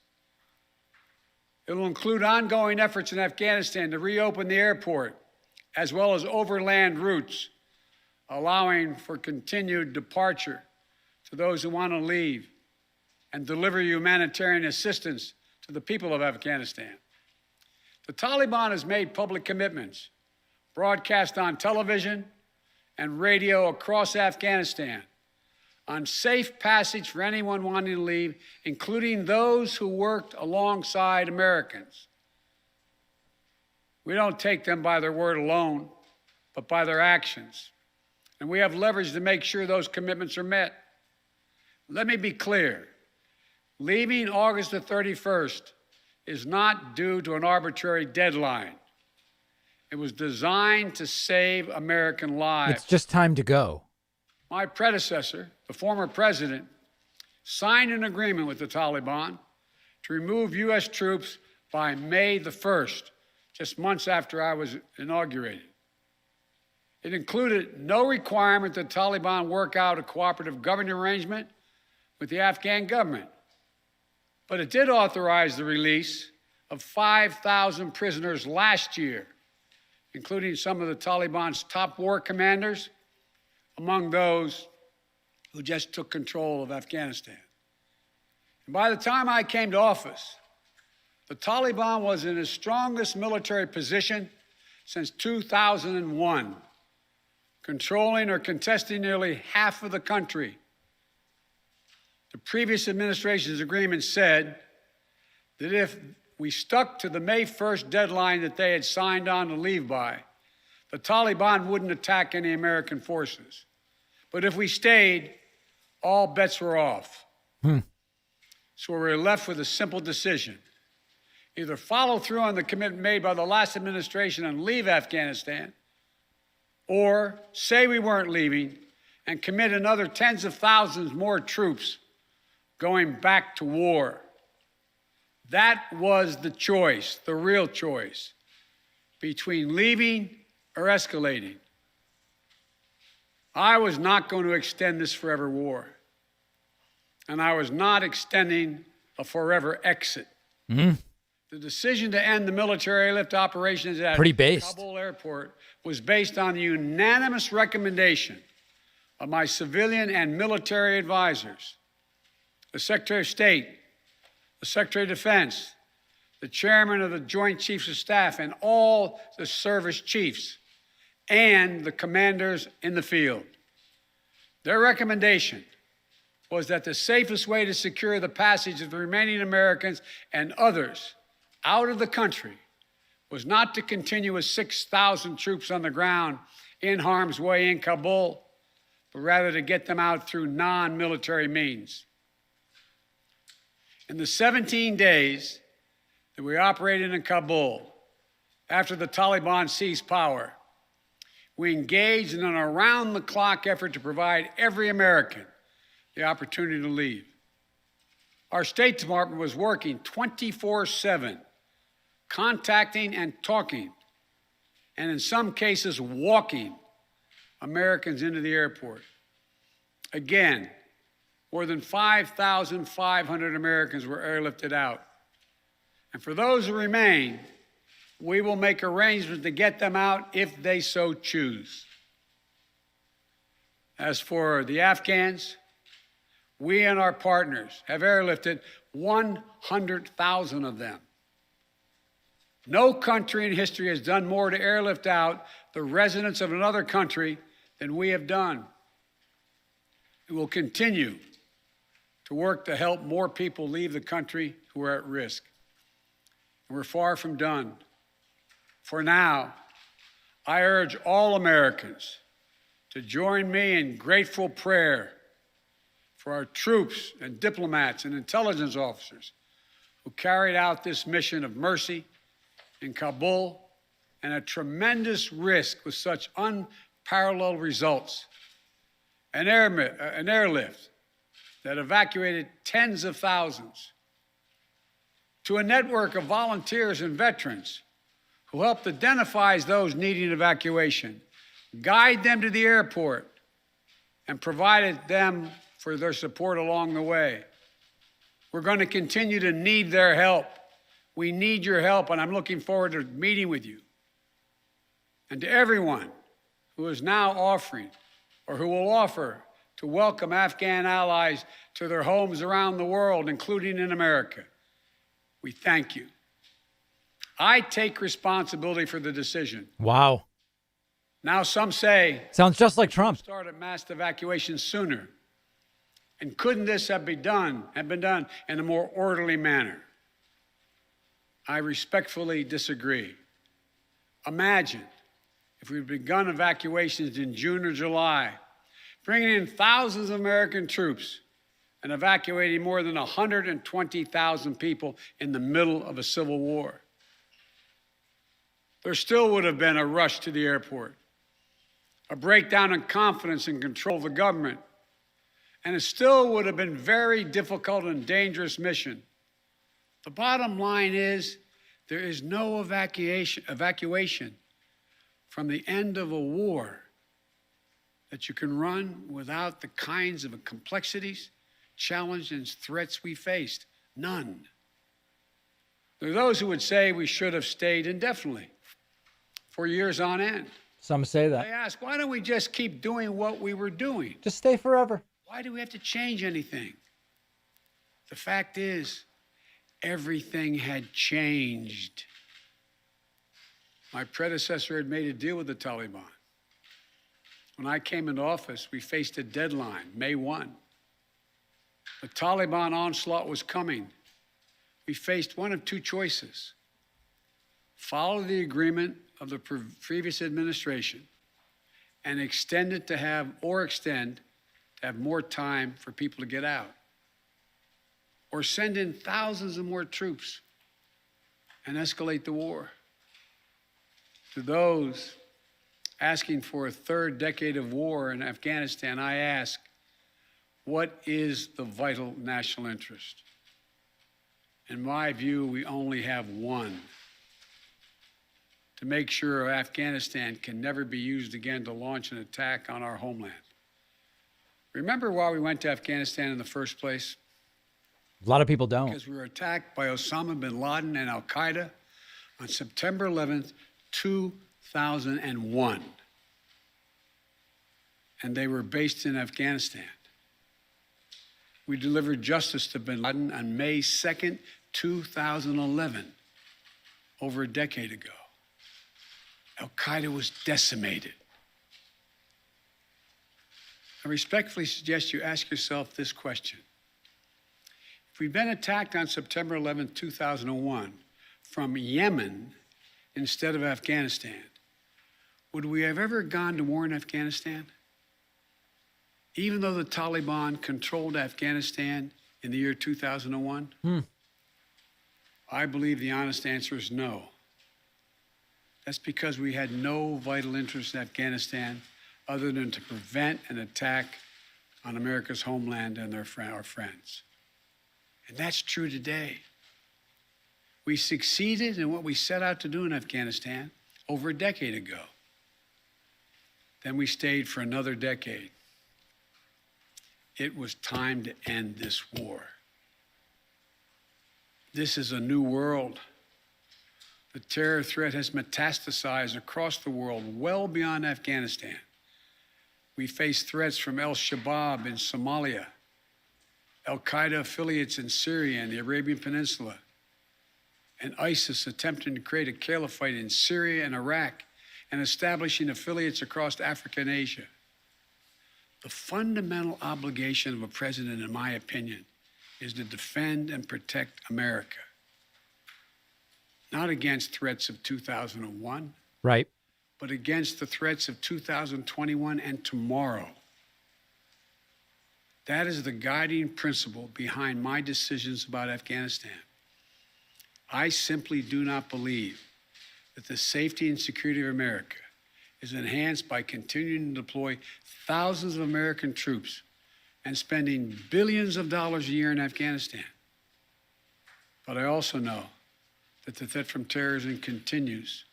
It will include ongoing efforts in Afghanistan to reopen the airport, as well as overland routes, allowing for continued departure to those who want to leave and deliver humanitarian assistance to the people of Afghanistan. The Taliban has made public commitments, broadcast on television and radio across Afghanistan, on safe passage for anyone wanting to leave, including those who worked alongside Americans. We don't take them by their word alone, but by their actions. And we have leverage to make sure those commitments are met. Let me be clear. Leaving August the 31st is not due to an arbitrary deadline. It was designed to save American lives. It's just time to go. My predecessor, the former president, signed an agreement with the Taliban to remove U.S. troops by May the 1st, just months after I was inaugurated. It included no requirement that Taliban work out a cooperative governing arrangement with the Afghan government, but it did authorize the release of 5,000 prisoners last year, including some of the Taliban's top war commanders, among those who just took control of Afghanistan. And by the time I came to office, the Taliban was in its strongest military position since 2001, controlling or contesting nearly half of the country. The previous administration's agreement said that if we stuck to the May 1st deadline that they had signed on to leave by, the Taliban wouldn't attack any American forces. But if we stayed, all bets were off. So we were left with a simple decision. Either follow through on the commitment made by the last administration and leave Afghanistan, or say we weren't leaving and commit another tens of thousands more troops going back to war. That was the choice, the real choice, between leaving or escalating. I was not going to extend this forever war, and I was not extending a forever exit. The decision to end the military airlift operations at Kabul airport was based on the unanimous recommendation of my civilian and military advisors, the Secretary of State, the Secretary of Defense, the Chairman of the Joint Chiefs of Staff, and all the service chiefs, and the commanders in the field. Their recommendation was that the safest way to secure the passage of the remaining Americans and others out of the country was not to continue with 6,000 troops on the ground in harm's way in Kabul, but rather to get them out through non-military means. In the 17 days that we operated in Kabul after the Taliban seized power, we engaged in an around-the-clock effort to provide every American the opportunity to leave. Our State Department was working 24/7, contacting and talking, and in some cases walking Americans into the airport. Again, more than 5,500 Americans were airlifted out. And for those who remain, we will make arrangements to get them out if they so choose. As for the Afghans, we and our partners have airlifted 100,000 of them. No country in history has done more to airlift out the residents of another country than we have done. We will continue to work to help more people leave the country who are at risk. And we're far from done. For now, I urge all Americans to join me in grateful prayer for our troops and diplomats and intelligence officers who carried out this mission of mercy in Kabul and at tremendous risk with such unparalleled results. An airlift that evacuated tens of thousands, to a network of volunteers and veterans who helped identify those needing evacuation, guide them to the airport, and provided them for their support along the way. We're going to continue to need their help. We need your help, and I'm looking forward to meeting with you. And to everyone who is now offering or who will offer to welcome Afghan allies to their homes around the world, including in America, we thank you. I take responsibility for the decision. Wow. Now some say... Sounds just like Trump. ...started mass evacuation sooner. And couldn't this have been done in a more orderly manner? I respectfully disagree. Imagine if we'd begun evacuations in June or July, bringing in thousands of American troops and evacuating more than 120,000 people in the middle of a civil war. There still would have been a rush to the airport, a breakdown in confidence and control of the government, and it still would have been a very difficult and dangerous mission. The bottom line is there is no evacuation from the end of a war that you can run without the kinds of complexities, challenges, and threats we faced. None. There are those who would say we should have stayed indefinitely for years on end. Some say They that. ask, why don't we just keep doing what we were doing? Just stay forever. Why do we have to change anything? The fact is, everything had changed. My predecessor had made a deal with the Taliban. When I came into office, we faced a deadline, May 1. The Taliban onslaught was coming. We faced one of two choices: follow the agreement of the previous administration and extend to have more time for people to get out, or send in thousands of more troops and escalate the war. To those asking for a third decade of war in Afghanistan, I ask, what is the vital national interest? In my view, we only have one: to make sure Afghanistan can never be used again to launch an attack on our homeland. Remember why we went to Afghanistan in the first place? A lot of people don't. Because we were attacked by Osama bin Laden and Al Qaeda on September 11th, 2001. And they were based in Afghanistan. We delivered justice to bin Laden on May 2nd, 2011, over a decade ago. Al Qaeda was decimated. I respectfully suggest you ask yourself this question. If we'd been attacked on September 11, 2001, from Yemen instead of Afghanistan, would we have ever gone to war in Afghanistan? Even though the Taliban controlled Afghanistan in the year 2001? I believe the honest answer is no. That's because we had no vital interest in Afghanistan other than to prevent an attack on America's homeland and our friends. And that's true today. We succeeded in what we set out to do in Afghanistan over a decade ago. Then we stayed for another decade. It was time to end this war. This is a new world. The terror threat has metastasized across the world, well beyond Afghanistan. We face threats from al-Shabaab in Somalia, al-Qaeda affiliates in Syria and the Arabian Peninsula, and ISIS attempting to create a caliphate in Syria and Iraq and establishing affiliates across Africa and Asia. The fundamental obligation of a president, in my opinion, is to defend and protect America. Not against threats of 2001. Right. But against the threats of 2021 and tomorrow. That is the guiding principle behind my decisions about Afghanistan. I simply do not believe that the safety and security of America is enhanced by continuing to deploy thousands of American troops and spending billions of dollars a year in Afghanistan. But I also know that the threat from terrorism continues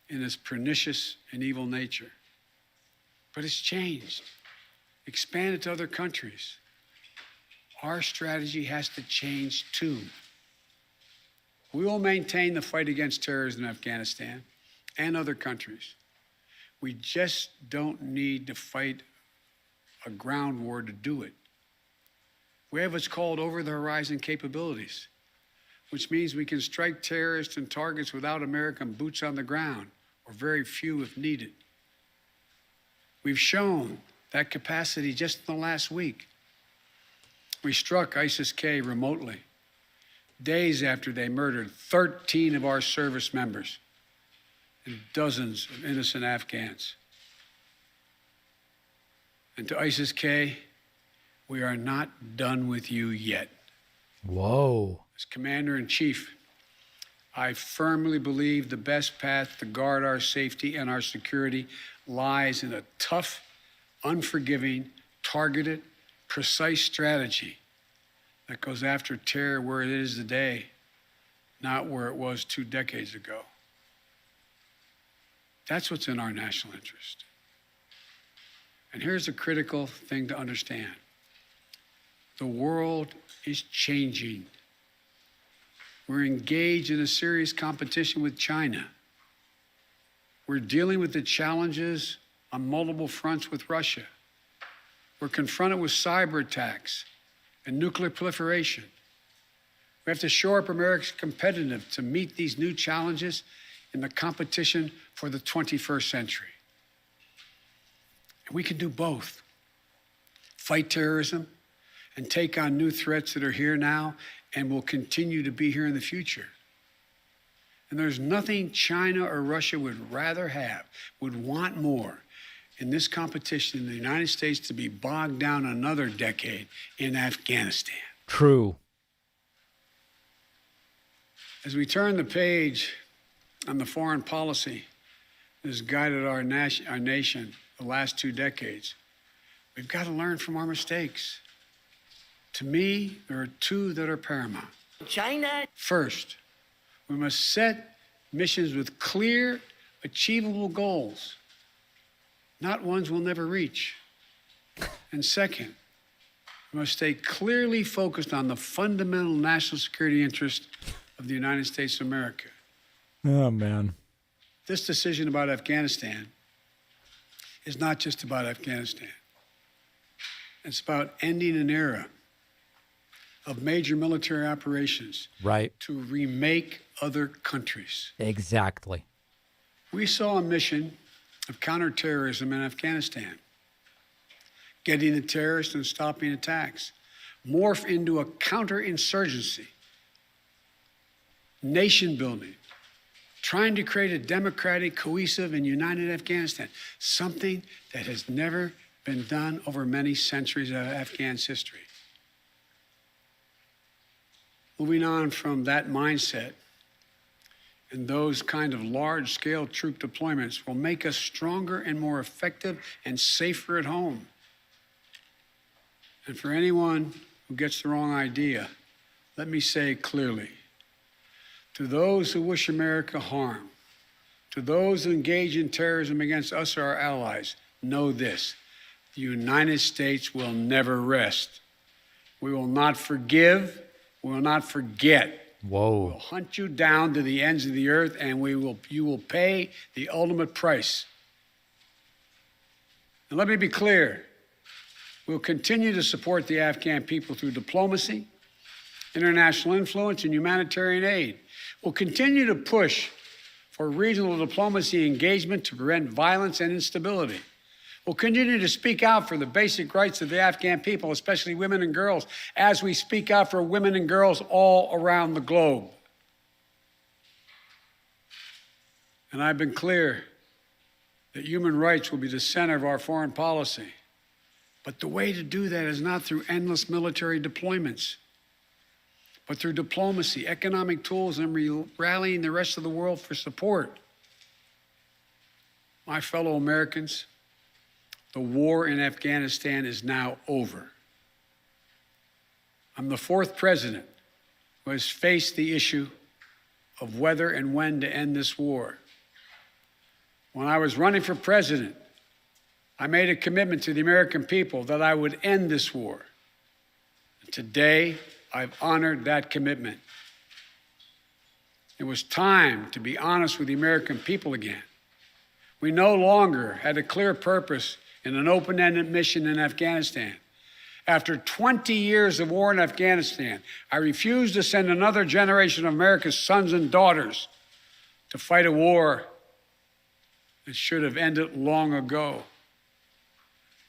in its pernicious and evil nature. But it's changed, expanded to other countries. Our strategy has to change too. We will maintain the fight against terrorism in Afghanistan and other countries. We just don't need to fight a ground war to do it. We have what's called over-the-horizon capabilities, which means we can strike terrorists and targets without American boots on the ground, or very few if needed. We've shown that capacity just in the last week. We struck ISIS-K remotely, days after they murdered 13 of our service members and dozens of innocent Afghans. And to ISIS-K, we are not done with you yet. Whoa. As Commander-in-Chief, I firmly believe the best path to guard our safety and our security lies in a tough, unforgiving, targeted, precise strategy that goes after terror where it is today, not where it was 2 decades ago. That's what's in our national interest. And here's a critical thing to understand. The world is changing. We're engaged in a serious competition with China. We're dealing with the challenges on multiple fronts with Russia. We're confronted with cyber attacks and nuclear proliferation. We have to shore up America's competitiveness to meet these new challenges in the competition for the 21st century. And we can do both. Fight terrorism and take on new threats that are here now and will continue to be here in the future. And there's nothing China or Russia would rather have, would want more in this competition in the United States to be bogged down another decade in Afghanistan. True. As we turn the page on the foreign policy that has guided our nation the last 2 decades, we've got to learn from our mistakes. To me, there are 2 that are paramount. China. First, we must set missions with clear, achievable goals, not ones we'll never reach. And second, we must stay clearly focused on the fundamental national security interest of the United States of America. Oh, man. This decision about Afghanistan is not just about Afghanistan. It's about ending an era of major military operations to remake other countries. Exactly. We saw a mission of counterterrorism in Afghanistan, getting the terrorists and stopping attacks, morph into a counterinsurgency, nation building, trying to create a democratic, cohesive, and united Afghanistan, something that has never been done over many centuries of Afghan history. Moving on from that mindset and those kind of large-scale troop deployments will make us stronger and more effective and safer at home. And for anyone who gets the wrong idea, let me say clearly, to those who wish America harm, to those who engage in terrorism against us or our allies, know this: the United States will never rest. We will not forgive. We will not forget. Whoa. We'll hunt you down to the ends of the earth, and you will pay the ultimate price. And let me be clear. We'll continue to support the Afghan people through diplomacy, international influence, and humanitarian aid. We'll continue to push for regional diplomacy engagement to prevent violence and instability. We'll continue to speak out for the basic rights of the Afghan people, especially women and girls, as we speak out for women and girls all around the globe. And I've been clear that human rights will be the center of our foreign policy. But the way to do that is not through endless military deployments, but through diplomacy, economic tools, and rallying the rest of the world for support. My fellow Americans, the war in Afghanistan is now over. I'm the 4th president who has faced the issue of whether and when to end this war. When I was running for president, I made a commitment to the American people that I would end this war. And today, I've honored that commitment. It was time to be honest with the American people again. We no longer had a clear purpose in an open-ended mission in Afghanistan. After 20 years of war in Afghanistan, I refused to send another generation of America's sons and daughters to fight a war that should have ended long ago.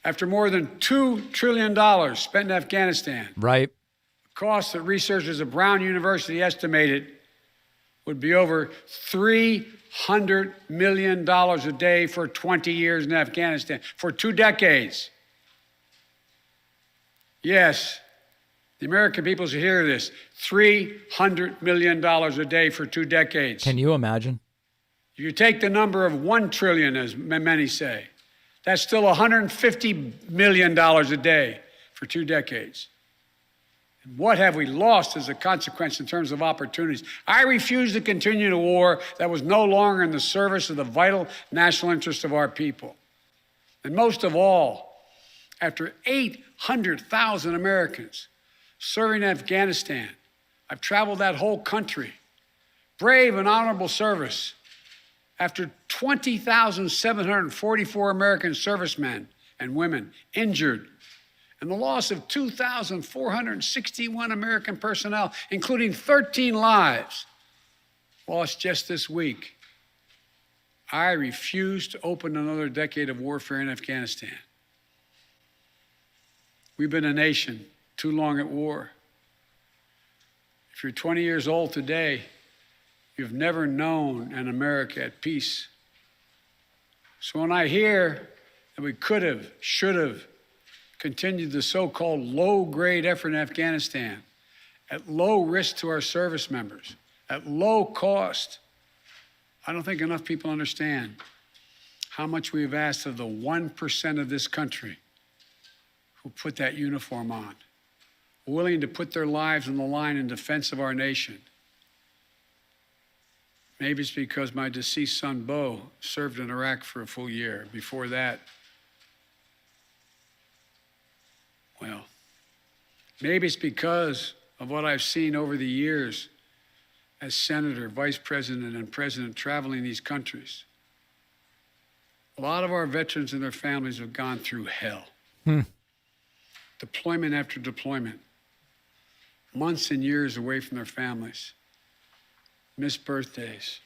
After more than $2 trillion spent in Afghanistan, right, a cost that researchers at Brown University estimated would be over $300 million a day for 20 years in Afghanistan, for 2 decades. Yes, the American people should hear this. $300 million a day for 2 decades. Can you imagine? If you take the number of 1 trillion, as many say, that's still $150 million a day for 2 decades. What have we lost as a consequence in terms of opportunities? I refuse to continue a war that was no longer in the service of the vital national interests of our people. And most of all, after 800,000 Americans serving in Afghanistan, I've traveled that whole country, brave and honorable service. After 20,744 American servicemen and women injured, and the loss of 2,461 American personnel, including 13 lives lost just this week, I refuse to open another decade of warfare in Afghanistan. We've been a nation too long at war. If you're 20 years old today, you've never known an America at peace. So when I hear that we could have, should have, continued the so-called low-grade effort in Afghanistan at low risk to our service members, at low cost, I don't think enough people understand how much we've asked of the 1% of this country who put that uniform on, willing to put their lives on the line in defense of our nation. Maybe it's because my deceased son, Bo, served in Iraq for a full year. Before that, well, maybe it's because of what I've seen over the years as senator, vice president, and president traveling these countries. A lot of our veterans and their families have gone through hell. Deployment after deployment, months and years away from their families, missed birthdays,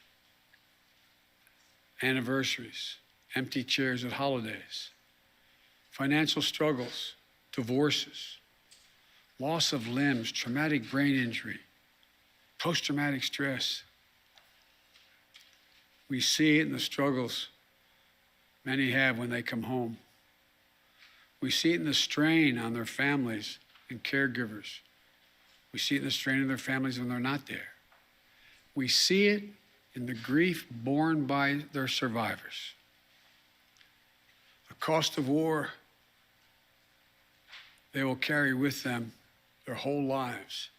anniversaries, empty chairs at holidays, financial struggles, divorces, loss of limbs, traumatic brain injury, post-traumatic stress. We see it in the struggles many have when they come home. We see it in the strain on their families and caregivers. We see it in the strain on their families when they're not there. We see it in the grief borne by their survivors. The cost of war they will carry with them their whole lives.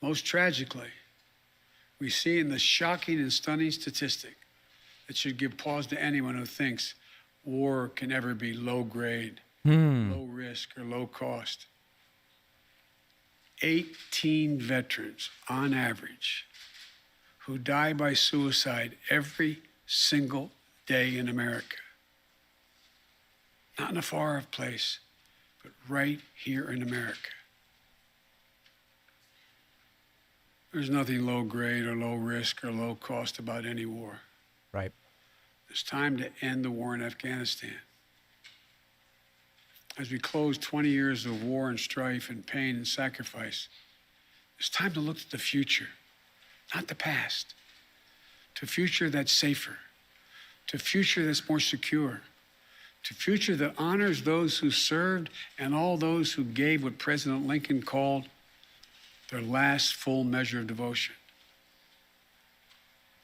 Most tragically, we see in the shocking and stunning statistic that should give pause to anyone who thinks war can ever be low grade, low risk, or low cost. 18 veterans, on average, who die by suicide every single day in America. Not in a far-off place, but right here in America. There's nothing low grade or low risk or low cost about any war. Right. It's time to end the war in Afghanistan. As we close 20 years of war and strife and pain and sacrifice, it's time to look to the future, not the past, to a future that's safer, to a future that's more secure, to a future that honors those who served and all those who gave what President Lincoln called their last full measure of devotion.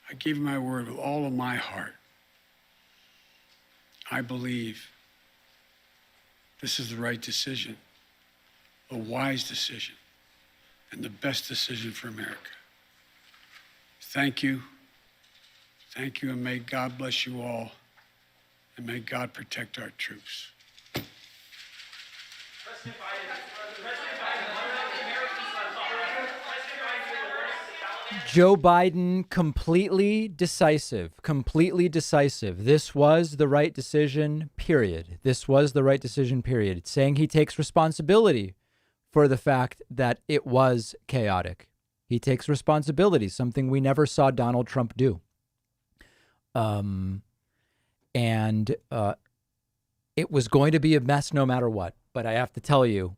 I give you my word with all of my heart. I believe this is the right decision, a wise decision, and the best decision for America. Thank you. Thank you, and may God bless you all, and may God protect our troops. Joe Biden, completely decisive. This was the right decision, period. This was the right decision, period. It's saying he takes responsibility for the fact that it was chaotic. He takes responsibility, something we never saw Donald Trump do. It was going to be a mess no matter what. But I have to tell you,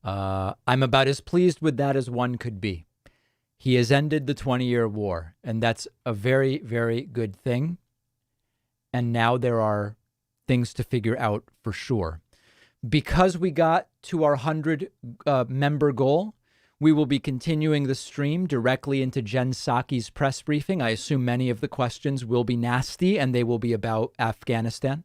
I'm about as pleased with that as one could be. He has ended the 20-year war, and that's a very, very good thing. And now there are things to figure out for sure. Because we got to our 100 member goal, we will be continuing the stream directly into Jen Psaki's press briefing. I assume many of the questions will be nasty, and they will be about Afghanistan.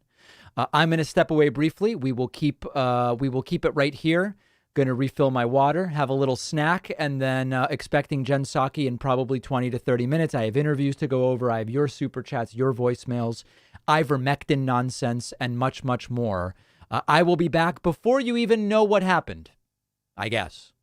I'm going to step away briefly. We will keep it right here. Going to refill my water, have a little snack, and then expecting Jen Psaki in probably 20 to 30 minutes. I have interviews to go over. I have your super chats, your voicemails, ivermectin nonsense, and much, much more. I will be back before you even know what happened, I guess.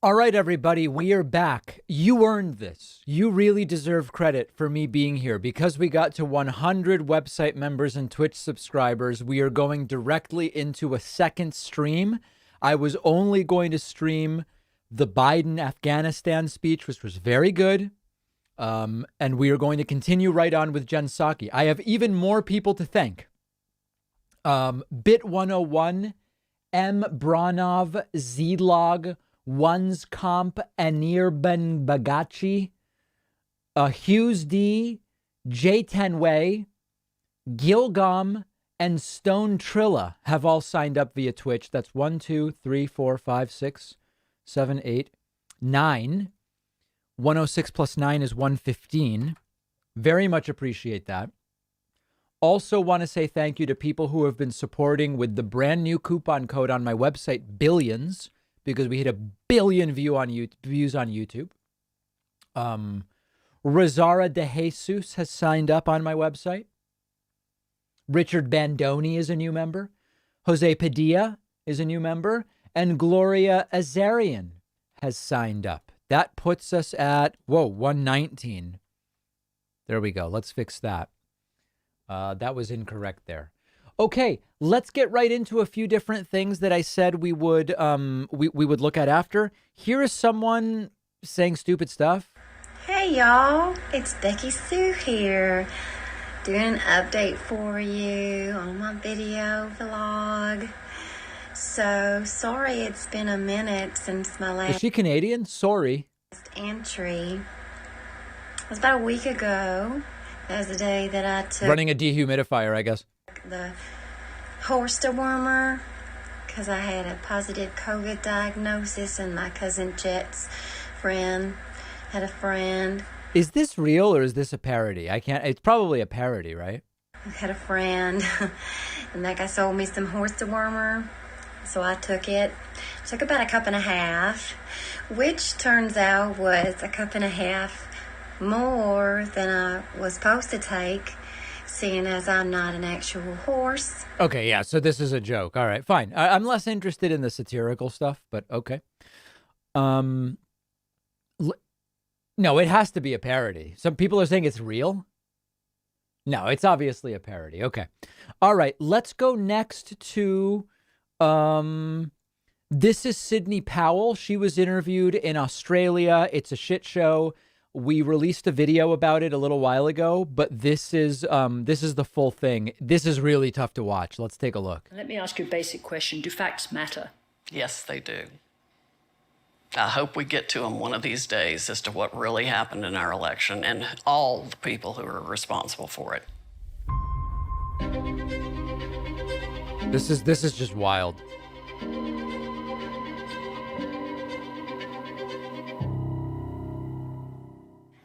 All right, everybody, we are back. You earned this. You really deserve credit for me being here. Because we got to 100 website members and Twitch subscribers, we are going directly into a second stream. I was only going to stream the Biden Afghanistan speech, which was very good. And we are going to continue right on with Jen Psaki. I have even more people to thank. Bit 101, M. Branov, Zlog, One's Comp, Anirban Bagachi, Hughes D, J. Tenway, Gilgam, and Stone Trilla have all signed up via Twitch. That's 1, 2, 3, 4, 5, 6, 7, 8, 9. 106 plus 9 is 115. Very much appreciate that. Also want to say thank you to people who have been supporting with the brand new coupon code on my website, Billions, because we hit 1 billion views on YouTube. Rosara De Jesus has signed up on my website. Richard Bandoni is a new member. Jose Padilla is a new member. And Gloria Azarian has signed up. That puts us at, 119. There we go. Let's fix that. That was incorrect there. Okay, let's get right into a few different things that I said we would we would look at after. Here is someone saying stupid stuff. Hey y'all, it's Becky Sue here, doing an update for you on my video vlog. So sorry it's been a minute since my last Is she Canadian? Sorry. entry. It was about a week ago. That was the day that I took Running a dehumidifier, I guess. the horse dewormer because I had a positive COVID diagnosis, and my cousin Jet's friend had a friend Is this real or is this a parody? I can't. It's probably a parody, right? who had a friend, and that guy sold me some horse dewormer. So I took it. Took about a cup and a half, which turns out was a cup and a half more than I was supposed to take, seeing as I'm not an actual horse. Okay, yeah, so this is a joke. All right, fine. I'm less interested in the satirical stuff, but okay. No, it has to be a parody. Some people are saying it's real. No, it's obviously a parody. Okay. All right, let's go next to this is Sidney Powell. She was interviewed in Australia. It's a shit show. We released a video about it a little while ago, but this is the full thing. This is really tough to watch. Let's take a look. Let me ask you a basic question. Do facts matter? Yes, they do. I hope we get to them one of these days as to what really happened in our election and all the people who are responsible for it. This is just wild.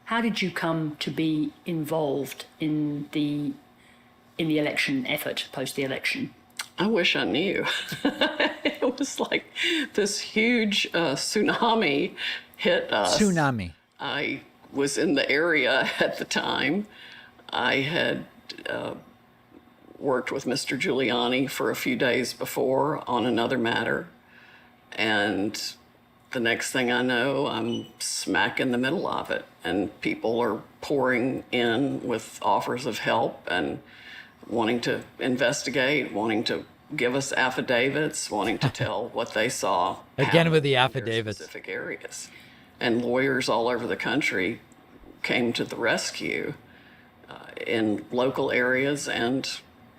How did you come to be involved in the election effort post the election? I wish I knew. It was like this huge tsunami hit us. Tsunami. I was in the area at the time. I had worked with Mr. Giuliani for a few days before on another matter. And the next thing I know, I'm smack in the middle of it. And people are pouring in with offers of help and wanting to investigate, wanting to give us affidavits, wanting to tell what they saw. Again with the affidavits. Specific areas. And lawyers all over the country came to the rescue in local areas and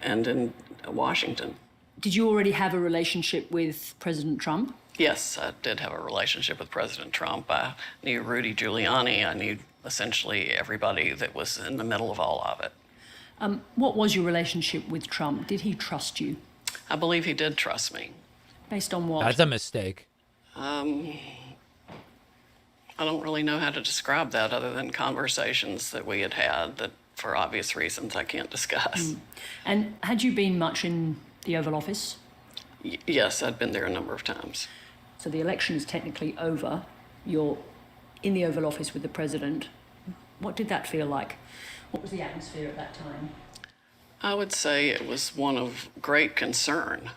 in Washington. Did you already have a relationship with President Trump? Yes, I did have a relationship with President Trump. I knew Rudy Giuliani. I knew essentially everybody that was in the middle of all of it. What was your relationship with Trump? Did he trust you? I believe he did trust me. Based on what? That's a mistake. I don't really know how to describe that other than conversations that we had that, for obvious reasons, I can't discuss. And had you been much in the Oval Office? Yes, I'd been there a number of times. So the election is technically over. You're in the Oval Office with the president. What did that feel like? What was the atmosphere at that time? I would say it was one of great concern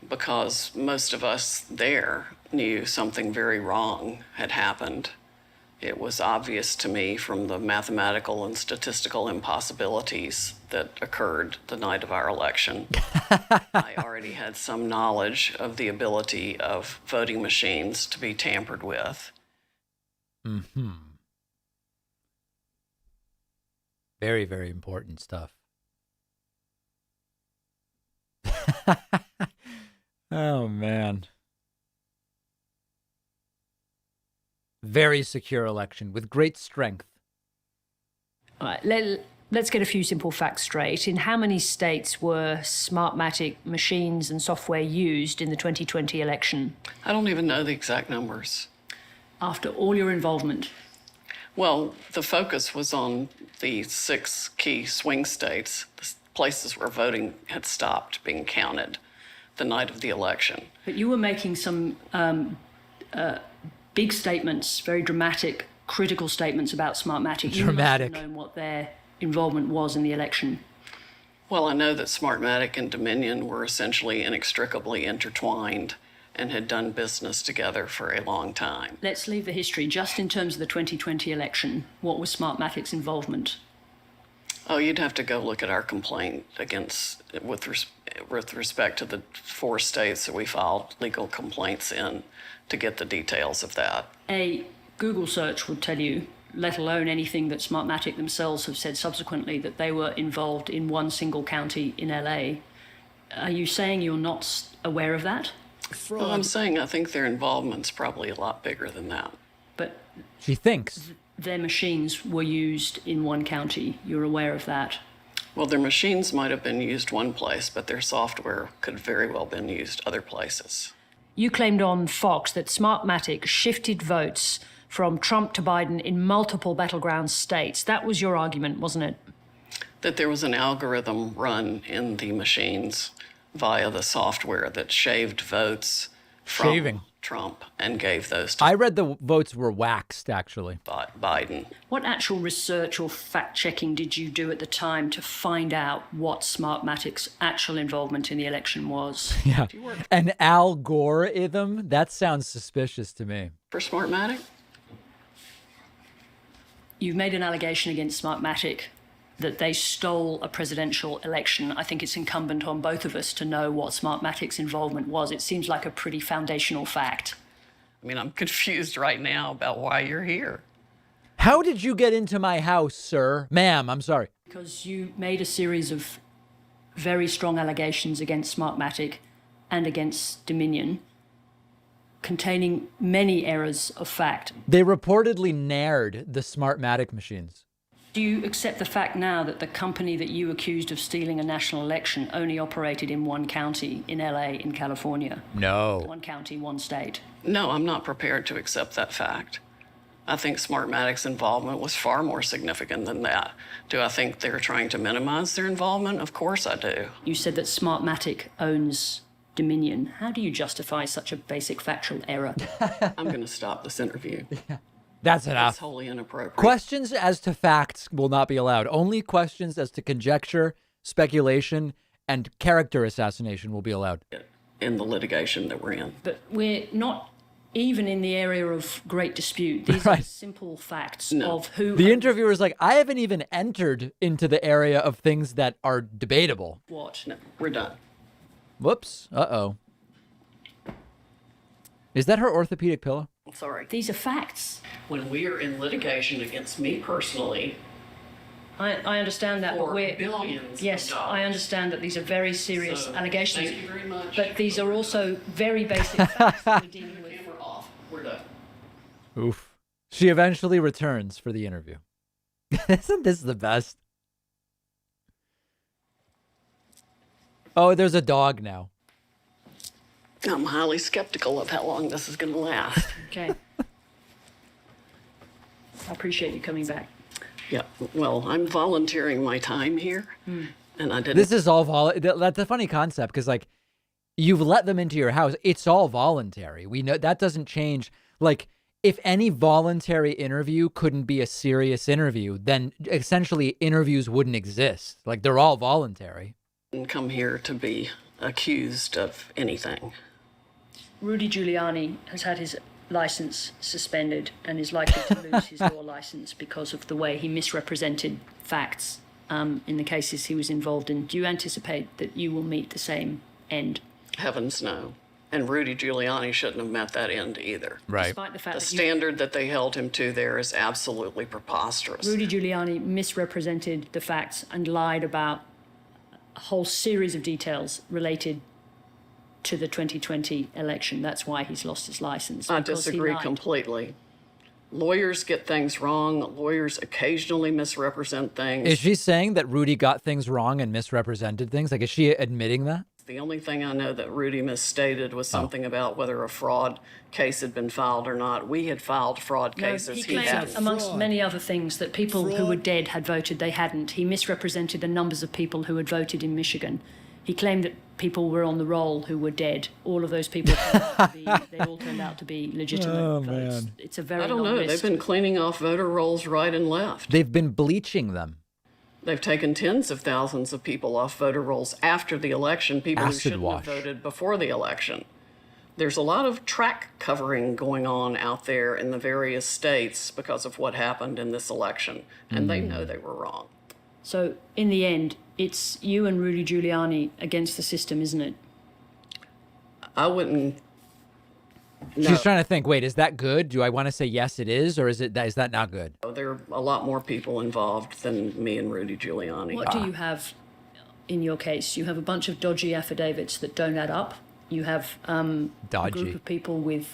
because most of us there knew something very wrong had happened. It was obvious to me from the mathematical and statistical impossibilities that occurred the night of our election. I already had some knowledge of the ability of voting machines to be tampered with. Mm-hmm. Very, very important stuff. Oh, man. Very secure election with great strength. All right, let's get a few simple facts straight. In how many states were Smartmatic machines and software used in the 2020 election? I don't even know the exact numbers. After all your involvement? Well, the focus was on the 6 key swing states, the places where voting had stopped being counted the night of the election. But you were making some big statements, very dramatic, critical statements about Smartmatic. You must have known what their involvement was in the election. Well, I know that Smartmatic and Dominion were essentially inextricably intertwined and had done business together for a long time. Let's leave the history. Just in terms of the 2020 election, what was Smartmatic's involvement? Oh, you'd have to go look at our complaint with respect to the 4 states that we filed legal complaints in to get the details of that. A Google search would tell you, let alone anything that Smartmatic themselves have said subsequently, that they were involved in one single county in LA. Are you saying you're not aware of that? Well, I'm saying I think their involvement's probably a lot bigger than that. But she thinks their machines were used in one county. You're aware of that? Well, their machines might have been used one place, but their software could very well have been used other places. You claimed on Fox that Smartmatic shifted votes from Trump to Biden in multiple battleground states. That was your argument, wasn't it? That there was an algorithm run in the machines via the software that shaved votes from Trump and gave those to I read the votes were waxed, actually. Biden. What actual research or fact-checking did you do at the time to find out what Smartmatic's actual involvement in the election was? Yeah. An algorithm? That sounds suspicious to me. For Smartmatic? You've made an allegation against Smartmatic that they stole a presidential election. I think it's incumbent on both of us to know what Smartmatic's involvement was. It seems like a pretty foundational fact. I mean, I'm confused right now about why you're here. How did you get into my house, sir? Ma'am, I'm sorry. Because you made a series of very strong allegations against Smartmatic and against Dominion, containing many errors of fact. They reportedly nared the Smartmatic machines. Do you accept the fact now that the company that you accused of stealing a national election only operated in one county in LA in California? No. One county, one state. No, I'm not prepared to accept that fact. I think Smartmatic's involvement was far more significant than that. Do I think they're trying to minimize their involvement? Of course I do. You said that Smartmatic owns Dominion. How do you justify such a basic factual error? I'm going to stop this interview. That's enough. That's wholly inappropriate. Questions as to facts will not be allowed. Only questions as to conjecture, speculation, and character assassination will be allowed. In the litigation that we're in. But we're not even in the area of great dispute. These are simple facts of who... The interviewer is like, I haven't even entered into the area of things that are debatable. What? No, we're done. Whoops. Uh-oh. Is that her orthopedic pillow? Sorry. These are facts. When we are in litigation against me personally... I understand that, but we're... billions Yes, of dollars. I understand that these are very serious So, allegations. thank you very much. But these are also very basic facts that we're dealing with. We're off. We're done. Oof. She eventually returns for the interview. Isn't this the best? Oh, there's a dog now. I'm highly skeptical of how long this is going to last. Okay. I appreciate you coming back. Yeah, well, I'm volunteering my time here, and I didn't... This is all that's a funny concept, because, like, you've let them into your house. It's all voluntary. We know that doesn't change. Like, if any voluntary interview couldn't be a serious interview, then essentially interviews wouldn't exist. Like, they're all voluntary. Didn't come here to be accused of anything. Rudy Giuliani has had his license suspended and is likely to lose his law license because of the way he misrepresented facts in the cases he was involved in. Do you anticipate that you will meet the same end? Heavens no. And Rudy Giuliani shouldn't have met that end either. Right. Despite the fact The that standard that they held him to there is absolutely preposterous. Rudy Giuliani misrepresented the facts and lied about a whole series of details related to the 2020 election. That's why he's lost his license. I because he disagree lied. completely. Lawyers get things wrong. Lawyers occasionally misrepresent things. Is she saying that Rudy got things wrong and misrepresented things? Like, is she admitting that? The only thing I know that Rudy misstated was something about whether a fraud case had been filed or not. We had filed fraud cases. He claimed, amongst many other things, that people who were dead had voted. They hadn't. He misrepresented the numbers of people who had voted in Michigan. He claimed that people were on the roll who were dead. All of those people, they all turned out to be legitimate votes. Man. It's a very I don't long know. list. They've been cleaning off voter rolls right and left. They've been bleaching them. They've taken tens of thousands of people off voter rolls after the election, people who Acid shouldn't wash. have voted before the election. There's a lot of track covering going on out there in the various states because of what happened in this election, and they know they were wrong. So, in the end, it's you and Rudy Giuliani against the system, isn't it? I wouldn't. No. She's trying to think, wait, is that good? Do I want to say yes, it is, or is that not good? There are a lot more people involved than me and Rudy Giuliani. What do you have in your case? You have a bunch of dodgy affidavits that don't add up. You have a group of people with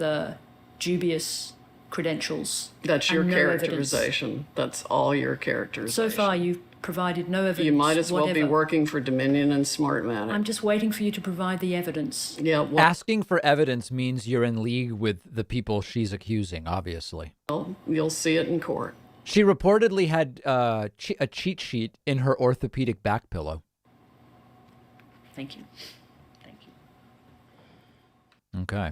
dubious credentials. That's your and no characterization. evidence. That's all your characterization. So far, you've provided no evidence. You might as well be whatever. working for Dominion and Smartmatic. I'm just waiting for you to provide the evidence. Yeah. Well, Asking for evidence means you're in league with the people she's accusing, obviously. You'll see it in court. She reportedly had a cheat sheet in her orthopedic back pillow. Thank you. Okay.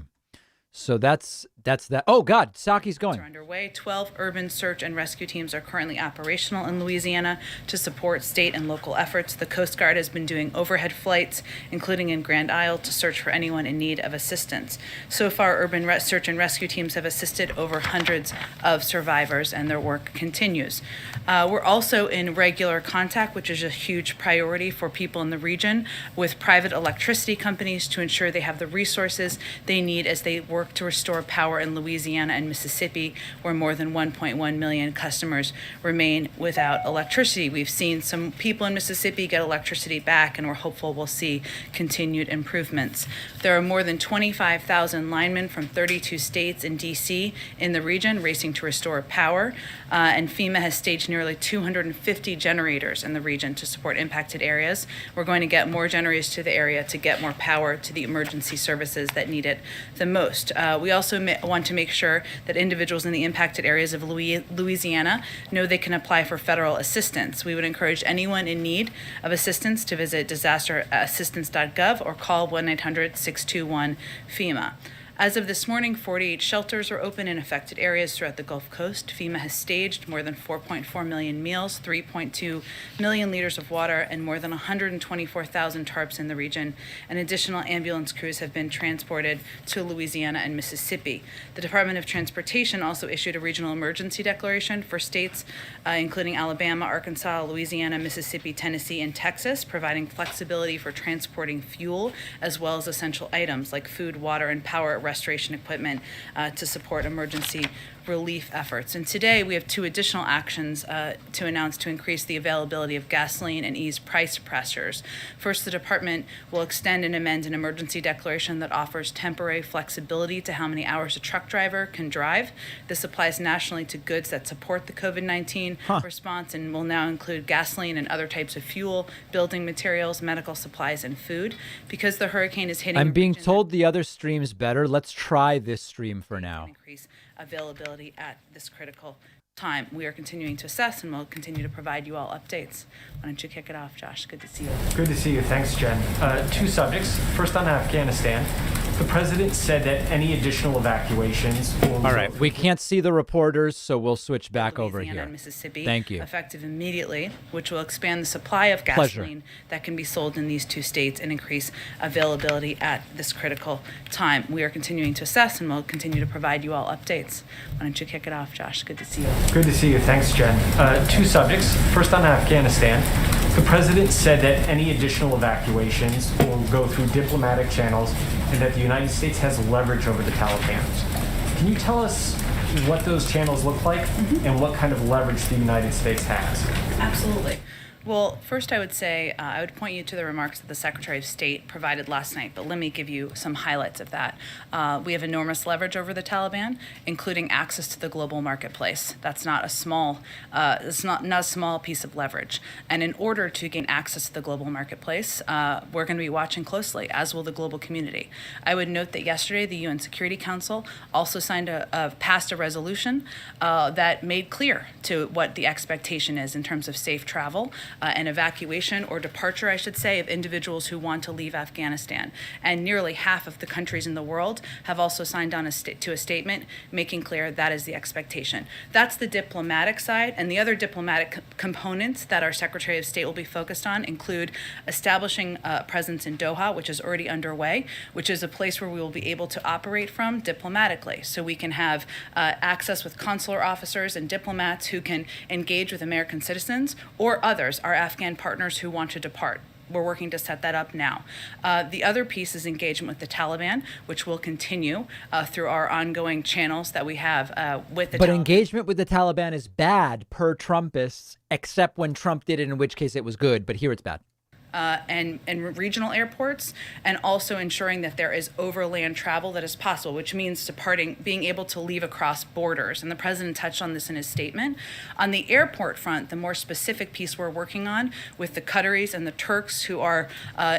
So that's that. Oh, God, Psaki's going. Are underway. 12 urban search and rescue teams are currently operational in Louisiana to support state and local efforts. The Coast Guard has been doing overhead flights, including in Grand Isle, to search for anyone in need of assistance. So far, urban search and rescue teams have assisted over hundreds of survivors, and their work continues. We're also in regular contact, which is a huge priority for people in the region, with private electricity companies to ensure they have the resources they need as they work to restore power in Louisiana and Mississippi, where more than 1.1 million customers remain without electricity. We've seen some people in Mississippi get electricity back, and we're hopeful we'll see continued improvements. There are more than 25,000 linemen from 32 states and D.C. in the region racing to restore power, and FEMA has staged nearly 250 generators in the region to support impacted areas. We're going to get more generators to the area to get more power to the emergency services that need it the most. We also want to make sure that individuals in the impacted areas of Louisiana know they can apply for federal assistance. We would encourage anyone in need of assistance to visit disasterassistance.gov or call 1-800-621-FEMA. As of this morning, 48 shelters are open in affected areas throughout the Gulf Coast. FEMA has staged more than 4.4 million meals, 3.2 million liters of water, and more than 124,000 tarps in the region. And additional ambulance crews have been transported to Louisiana and Mississippi. The Department of Transportation also issued a regional emergency declaration for states including Alabama, Arkansas, Louisiana, Mississippi, Tennessee, and Texas, providing flexibility for transporting fuel as well as essential items like food, water, and power restoration equipment to support emergency relief efforts. And today we have two additional actions to announce to increase the availability of gasoline and ease price pressures. First, the department will extend and amend an emergency declaration that offers temporary flexibility to how many hours a truck driver can drive. This applies nationally to goods that support the COVID-19 response and will now include gasoline and other types of fuel, building materials, medical supplies, and food. Because the hurricane is hitting I'm being told the other stream's better. Let's try this stream for now. Increase availability at this critical time. We are continuing to assess and we'll continue to provide you all updates. Why don't you kick it off, Josh? Good to see you. Good to see you. Thanks, Jen. Two subjects. First on Afghanistan. The president said that any additional evacuations will... All right, we can't see the reporters, so we'll switch back over Louisiana here. and Mississippi, Thank you. effective immediately, which will expand the supply of gasoline that can be sold in these two states and increase availability at this critical time. We are continuing to assess and we'll continue to provide you all updates. Why don't you kick it off, Josh? Good to see you. Good to see you. Thanks, Jen. Two subjects. First on Afghanistan. The president said that any additional evacuations will go through diplomatic channels and that the United States has leverage over the Taliban. Can you tell us what those channels look like and what kind of leverage the United States has? Absolutely. Well, first I would say I would point you to the remarks that the Secretary of State provided last night, but let me give you some highlights of that. We have enormous leverage over the Taliban, including access to the global marketplace. That's not a small, it's not a small piece of leverage. And in order to gain access to the global marketplace, we're going to be watching closely, as will the global community. I would note that yesterday the UN Security Council also passed a resolution that made clear to what the expectation is in terms of safe travel. And evacuation or departure, I should say, of individuals who want to leave Afghanistan. And nearly half of the countries in the world have also signed on to a statement making clear that is the expectation. That's the diplomatic side, and the other diplomatic components that our Secretary of State will be focused on include establishing a presence in Doha, which is already underway, which is a place where we will be able to operate from diplomatically. So we can have access with consular officers and diplomats who can engage with American citizens or others, our Afghan partners who want to depart. We're working to set that up now. The other piece is engagement with the Taliban, which will continue through our ongoing channels that we have with the Taliban. But engagement with the Taliban is bad per Trumpists, except when Trump did it, in which case it was good. But here it's bad. And regional airports, and also ensuring that there is overland travel that is possible, which means being able to leave across borders. And the president touched on this in his statement. On the airport front, the more specific piece we're working on with the Qataris and the Turks, who are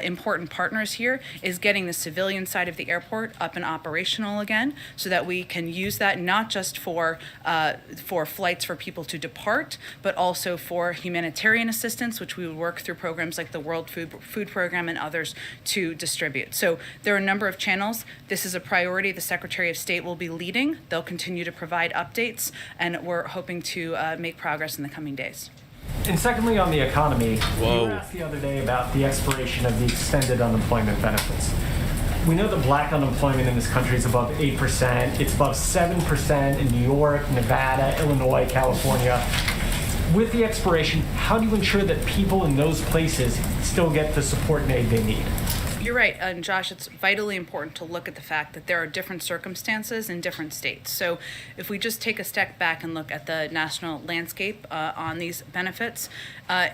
important partners here, is getting the civilian side of the airport up and operational again, so that we can use that not just for flights for people to depart, but also for humanitarian assistance, which we would work through programs like the World Food Program and others to distribute. So there are a number of channels. This is a priority the Secretary of State will be leading. They'll continue to provide updates, and we're hoping to make progress in the coming days. And secondly, on the economy, you were asked the other day about the expiration of the extended unemployment benefits. We know that black unemployment in this country is above 8%. It's above 7% in New York, Nevada, Illinois, California. With the expiration, how do you ensure that people in those places still get the support and aid they need? You're right, and Josh, it's vitally important to look at the fact that there are different circumstances in different states. So if we just take a step back and look at the national landscape on these benefits,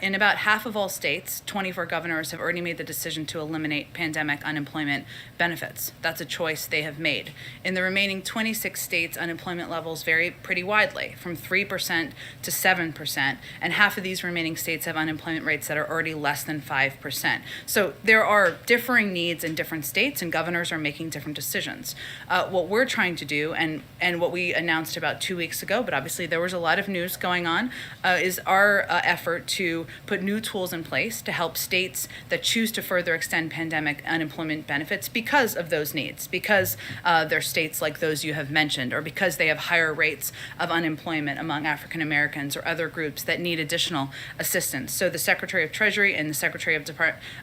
in about half of all states, 24 governors have already made the decision to eliminate pandemic unemployment benefits. That's a choice they have made. In the remaining 26 states, unemployment levels vary pretty widely, from 3% to 7%, and half of these remaining states have unemployment rates that are already less than 5%. So there are differing needs in different states, and governors are making different decisions. What we're trying to do, and what we announced about 2 weeks ago, but obviously there was a lot of news going on, is our effort to put new tools in place to help states that choose to further extend pandemic unemployment benefits because of those needs, because they're states like those you have mentioned, or because they have higher rates of unemployment among African Americans or other groups that need additional assistance. So the Secretary of Treasury and the Secretary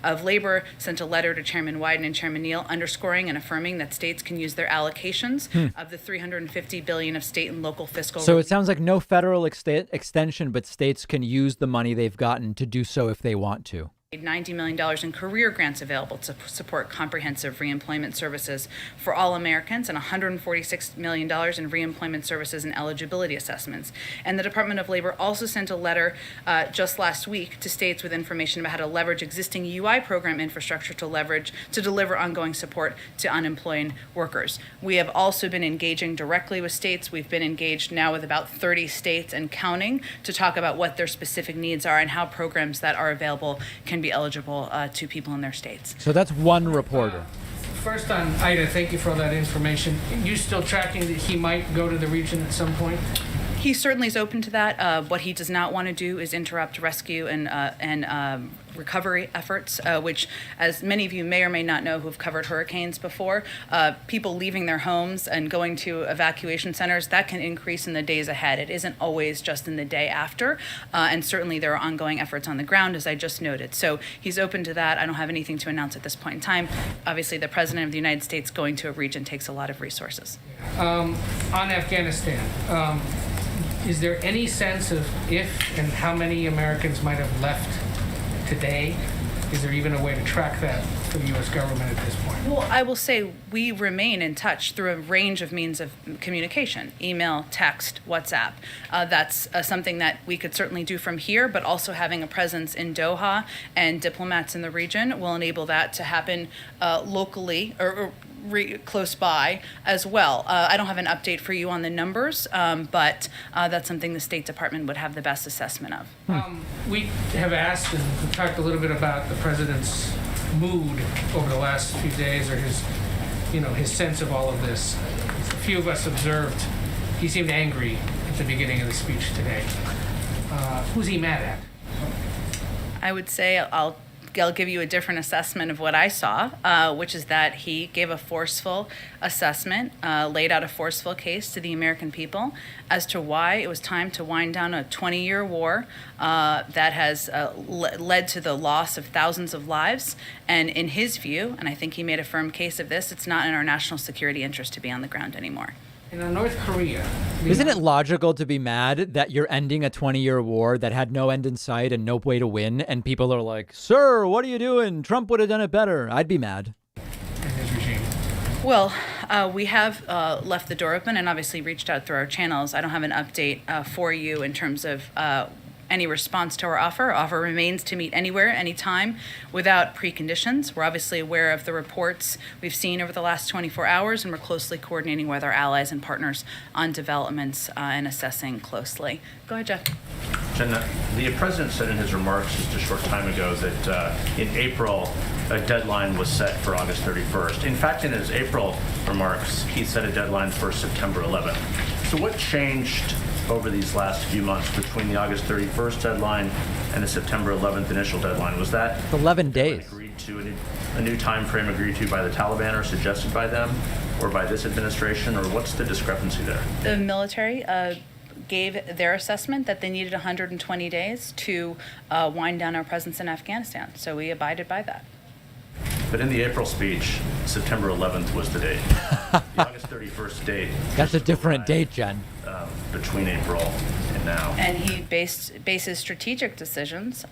of Labor sent a letter to Chairman Wyden and Chairman Neal underscoring and affirming that states can use their allocations of the $350 billion of state and local fiscal. So it sounds like no federal extension, but states can use the money they've gotten to do so if they want to. $90 million in career grants available to support comprehensive reemployment services for all Americans, and $146 million in reemployment services and eligibility assessments. And the Department of Labor also sent a letter just last week to states with information about how to leverage existing UI program infrastructure to deliver ongoing support to unemployed workers. We have also been engaging directly with states. We've been engaged now with about 30 states and counting to talk about what their specific needs are and how programs that are available can be eligible to people in their states. So that's one reporter. First on Ida, thank you for all that information. You still tracking that he might go to the region at some point? He certainly is open to that. What he does not want to do is interrupt rescue and recovery efforts, which, as many of you may or may not know who have covered hurricanes before, people leaving their homes and going to evacuation centers, that can increase in the days ahead. It isn't always just in the day after, and certainly there are ongoing efforts on the ground, as I just noted. So he's open to that. I don't have anything to announce at this point in time. Obviously, the President of the United States going to a region takes a lot of resources. On Afghanistan, is there any sense of if and how many Americans might have left today? Is there even a way to track that for the U.S. government at this point? Well, I will say we remain in touch through a range of means of communication: email, text, WhatsApp. That's something that we could certainly do from here, but also having a presence in Doha and diplomats in the region will enable that to happen locally or close by as well. I don't have an update for you on the numbers, but that's something the State Department would have the best assessment of. We have asked and we've talked a little bit about the president's mood over the last few days, or his sense of all of this. A few of us observed he seemed angry at the beginning of the speech today. Who's he mad at? I would say I'll give you a different assessment of what I saw, which is that he gave a forceful assessment, laid out a forceful case to the American people as to why it was time to wind down a 20-year war that has led to the loss of thousands of lives. And in his view, and I think he made a firm case of this, it's not in our national security interest to be on the ground anymore. In North Korea, isn't it logical to be mad that you're ending a 20-year war that had no end in sight and no way to win, and people are like, "Sir, what are you doing? Trump would have done it better." I'd be mad. Well, we have left the door open and obviously reached out through our channels. I don't have an update for you in terms of any response to our offer. Our offer remains to meet anywhere, anytime, without preconditions. We're obviously aware of the reports we've seen over the last 24 hours, and we're closely coordinating with our allies and partners on developments and assessing closely. Go ahead, Jeff. Jen, the president said in his remarks just a short time ago that in April, a deadline was set for August 31st. In fact, in his April remarks, he set a deadline for September 11th. So what changed over these last few months between the August 31st deadline and the September 11th initial deadline? Was that 11 days agreed to, a new time frame agreed to by the Taliban or suggested by them or by this administration, or what's the discrepancy there? The military gave their assessment that they needed 120 days to wind down our presence in Afghanistan, so we abided by that. But in the April speech, September 11th was the date. The August 31st date. That's a different date, Jen. Between April and now. And he bases strategic decisions,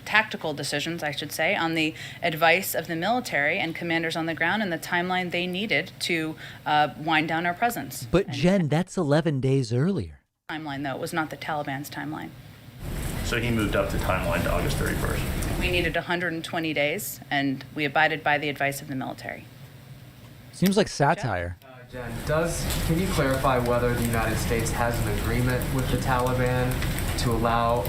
tactical decisions, I should say, on the advice of the military and commanders on the ground and the timeline they needed to wind down our presence. But Jen, that's 11 days earlier. Timeline, though, it was not the Taliban's timeline. So he moved up the timeline to August 31st. We needed 120 days, and we abided by the advice of the military. Seems like satire. Jen, can you clarify whether the United States has an agreement with the Taliban to allow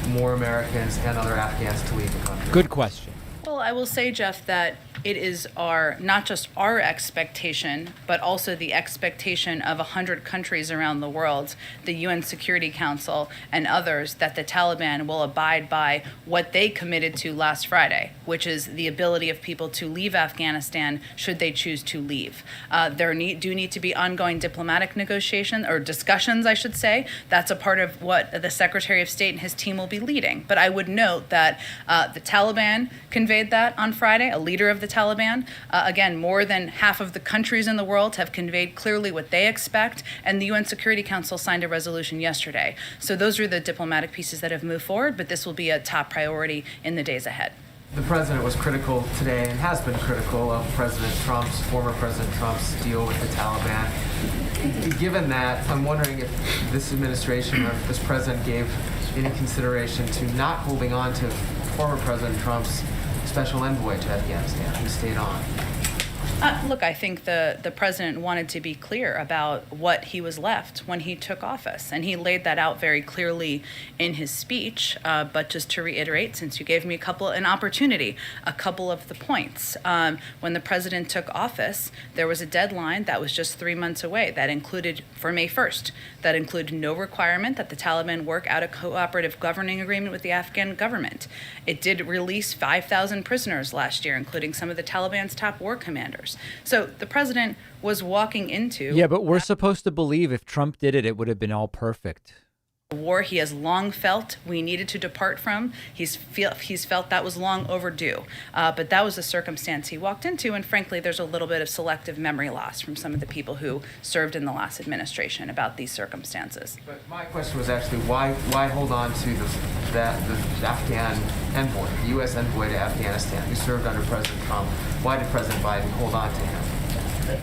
more Americans and other Afghans to leave the country? Good question. Well, I will say, Jeff, that it is not just our expectation, but also the expectation of 100 countries around the world, the UN Security Council and others, that the Taliban will abide by what they committed to last Friday, which is the ability of people to leave Afghanistan should they choose to leave. There do need to be ongoing diplomatic negotiations, or discussions, I should say. That's a part of what the Secretary of State and his team will be leading. But I would note that the Taliban conveyed that on Friday, a leader of the Taliban. Again, more than half of the countries in the world have conveyed clearly what they expect, and the UN Security Council signed a resolution yesterday. So those are the diplomatic pieces that have moved forward, but this will be a top priority in the days ahead. The president was critical today and has been critical of former President Trump's deal with the Taliban. Given that, I'm wondering if this administration or if this president gave any consideration to not holding on to former President Trump's special envoy to Afghanistan, who stayed on. Look, I think the president wanted to be clear about what he was left when he took office, and he laid that out very clearly in his speech. But just to reiterate, since you gave me an opportunity, a couple of the points. When the president took office, there was a deadline that was just 3 months away that included, for May 1st, that included no requirement that the Taliban work out a cooperative governing agreement with the Afghan government. It did release 5,000 prisoners last year, including some of the Taliban's top war commanders. So the president was walking into... Yeah, but we're supposed to believe if Trump did it, it would have been all perfect. A war he has long felt we needed to depart from. He's felt that was long overdue. But that was the circumstance he walked into, and frankly, there's a little bit of selective memory loss from some of the people who served in the last administration about these circumstances. But my question was actually, why hold on to the Afghan envoy, the U.S. envoy to Afghanistan, who served under President Trump? Why did President Biden hold on to him?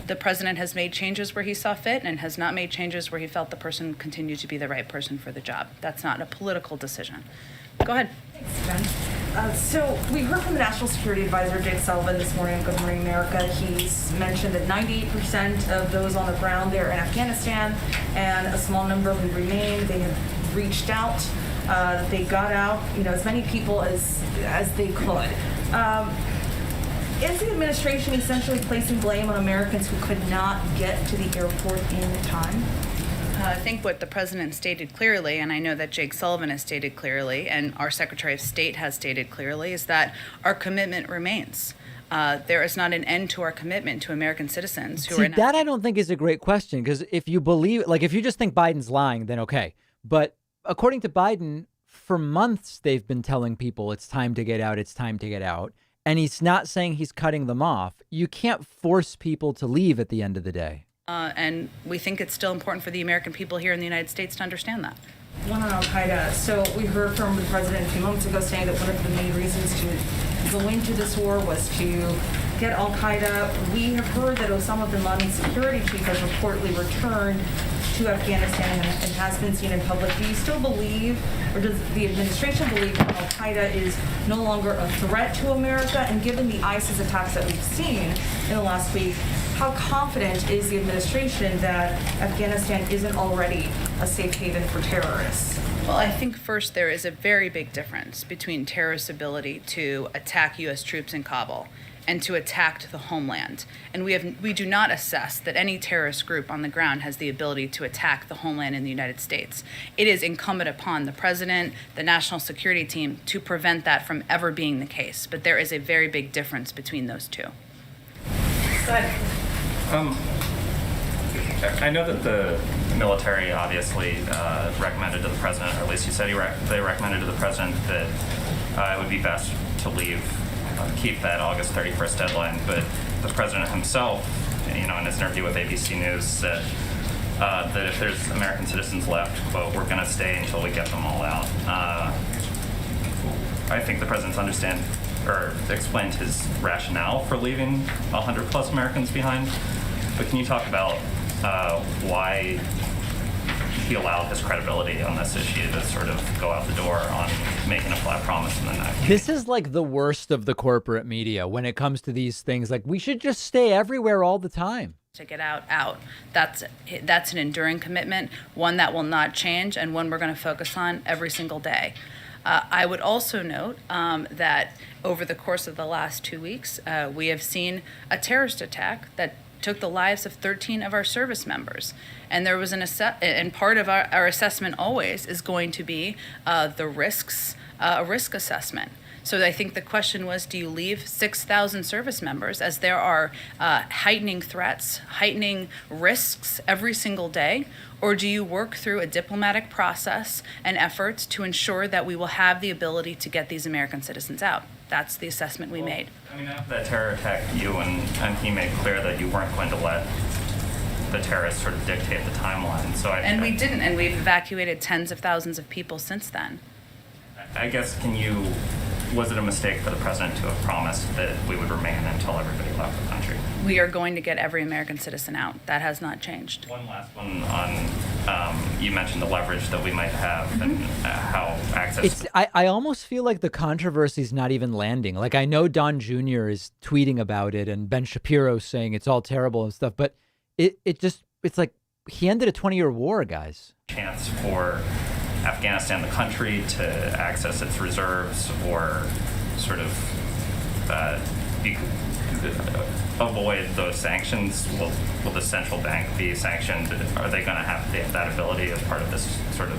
The president has made changes where he saw fit and has not made changes where he felt the person continued to be the right person for the job. That's not a political decision. Go ahead. Thanks, Jen. So we heard from the National Security Advisor, Jake Sullivan, this morning on Good Morning America. He's mentioned that 98% of those on the ground there in Afghanistan and a small number who remain, they have reached out. They got out, as many people as they could. Is the administration essentially placing blame on Americans who could not get to the airport in time? I think what the president stated clearly, and I know that Jake Sullivan has stated clearly, and our Secretary of State has stated clearly, is that our commitment remains. There is not an end to our commitment to American citizens who are not... That I don't think is a great question, because if you believe, if you just think Biden's lying, then okay. But according to Biden, for months they've been telling people it's time to get out, it's time to get out. And he's not saying he's cutting them off. You can't force people to leave at the end of the day. And we think it's still important for the American people here in the United States to understand that. One on Al-Qaeda. So we heard from the president a few moments ago saying that one of the main reasons to go into this war was to get Al-Qaeda. We have heard that Osama bin Laden's security chief has reportedly returned to Afghanistan and has been seen in public. Do you still believe, or does the administration believe, that Al-Qaeda is no longer a threat to America? And given the ISIS attacks that we've seen in the last week, how confident is the administration that Afghanistan isn't already a safe haven for terrorists? Well, I think first there is a very big difference between terrorists' ability to attack U.S. troops in Kabul and to attack the homeland. And we do not assess that any terrorist group on the ground has the ability to attack the homeland in the United States. It is incumbent upon the president, the national security team, to prevent that from ever being the case. But there is a very big difference between those two. Go ahead. I know that the military obviously recommended to the president, or at least he said they recommended to the president that it would be best to leave, keep that August 31st deadline. But the president himself, in his interview with ABC News, said that if there's American citizens left, quote, we're going to stay until we get them all out. I think the president's explained his rationale for leaving 100 plus Americans behind. But can you talk about why he allowed his credibility on this issue to sort of go out the door on making a flat promise in the neck? This is like the worst of the corporate media when it comes to these things. Like, we should just stay everywhere all the time. To get out. That's an enduring commitment, one that will not change, and one we're going to focus on every single day. I would also note that over the course of the last 2 weeks, we have seen a terrorist attack that took the lives of 13 of our service members. And there was and part of our assessment always is going to be the risks, a risk assessment. So I think the question was, do you leave 6,000 service members as there are heightening threats, heightening risks every single day? Or do you work through a diplomatic process and efforts to ensure that we will have the ability to get these American citizens out? That's the assessment we made. I mean, after that terror attacked you, and he made clear that you weren't going to let the terrorists sort of dictate the timeline. And we didn't, and we've evacuated tens of thousands of people since then. I guess, was it a mistake for the president to have promised that we would remain until everybody left the country? We are going to get every American citizen out. That has not changed. One last one on You mentioned the leverage that we might have and how access. I almost feel like the controversy is not even landing. Like, I know Don Jr. is tweeting about it and Ben Shapiro saying it's all terrible and stuff, but it's like he ended a 20-year war, guys. Chance for Afghanistan, the country, to access its reserves or sort of avoid those sanctions. Will the central bank be sanctioned? Are they going to have that ability as part of this sort of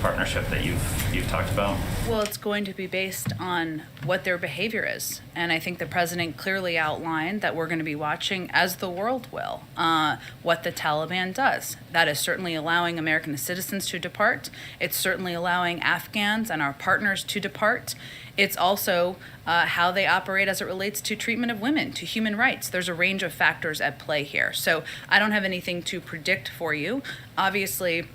partnership that you've talked about? Well, it's going to be based on what their behavior is. And I think the president clearly outlined that we're going to be watching, as the world will, what the Taliban does. That is certainly allowing American citizens to depart. It's certainly allowing Afghans and our partners to depart. It's also how they operate as it relates to treatment of women, to human rights. There's a range of factors at play here. So I don't have anything to predict for you. Obviously,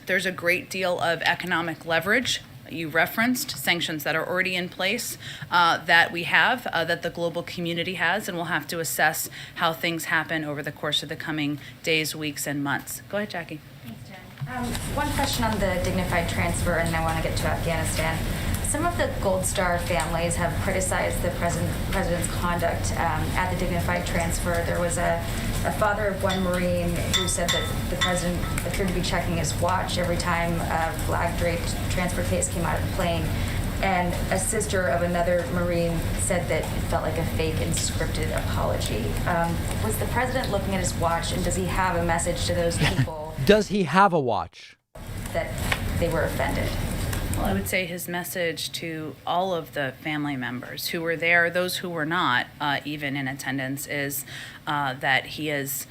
there's a great deal of economic leverage. You referenced sanctions that are already in place that we have, that the global community has, and we'll have to assess how things happen over the course of the coming days, weeks, and months. Go ahead, Jackie. Thanks, Jen. One question on the dignified transfer, and then I want to get to Afghanistan. Some of the Gold Star families have criticized the president's conduct at the dignified transfer. There was a father of one Marine who said that the president appeared to be checking his watch every time a flag-draped transfer case came out of the plane. And a sister of another Marine said that it felt like a fake and scripted apology. Was the president looking at his watch, and does he have a message to those people? Does he have a watch? That they were offended? Well, I would say his message to all of the family members who were there, those who were not even in attendance, is that he is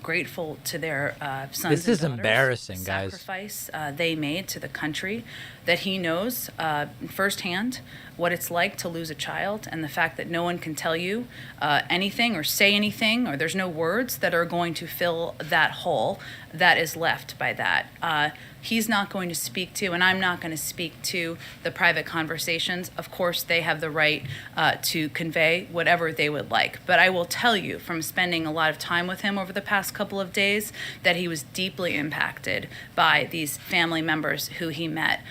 grateful to their sons This is and daughters, embarrassing, guys. sacrifice they made to the country, that he knows firsthand what it's like to lose a child, and the fact that no one can tell you anything or say anything, or there's no words that are going to fill that hole that is left by that. He's not going to speak to, and I'm not going to speak to, the private conversations. Of course, they have the right to convey whatever they would like. But I will tell you, from spending a lot of time with him over the past couple of days, that he was deeply impacted by these family members who he met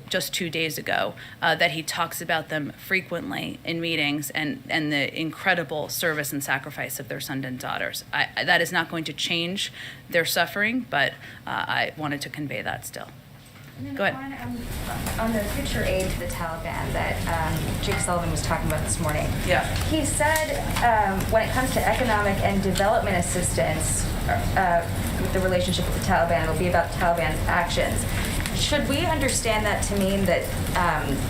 just 2 days ago, that he talks about them frequently in meetings, and the incredible service and sacrifice of their sons and daughters. That is not going to change their suffering, but I wanted to convey that still. Go ahead. On the future aid to the Taliban that Jake Sullivan was talking about this morning. Yeah. He said when it comes to economic and development assistance, the relationship with the Taliban, it'll be about Taliban actions. Should we understand that to mean that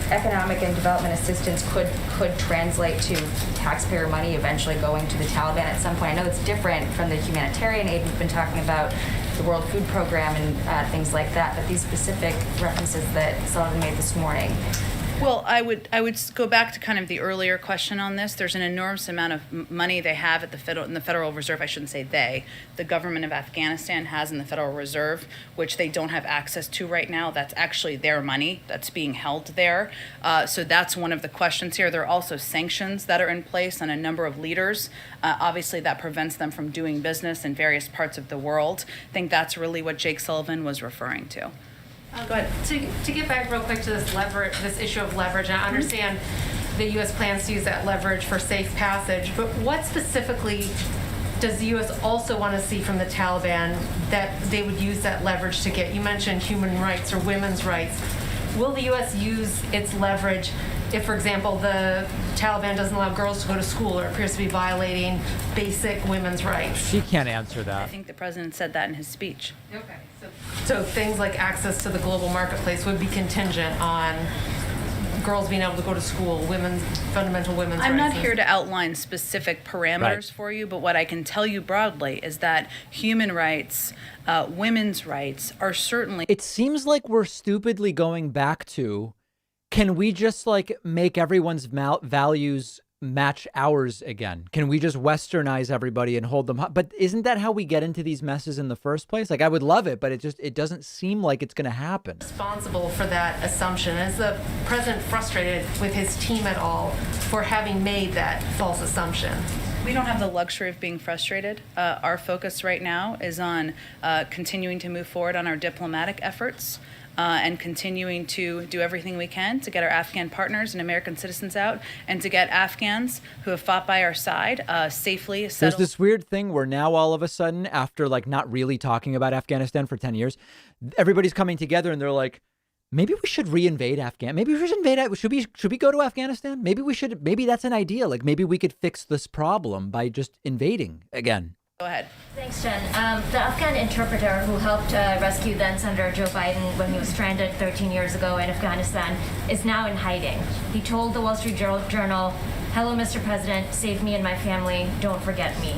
economic and development assistance could translate to taxpayer money eventually going to the Taliban at some point? I know it's different from the humanitarian aid we've been talking about, the World Food Program and things like that, but these specific references that Sullivan made this morning. Well, I would go back to kind of the earlier question on this. There's an enormous amount of money they have at in the Federal Reserve. I shouldn't say they. The government of Afghanistan has in the Federal Reserve, which they don't have access to right now. That's actually their money that's being held there. So that's one of the questions here. There are also sanctions that are in place on a number of leaders. Obviously, that prevents them from doing business in various parts of the world. I think that's really what Jake Sullivan was referring to. Go ahead. To get back real quick to this issue of leverage, and I understand the U.S. plans to use that leverage for safe passage, but what specifically does the U.S. also want to see from the Taliban that they would use that leverage to get? You mentioned human rights or women's rights. Will the U.S. use its leverage if, for example, the Taliban doesn't allow girls to go to school or appears to be violating basic women's rights? She can't answer that. I think the president said that in his speech. Okay. So things like access to the global marketplace would be contingent on girls being able to go to school, fundamental women's rights. I'm not here to outline specific parameters for you, but what I can tell you broadly is that human rights, women's rights are certainly... It seems like we're stupidly going back to, can we just like make everyone's values match ours again? Can we just westernize everybody and hold them up? But isn't that how we get into these messes in the first place? Like, I would love it, but it doesn't seem like it's going to happen. Responsible for that assumption. Is the president frustrated with his team at all for having made that false assumption? We don't have the luxury of being frustrated. Our focus right now is on continuing to move forward on our diplomatic efforts and continuing to do everything we can to get our Afghan partners and American citizens out and to get Afghans who have fought by our side safely settled. There's this weird thing where now all of a sudden, after like not really talking about Afghanistan for 10 years, everybody's coming together and they're like, maybe we should reinvade Afghanistan. Maybe we should invade. Should we go to Afghanistan? Maybe that's an idea. Like maybe we could fix this problem by just invading again. Go ahead. Thanks, Jen. The Afghan interpreter who helped rescue then Senator Joe Biden when he was stranded 13 years ago in Afghanistan is now in hiding. He told the Wall Street Journal, "Hello, Mr. President, save me and my family, don't forget me."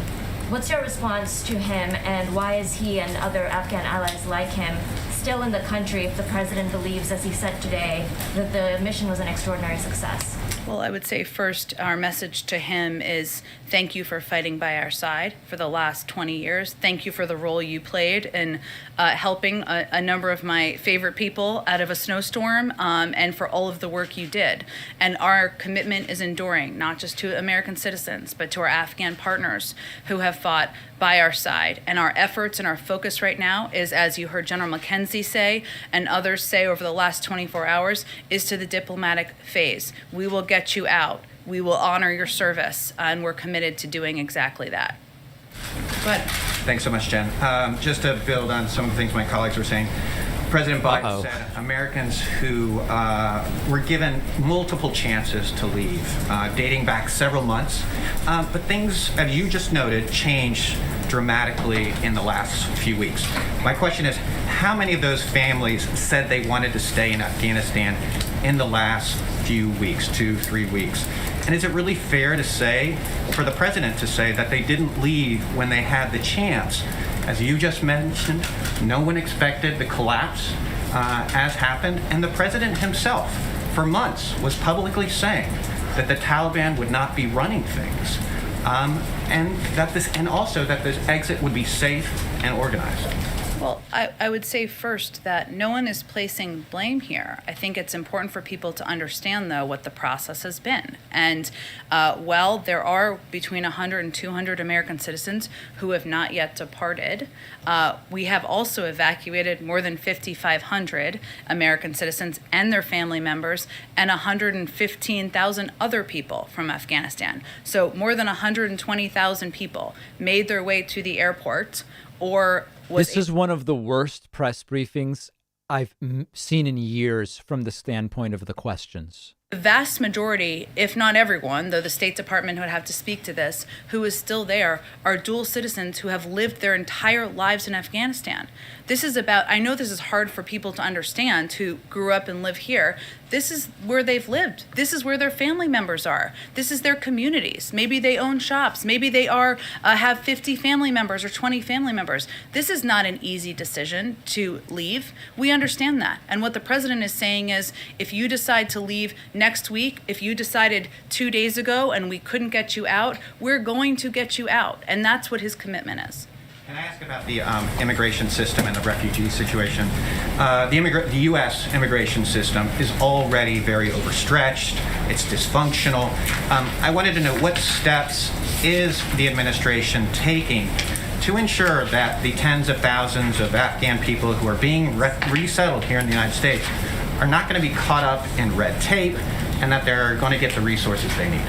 What's your response to him, and why is he and other Afghan allies like him still in the country if the president believes, as he said today, that the mission was an extraordinary success? Well, I would say first, our message to him is thank you for fighting by our side for the last 20 years. Thank you for the role you played in helping a number of my favorite people out of a snowstorm, and for all of the work you did. And our commitment is enduring, not just to American citizens, but to our Afghan partners who have fought by our side. And our efforts and our focus right now is, as you heard General McKenzie say and others say over the last 24 hours, is to the diplomatic phase. We will get you out. We will honor your service, and we're committed to doing exactly that. But thanks so much, Jen. Just to build on some of the things my colleagues were saying, President Biden said Americans who were given multiple chances to leave, dating back several months, but things, as you just noted, changed dramatically in the last few weeks. My question is, how many of those families said they wanted to stay in Afghanistan in the last few weeks, 2-3 weeks? And is it really fair to say, for the president to say, that they didn't leave when they had the chance? As you just mentioned, no one expected the collapse as happened, and the president himself, for months, was publicly saying that the Taliban would not be running things, and also that this exit would be safe and organized. Well, I would say first that no one is placing blame here. I think it's important for people to understand, though, what the process has been. And while there are between 100 and 200 American citizens who have not yet departed, we have also evacuated more than 5,500 American citizens and their family members and 115,000 other people from Afghanistan. So more than 120,000 people made their way to the airport or This is one of the worst press briefings I've seen in years from the standpoint of the questions. The vast majority, if not everyone, though the State Department would have to speak to this, who is still there, are dual citizens who have lived their entire lives in Afghanistan. This is about, I know this is hard for people to understand who grew up and live here. This is where they've lived. This is where their family members are. This is their communities. Maybe they own shops. Maybe they have 50 family members or 20 family members. This is not an easy decision to leave. We understand that. And what the president is saying is, if you decide to leave next week, if you decided 2 days ago and we couldn't get you out, we're going to get you out. And that's what his commitment is. Can I ask about the immigration system and the refugee situation? The U.S. immigration system is already very overstretched. It's dysfunctional. I wanted to know, what steps is the administration taking to ensure that the tens of thousands of Afghan people who are being resettled here in the United States are not going to be caught up in red tape, and that they're going to get the resources they need?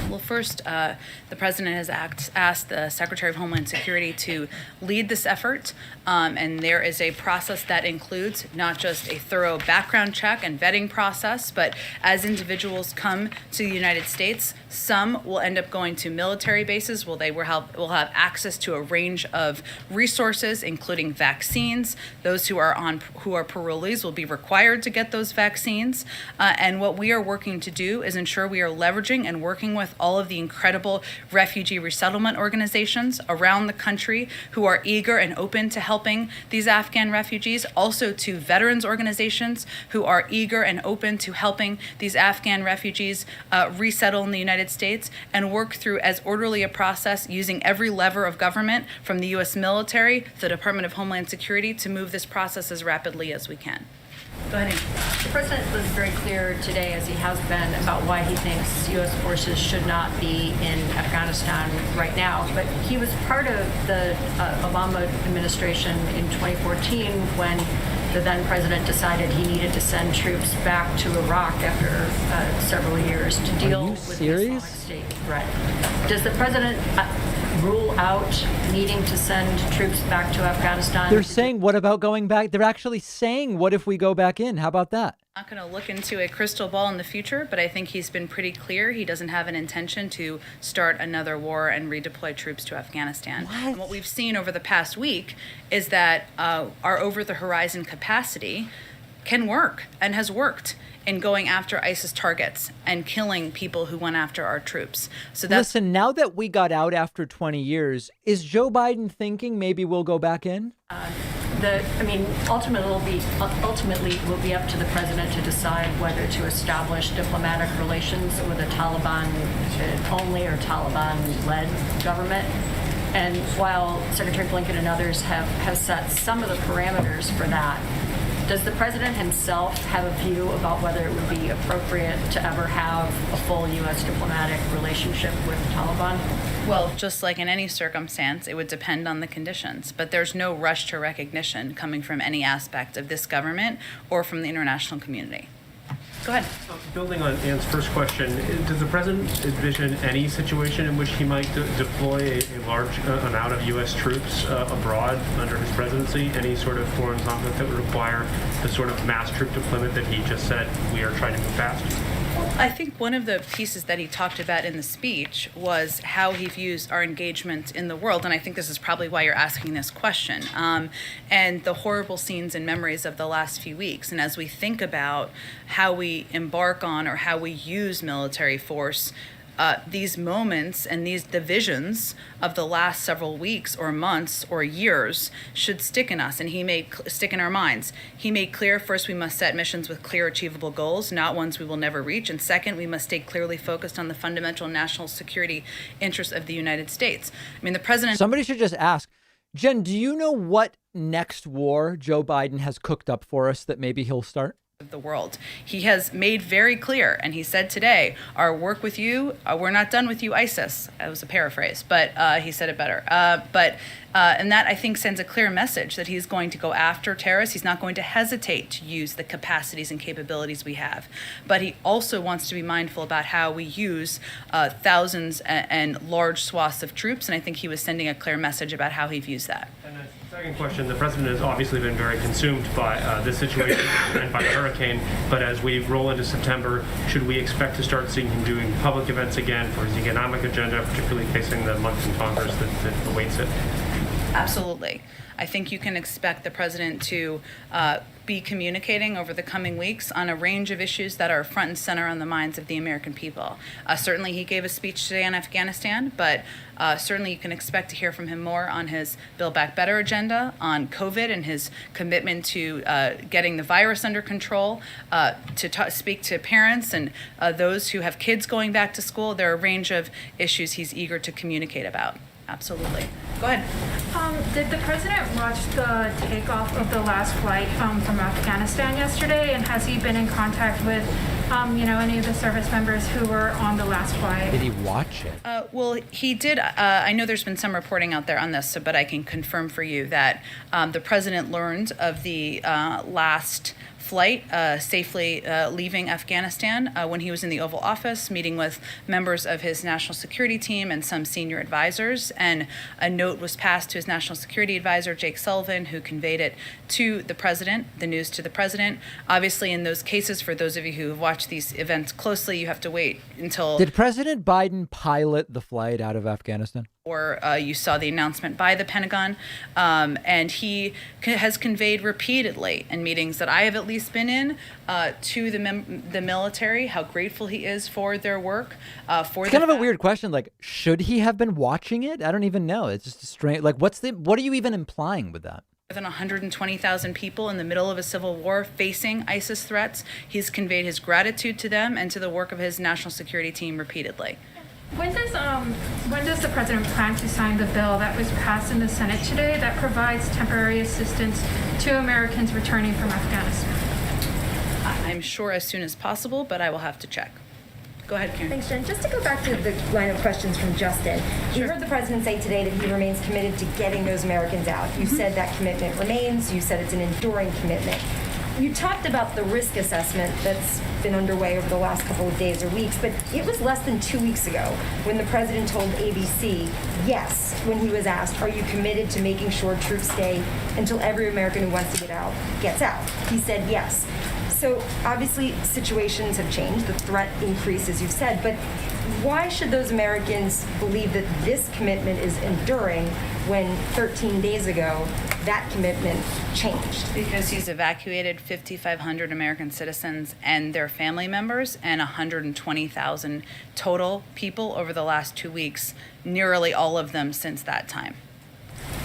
Well, first, the president has asked the Secretary of Homeland Security to lead this effort, and there is a process that includes not just a thorough background check and vetting process, but as individuals come to the United States, some will end up going to military bases where they will have access to a range of resources, including vaccines. Those who are parolees will be required to get those vaccines. And what we are working to do is ensure we are leveraging and working with all of the incredible refugee resettlement organizations around the country who are eager and open to helping these Afghan refugees, also to veterans organizations who are eager and open to helping these Afghan refugees resettle in the United States and work through as orderly a process using every lever of government, from the U.S. military to the Department of Homeland Security, to move this process as rapidly as we can. Go ahead. The president was very clear today, as he has been, about why he thinks U.S. forces should not be in Afghanistan right now. But he was part of the Obama administration in 2014 when the then president decided he needed to send troops back to Iraq after several years to deal with the Islamic State threat. Does the president rule out needing to send troops back to Afghanistan? They're saying, what about going back? They're actually saying, what if we go back in? How about that? I'm not going to look into a crystal ball in the future, but I think he's been pretty clear he doesn't have an intention to start another war and redeploy troops to Afghanistan. And what we've seen over the past week is that our over-the-horizon capacity can work and has worked in going after ISIS targets and killing people who went after our troops. So that's Listen, now that we got out after 20 years, is Joe Biden thinking maybe we'll go back in? Ultimately it will be up to the president to decide whether to establish diplomatic relations with a Taliban only or Taliban-led government. And while Secretary Blinken and others have set some of the parameters for that, does the president himself have a view about whether it would be appropriate to ever have a full U.S. diplomatic relationship with the Taliban? Well, just like in any circumstance, it would depend on the conditions. But there's no rush to recognition coming from any aspect of this government or from the international community. Go ahead. Building on Ann's first question, does the president envision any situation in which he might deploy a large amount of U.S. troops abroad under his presidency? Any sort of foreign conflict that would require the sort of mass troop deployment that he just said we are trying to move past? I think one of the pieces that he talked about in the speech was how he views our engagement in the world, and I think this is probably why you're asking this question, and the horrible scenes and memories of the last few weeks. And as we think about how we embark on or how we use military force, these moments and these divisions of the last several weeks or months or years should stick in us, and stick in our minds. He made clear, first, we must set missions with clear, achievable goals, not ones we will never reach. And second, we must stay clearly focused on the fundamental national security interests of the United States. I mean, the president... Somebody should just ask, Jen, do you know what next war Joe Biden has cooked up for us that maybe he'll start? Of the world. He has made very clear, and he said today, our work with you, we're not done with you, ISIS. That was a paraphrase, but he said it better. And that, I think, sends a clear message that he's going to go after terrorists. He's not going to hesitate to use the capacities and capabilities we have. But he also wants to be mindful about how we use thousands and large swaths of troops, and I think he was sending a clear message about how he views that. And the second question, the president has obviously been very consumed by this situation and by the hurricane, but as we roll into September, should we expect to start seeing him doing public events again for his economic agenda, particularly facing the month in Congress that awaits it? Absolutely. I think you can expect the president to be communicating over the coming weeks on a range of issues that are front and center on the minds of the American people. Certainly he gave a speech today on Afghanistan, but certainly you can expect to hear from him more on his Build Back Better agenda, on COVID and his commitment to getting the virus under control, to speak to parents and those who have kids going back to school. There are a range of issues he's eager to communicate about. Absolutely. Go ahead. Did the president watch the takeoff of the last flight from Afghanistan yesterday? And has he been in contact with, any of the service members who were on the last flight? Did he watch it? Well, he did. I know there's been some reporting out there on this, but I can confirm for you that the president learned of the last flight safely leaving Afghanistan when he was in the Oval Office, meeting with members of his national security team and some senior advisors. And a note was passed to his national security advisor, Jake Sullivan, who conveyed it to the president, the news to the president. Obviously, in those cases, for those of you who have watched these events closely, you have to wait until... Did President Biden pilot the flight out of Afghanistan? Or you saw the announcement by the Pentagon, and he has conveyed repeatedly in meetings that I have at least been in to the military how grateful he is for their work. It's kind of a weird question. Like, should he have been watching it? I don't even know. It's just a strange. Like, what are you even implying with that? More than 120,000 people in the middle of a civil war facing ISIS threats. He's conveyed his gratitude to them and to the work of his national security team repeatedly. When does the president plan to sign the bill that was passed in the Senate today that provides temporary assistance to Americans returning from Afghanistan? I'm sure as soon as possible, but I will have to check. Go ahead, Karen. Thanks, Jen. Just to go back to the line of questions from Justin, you heard the president say today that he remains committed to getting those Americans out. You said that commitment remains. You said it's an enduring commitment. You talked about the risk assessment that's been underway over the last couple of days or weeks, but it was less than 2 weeks ago when the president told ABC yes when he was asked, are you committed to making sure troops stay until every American who wants to get out gets out? He said yes. So obviously situations have changed, the threat increased as you've said, but why should those Americans believe that this commitment is enduring when 13 days ago that commitment changed? Because he's evacuated 5,500 American citizens and their family members and 120,000 total people over the last 2 weeks, nearly all of them since that time.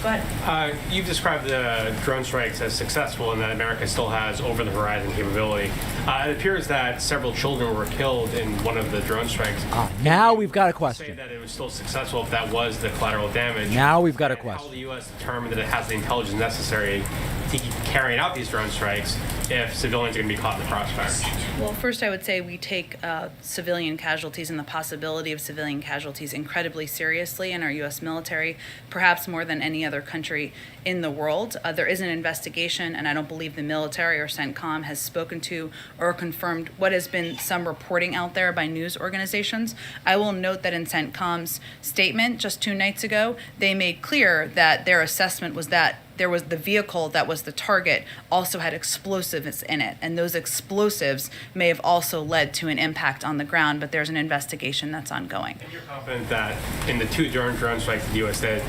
Go ahead. You've described the drone strikes as successful and that America still has over-the-horizon capability. It appears that several children were killed in one of the drone strikes. Now we've got a Say question. that it was still successful if that was the collateral damage. Now we've got a How question. will the U.S. determine that it has the intelligence necessary to keep carrying out these drone strikes if civilians are going to be caught in the crossfire? Well, first I would say we take civilian casualties and the possibility of civilian casualties incredibly seriously in our U.S. military, perhaps more than any other country in the world. There is an investigation, and I don't believe the military or CENTCOM has spoken to or confirmed what has been some reporting out there by news organizations. I will note that in CENTCOM's statement just 2 nights ago, they made clear that their assessment was that there was the vehicle that was the target also had explosives in it, and those explosives may have also led to an impact on the ground, but there's an investigation that's ongoing. And you're confident that in the 2 drone strikes the U.S. did,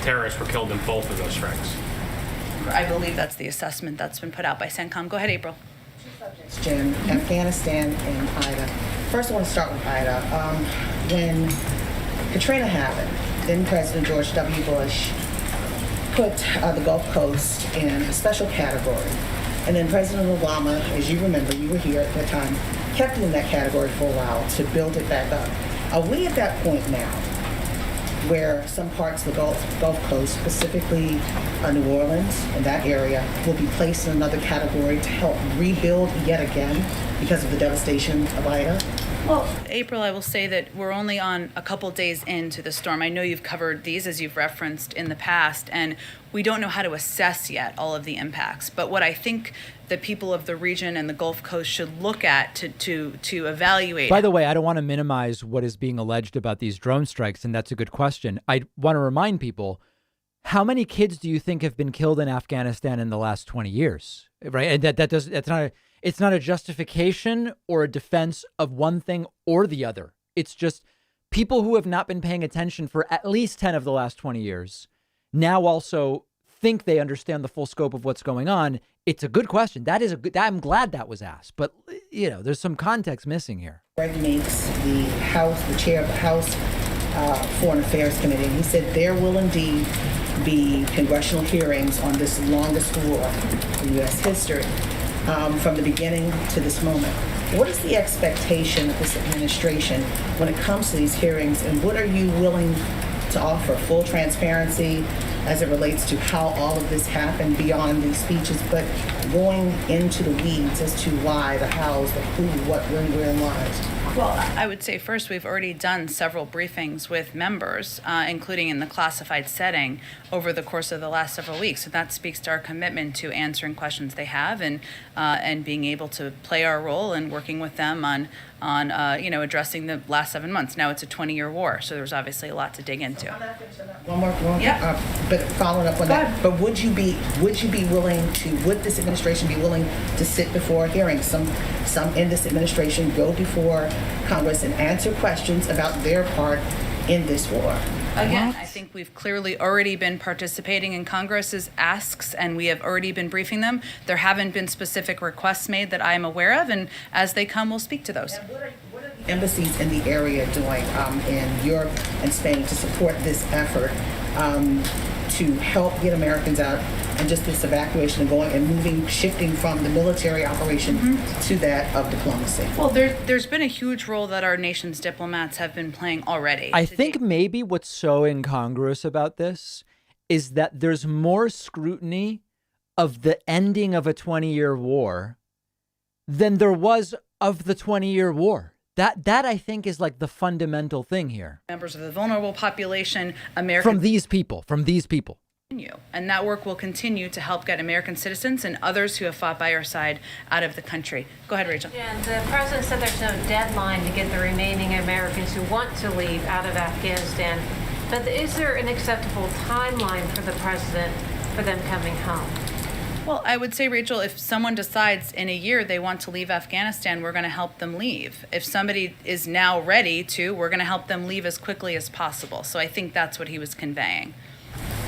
terrorists were killed in both of those strikes? I believe that's the assessment that's been put out by CENTCOM. Go ahead, April. Jen, Afghanistan and Ida. First, I want to start with Ida. When Katrina happened, then President George W. Bush put the Gulf Coast in a special category. And then President Obama, as you remember, you were here at that time, kept it in that category for a while to build it back up. Are we at that point now where some parts of the Gulf Coast, specifically New Orleans and that area, will be placed in another category to help rebuild yet again because of the devastation of Ida? Well, April, I will say that we're only on a couple days into the storm. I know you've covered these as you've referenced in the past, and we don't know how to assess yet all of the impacts. But what I think the people of the region and the Gulf Coast should look at to evaluate. By the way, I don't want to minimize what is being alleged about these drone strikes, and that's a good question. I want to remind people, how many kids do you think have been killed in Afghanistan in the last 20 years? Right? And it's not a justification or a defense of one thing or the other. It's just people who have not been paying attention for at least 10 of the last 20 years now also think they understand the full scope of what's going on. It's a good question. I'm glad that was asked, but there's some context missing here. Greg Meeks, the chair of the House Foreign Affairs Committee, and he said there will indeed be congressional hearings on this longest war in U.S. history. From the beginning to this moment. What is the expectation of this administration when it comes to these hearings, and what are you willing to offer? Full transparency as it relates to how all of this happened beyond these speeches, but going into the weeds as to why, the hows, the who, what, when, where, and why. Well, I would say first we've already done several briefings with members, including in the classified setting, over the course of the last several weeks. So that speaks to our commitment to answering questions they have and being able to play our role in working with them on addressing the last 7 months. Now it's a 20-year war, so there's obviously a lot to dig into. One more. But following up on that, but would this administration be willing to sit before hearings? Some in this administration go before Congress and answer questions about their part in this war. Again, I think we've clearly already been participating in Congress's asks, and we have already been briefing them. There haven't been specific requests made that I am aware of, and as they come, we'll speak to those. What are the embassies in the area doing in Europe and Spain to support this effort to help get Americans out and just this evacuation and going and shifting from the military operation to that of diplomacy? Well, there's been a huge role that our nation's diplomats have been playing already. I think maybe what's so incongruous about this is that there's more scrutiny of the ending of a 20-year war than there was of the 20-year war. That I think is like the fundamental thing here. Members of the vulnerable population, From these people. And that work will continue to help get American citizens and others who have fought by our side out of the country. Go ahead, Rachel. Yeah, the president said there's no deadline to get the remaining Americans who want to leave out of Afghanistan. But is there an acceptable timeline for the president for them coming home? Well, I would say, Rachel, if someone decides in a year they want to leave Afghanistan, we're going to help them leave. If somebody is now ready to, we're going to help them leave as quickly as possible. So I think that's what he was conveying.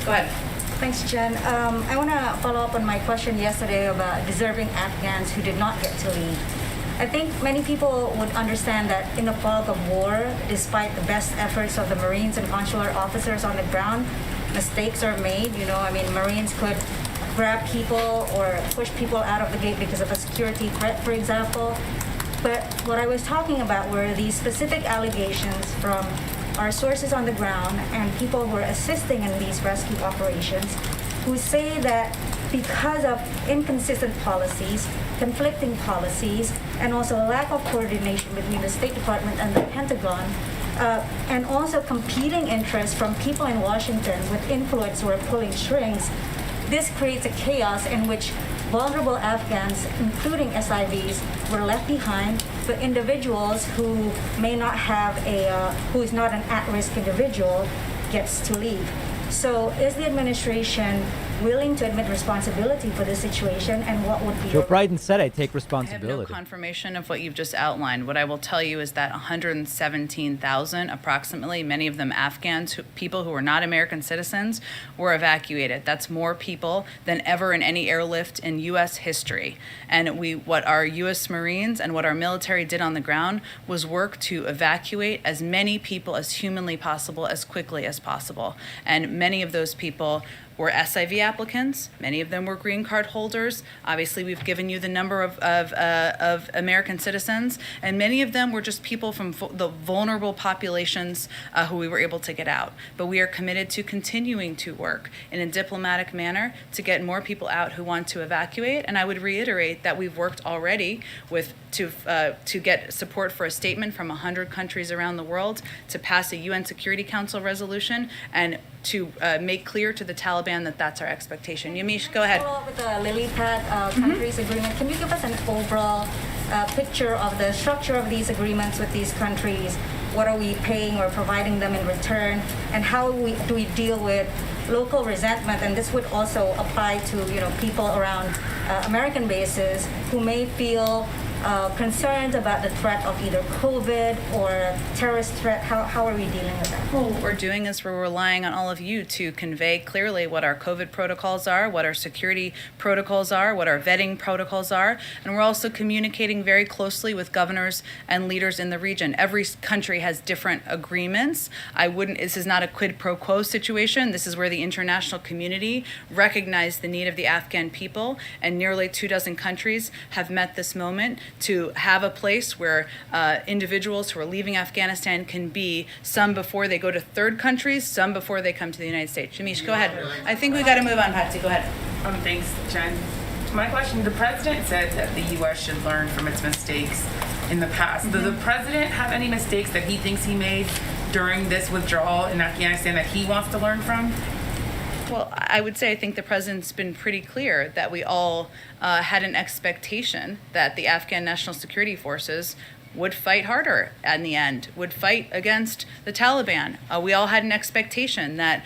Go ahead. Thanks, Jen. I want to follow up on my question yesterday about deserving Afghans who did not get to leave. I think many people would understand that in the fog of war, despite the best efforts of the Marines and consular officers on the ground, mistakes are made. Marines could grab people or push people out of the gate because of a security threat, for example. But what I was talking about were these specific allegations from our sources on the ground and people who are assisting in these rescue operations who say that because of inconsistent policies, conflicting policies, and also a lack of coordination between the State Department and the Pentagon, and also competing interests from people in Washington with influence who are pulling strings, this creates a chaos in which vulnerable Afghans, including SIVs, were left behind, but individuals who may not have who is not an at-risk individual gets to leave. So is the administration willing to admit responsibility for this situation, and what would be Joe Biden said I take I have responsibility. no confirmation of what you've just outlined. What I will tell you is that 117,000, approximately, many of them Afghans, people who are not American citizens, were evacuated. That's more people than ever in any airlift in U.S. history. And what our U.S. Marines and what our military did on the ground was work to evacuate as many people as humanly possible, as quickly as possible. And many of those people were SIV applicants. Many of them were green card holders. Obviously, we've given you the number of American citizens, and many of them were just people from the vulnerable populations who we were able to get out. But we are committed to continuing to work in a diplomatic manner to get more people out who want to evacuate. And I would reiterate that we've worked already to get support for a statement from 100 countries around the world to pass a UN Security Council resolution and to make clear to the Taliban that that's our expectation. Yamish, go ahead. Follow up with the lily pad countries agreement. Can you give us an overall picture of the structure of these agreements with these countries? What are we paying or providing them in return? And how do we deal with local resentment? And this would also apply to people around American bases who may feel concerned about the threat of either COVID or a terrorist threat. How are we dealing with that? Well, what we're doing is we're relying on all of you to convey clearly what our COVID protocols are, what our security protocols are, what our vetting protocols are, and we're also communicating very closely with governors and leaders in the region. Every country has different agreements. This is not a quid pro quo situation. This is where the international community recognized the need of the Afghan people, and nearly 24 countries have met this moment to have a place where individuals who are leaving Afghanistan can be, some before they go to third countries, some before they come to the United States. Jamish, go ahead. I think we got to move on, Patsy. Go ahead. Thanks, Jen. My question, the president said that the U.S. should learn from its mistakes in the past. Does the president have any mistakes that he thinks he made during this withdrawal in Afghanistan that he wants to learn from? Well, I would say I think the president's been pretty clear that we all had an expectation that the Afghan National Security Forces would fight harder in the end, would fight against the Taliban. We all had an expectation that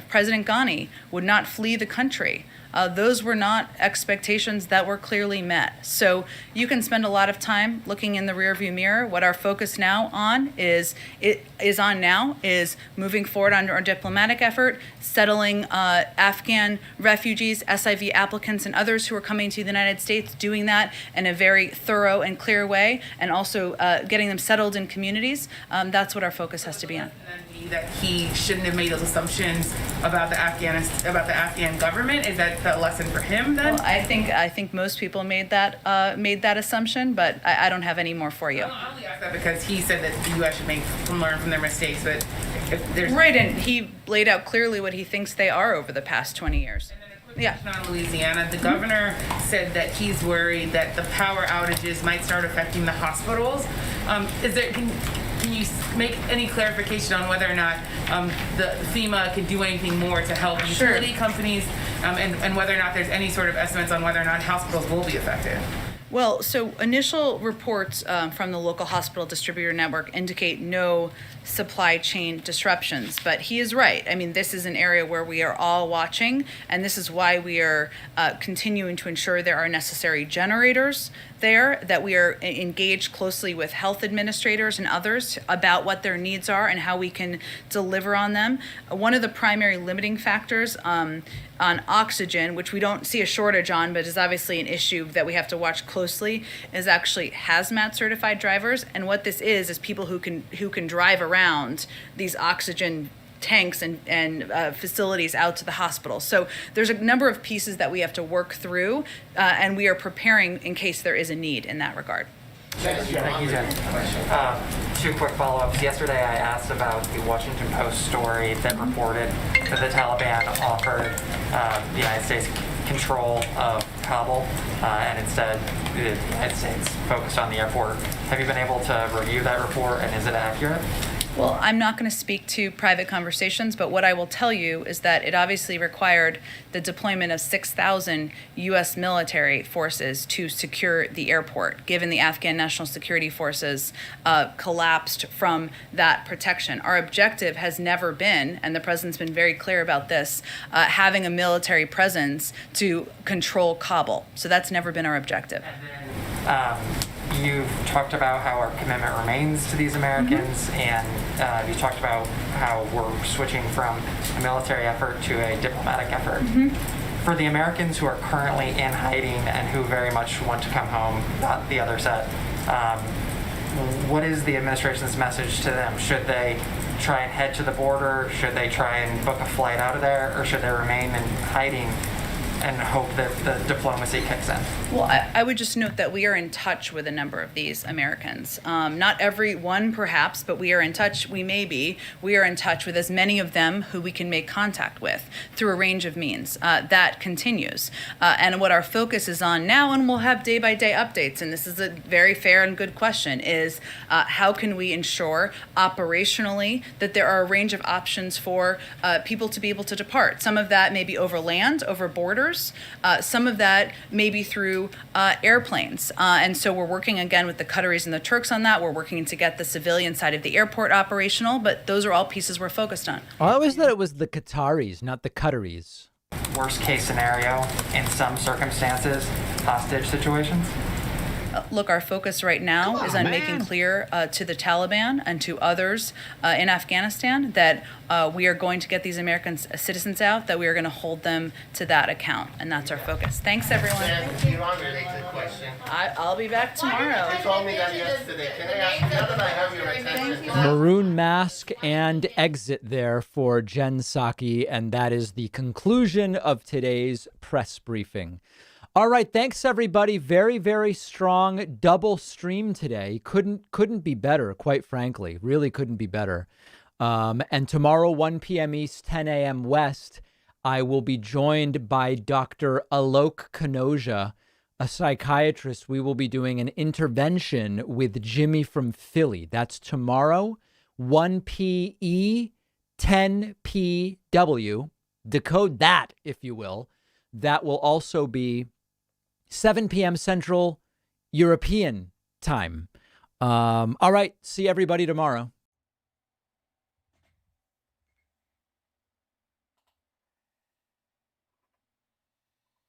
President Ghani would not flee the country. Those were not expectations that were clearly met. So you can spend a lot of time looking in the rearview mirror. What our focus now on is moving forward on our diplomatic effort, settling Afghan refugees, SIV applicants, and others who are coming to the United States, doing that in a very thorough and clear way, and also getting them settled in communities. That's what our focus has to be on. That he shouldn't have made those assumptions about the Afghan government? Is that the lesson for him then? Well, I think most people made that assumption, but I don't have any more for you. I only ask that because he said that the U.S. should learn from their mistakes, but if there's right, and he laid out clearly what he thinks they are over the past 20 years. Yeah. On Louisiana, the governor said that he's worried that the power outages might start affecting the hospitals. Can you make any clarification on whether or not the FEMA can do anything more to help utility companies, and whether or not there's any sort of estimates on whether or not hospitals will be affected? Well, so initial reports from the local hospital distributor network indicate no supply chain disruptions, but he is right. I mean, this is an area where we are all watching, and this is why we are continuing to ensure there are necessary generators there, that we are engaged closely with health administrators and others about what their needs are and how we can deliver on them. One of the primary limiting factors on oxygen, which we don't see a shortage on, but is obviously an issue that we have to watch closely, is actually hazmat certified drivers. And what this is people who can drive around these oxygen tanks and facilities out to the hospital. So there's a number of pieces that we have to work through, and we are preparing in case there is a need in that regard. Thank you, Jen. Two quick follow-ups. Yesterday I asked about the Washington Post story that reported that the Taliban offered the United States control of Kabul, and instead the United States focused on the airport. Have you been able to review that report, and is it accurate? Well, I'm not going to speak to private conversations, but what I will tell you is that it obviously required the deployment of 6,000 U.S. military forces to secure the airport, given the Afghan National Security Forces collapsed from that protection. Our objective has never been, and the president's been very clear about this, having a military presence to control Kabul. So that's never been our objective. You've talked about how our commitment remains to these Americans, and you talked about how we're switching from a military effort to a diplomatic effort. For the Americans who are currently in hiding and who very much want to come home, not the other set, what is the administration's message to them? Should they try and head to the border? Should they try and book a flight out of there? Or should they remain in hiding and hope that the diplomacy kicks in? Well, I would just note that we are in touch with a number of these Americans. Not every one, perhaps, but we are in touch. We are in touch with as many of them who we can make contact with through a range of means. That continues. And what our focus is on now, and we'll have day-by-day updates, and this is a very fair and good question, is how can we ensure operationally that there are a range of options for people to be able to depart? Some of that may be over land, over borders. Some of that may be through airplanes. And so we're working again with the Qataris and the Turks on that. We're working to get the civilian side of the airport operational, but those are all pieces we're focused on. I always thought it was the Qataris, not the Qataris. Worst case scenario, in some circumstances, hostage situations? Look, our focus right now is on making clear to the Taliban and to others in Afghanistan that we are going to get these American citizens out, that we are going to hold them to that account, and that's our focus. Thanks, everyone. I'll be back tomorrow. You told me that yesterday. Can I ask, now that I have your attention? Maroon mask and exit there for Jen Psaki, and that is the conclusion of today's press briefing. All right, thanks everybody. Very, very strong double stream today. Couldn't be better, quite frankly. Really couldn't be better. And tomorrow, 1 p.m. East, 10 a.m. West, I will be joined by Dr. Alok Kanoja, a psychiatrist. We will be doing an intervention with Jimmy from Philly. That's tomorrow, 1 p.e., 10 p.w. Decode that, if you will. That will also be 7 p.m. Central European time. All right. See everybody tomorrow.